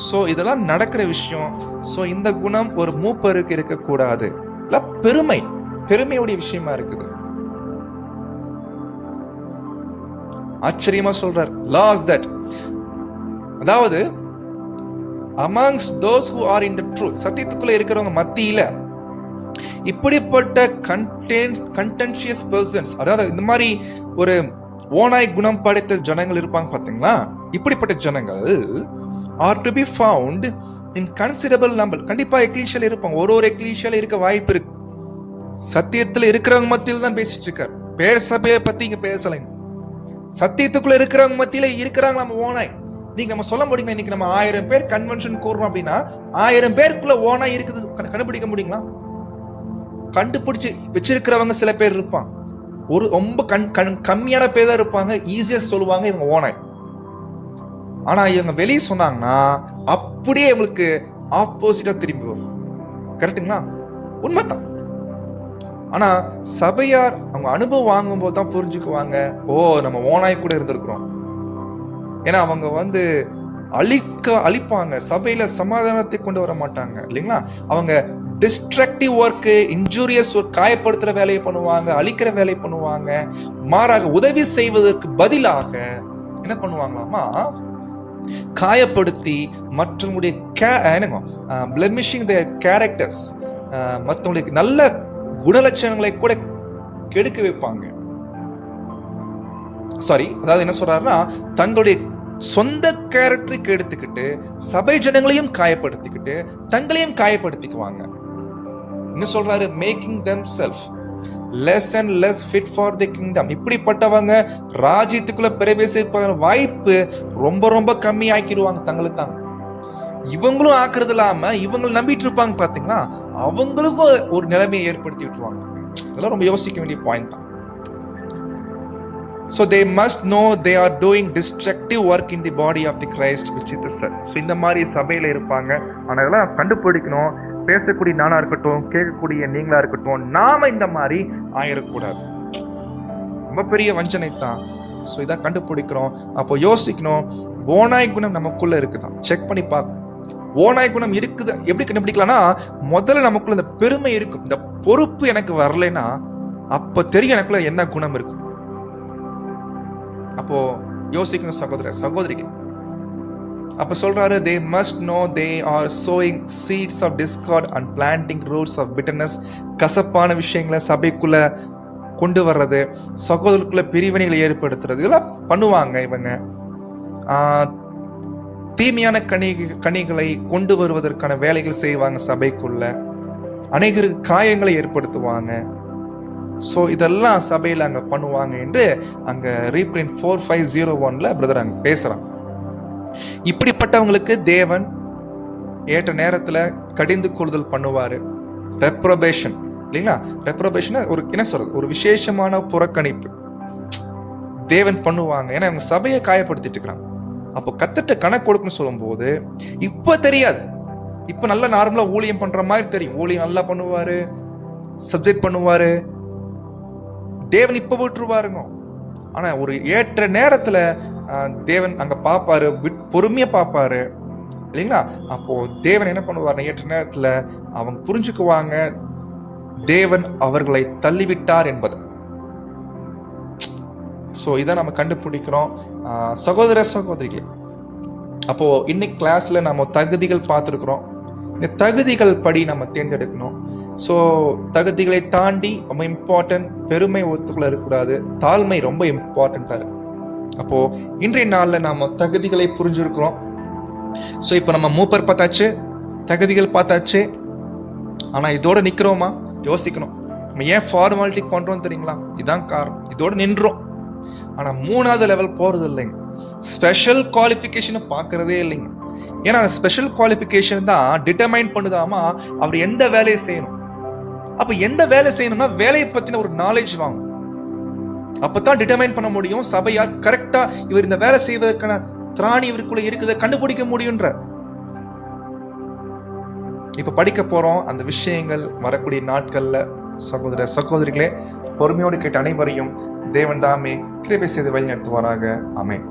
சோ இதெல்லாம் நடக்கிற விஷயம். சோ இந்த குணம் ஒரு மூப்பருக்கு இருக்கக்கூடாது. பெருமையுடைய விஷயமா இருக்குது. ஆச்சரியமா சொல்றார், laws that, அதாவது amongst those who are in the truth, சத்தியத்துக்குள்ள இருக்கிறவங்க மத்தியில இப்படிப்பட்ட contentious persons, அதாவது இந்த மாதிரி ஒரு ஓனாய் குணம் படைத்த ஜனங்கள் இருப்பாங்க பாத்தீங்களா, இப்படிப்பட்ட ஜனங்கள் are to be found in considerable number. கண்டிப்பா எக்லீஷியால இருப்பாங்க. ஒரு எக்லீஷியால இருக்க வாய்ப்பு இருக்கு. சத்தியத்துல இருக்கிறவங்க மத்தியில தான் பேசிட்டு இருக்காரு. பேர் சபையை பத்தி இங்க பேசலைங்க. சத்தியத்துக்குள்ள இருக்கிறவங்க மத்தியில இருக்கிறாங்க நம்ம ஓனாய். நீங்க நம்ம சொல்ல முடியுமா, இன்னைக்கு நம்ம 1000 பேர் கன்வென்ஷன் கூடுறோம் அப்படின்னா 1000 பேருக்குள்ள ஓனாய் இருக்குது கண்டுபிடிக்க முடியுங்களா? கண்டுபிடிச்சு வச்சிருக்கிறவங்க சில பேர் இருப்பாங்க. ஒரு ரொம்ப கம்மியான பேர் தான் இருப்பாங்க. ஈஸியா சொல்லுவாங்க இவங்க ஓனாய். ஆனா இவங்க வெளியே சொன்னாங்கன்னா அப்படியே இவங்களுக்கு ஆப்போசிட்டா திரும்பி வரும். கரெக்டுங்களா? உண்மைதான். ஆனா சபையார் அவங்க அனுபவம் வாங்கும் போது தான் புரிஞ்சுக்குவாங்க, ஓ நம்ம ஓனாய் கூட இருந்திருக்கிறோம். ஏன்னா அவங்க அழிப்பாங்க. சபையில சமாதானத்தை கொண்டு வர மாட்டாங்க இல்லைங்களா? அவங்க டிஸ்ட்ரக்டிவ் ஒர்க், இன்ஜூரியஸ் ஒர்க், காயப்படுத்துற வேலையை பண்ணுவாங்க, அழிக்கிற வேலையை பண்ணுவாங்க. மாறாக உதவி செய்வதற்கு பதிலாக என்ன பண்ணுவாங்களாமா, காயப்படுத்தி மற்றவங்களுடைய பிளெமிஷிங் their characters, மற்றவங்களுக்கு நல்ல குணலட்சணங்களை கூட கெடுக்க வைப்பாங்க. அதாவது என்ன சொல்றாருன்னா, தங்களுடைய சொந்த கேரக்டரை கெடுத்துக்கிட்டு சபை ஜனங்களையும் காயப்படுத்திக்கிட்டு தங்களையும் காயப்படுத்திக்குவாங்க. என்ன சொல்றாரு, making themselves less and less fit for the kingdom. இப்படிப்பட்டவங்க ராஜ்யத்துக்குள்ள பிரவேசிப்ப வாய்ப்பு ரொம்ப ரொம்ப கம்மி ஆக்கிடுவாங்க தங்களுக்கு தான். இவங்களும் ஆக்குறது இல்லாம இவங்களை நம்பிட்டு இருப்பாங்க பாத்தீங்களா, அவங்களுக்கும் ஒரு நிலைமையை ஏற்படுத்தி விட்டுருவாங்க. இதெல்லாம் ரொம்ப யோசிக்க வேண்டிய பாயிண்ட் தான். So they must know they are doing destructive work in the body of the Christ which is the church. So இந்த மாதிரி சபையில இருப்பாங்க. ஆனா இதெல்லாம் கண்டுபிடிக்கணும். பேசக்கூடிய நானா இருக்கட்டும், கேட்கக்கூடிய நீங்களா இருக்கட்டும், நாம இந்த மாதிரி ஆயிடக்கூடாது. ரொம்ப பெரிய வஞ்சனை தான். ஸோ இதான் கண்டுபிடிக்கிறோம். அப்போ யோசிக்கணும், ஓனாய் குணம் நமக்குள்ள இருக்குதான், செக் பண்ணி பார்க்கணும். ஓனாய் குணம் இருக்குது எப்படி கண்டுபிடிக்கலாம்னா, முதல்ல நமக்குள்ள இந்த பெருமை இருக்கும். இந்த பொறுப்பு எனக்கு வரலைன்னா அப்ப தெரியும் எனக்குள்ள என்ன குணம் இருக்கு. அப்போ யோசிக்கணும் சகோதர சகோதரிகள். அப்ப சொல்றாரு, they must know they are sowing seeds of discord and planting roots of bitterness. கசப்பான விஷயங்களை சபைக்குள்ள கொண்டு வர்றது, சகோதரருக்குள்ள பிரிவினைகளை ஏற்படுத்துறது, இதெல்லாம் பண்ணுவாங்க இவங்க. தீமையான கனிகளை கொண்டு வருவதற்கான வேலைகள் செய்வாங்க சபைக்குள்ள, அநேகருக்கு காயங்களை ஏற்படுத்துவாங்க. ஸோ இதெல்லாம் சபையில் அங்க பண்ணுவாங்க என்று அங்க ரீப்ரிண்ட் 4501ல பிரதர் அங்க பேசுறாங்க. இப்படிப்பட்டவங்களுக்கு தேவன் ஏற்ற நேரத்துல கடிந்து கொள்ளுதல் பண்ணுவாரு. ரெப்ரோபேஷன் இல்லைங்களா? ரெப்ரோபேஷன் ஒரு என்ன சொல்றது, ஒரு விசேஷமான புறக்கணிப்பு தேவன் பண்ணுவாங்க. ஏன்னா அவங்க சபையை காயப்படுத்திட்டு இருக்கிறாங்க. அப்போ கத்துட்டு கணக்கு கொடுக்கணும்னு சொல்லும் போது இப்ப தெரியாது. இப்ப நல்லா நார்மலா ஊழியம் பண்ற மாதிரி தெரியும். ஊழியம் நல்லா பண்ணுவாரு, சப்ஜெக்ட் பண்ணுவாரு, தேவன் இப்ப விட்டுருவாருங்க. ஆனா ஒரு ஏற்ற நேரத்துல தேவன் அங்க பாப்பாரு, பொறுமையா பாப்பாரு இல்லைங்களா? அப்போ தேவன் என்ன பண்ணுவாரு, ஏற்ற நேரத்துல அவங்க புரிஞ்சுக்குவாங்க தேவன் அவர்களை தள்ளிவிட்டார் என்பது. சோ இதை நம்ம கண்டுபிடிக்கிறோம் சகோதர சகோதரிகளே. அப்போ இன்னைக்கு கிளாஸ்ல நம்ம தகுதிகள் பார்த்துருக்கிறோம். இந்த தகுதிகள் படி நம்ம தேர்ந்தெடுக்கணும். ஸோ தகுதிகளை தாண்டி ரொம்ப இம்பார்ட்டன்ட், பெருமை ஒத்துக்குள்ள இருக்கக்கூடாது, தாழ்மை ரொம்ப இம்பார்ட்டண்டா இருக்கு. அப்போ இன்றைய நாள்ல நாம தகுதிகளை புரிஞ்சிருக்கிறோம். ஸோ இப்போ நம்ம மூப்பர் பார்த்தாச்சு, தகுதிகள் பார்த்தாச்சு. ஆனா இதோட நிக்கிறோமா? யோசிக்கணும். நம்ம ஏன் ஃபார்மாலிட்டி பண்றோம் தெரியுங்களா? இதான் காரணம். இதோட நின்றோம். ஆனா 3வது லெவல் போறது இல்லைங்க. ஸ்பெஷல் குவாலிஃபிகேஷனை பார்க்கறதே இல்லைங்க. ஏன்னா அந்த ஸ்பெஷல் குவாலிஃபிகேஷன் தான் டிட்டர்மைன் பண்ணுதாமா அவர் எந்த வேலையை செய்யணும். அப்ப எந்த வேலை செய்யணும்னா வேலையை பத்தின ஒரு நாலேஜ் வாங்கும். அப்பதான் டிட்டர்மைன் பண்ண முடியும் சபையா கரெக்டா இவர் இந்த வேலை செய்வதற்கான திராணி இவருக்குள்ள இருக்குத கண்டுபிடிக்க முடியும்ன்ற. இப்ப படிக்க போறோம் அந்த விஷயங்கள் வரக்கூடிய நாட்கள்ல. சகோதர சகோதரிகளே, பொறுமையோடு கேட்ட அனைவரையும் தேவன் தாமே கிருபை செய்து வழி நடத்துவாராக. ஆமென்.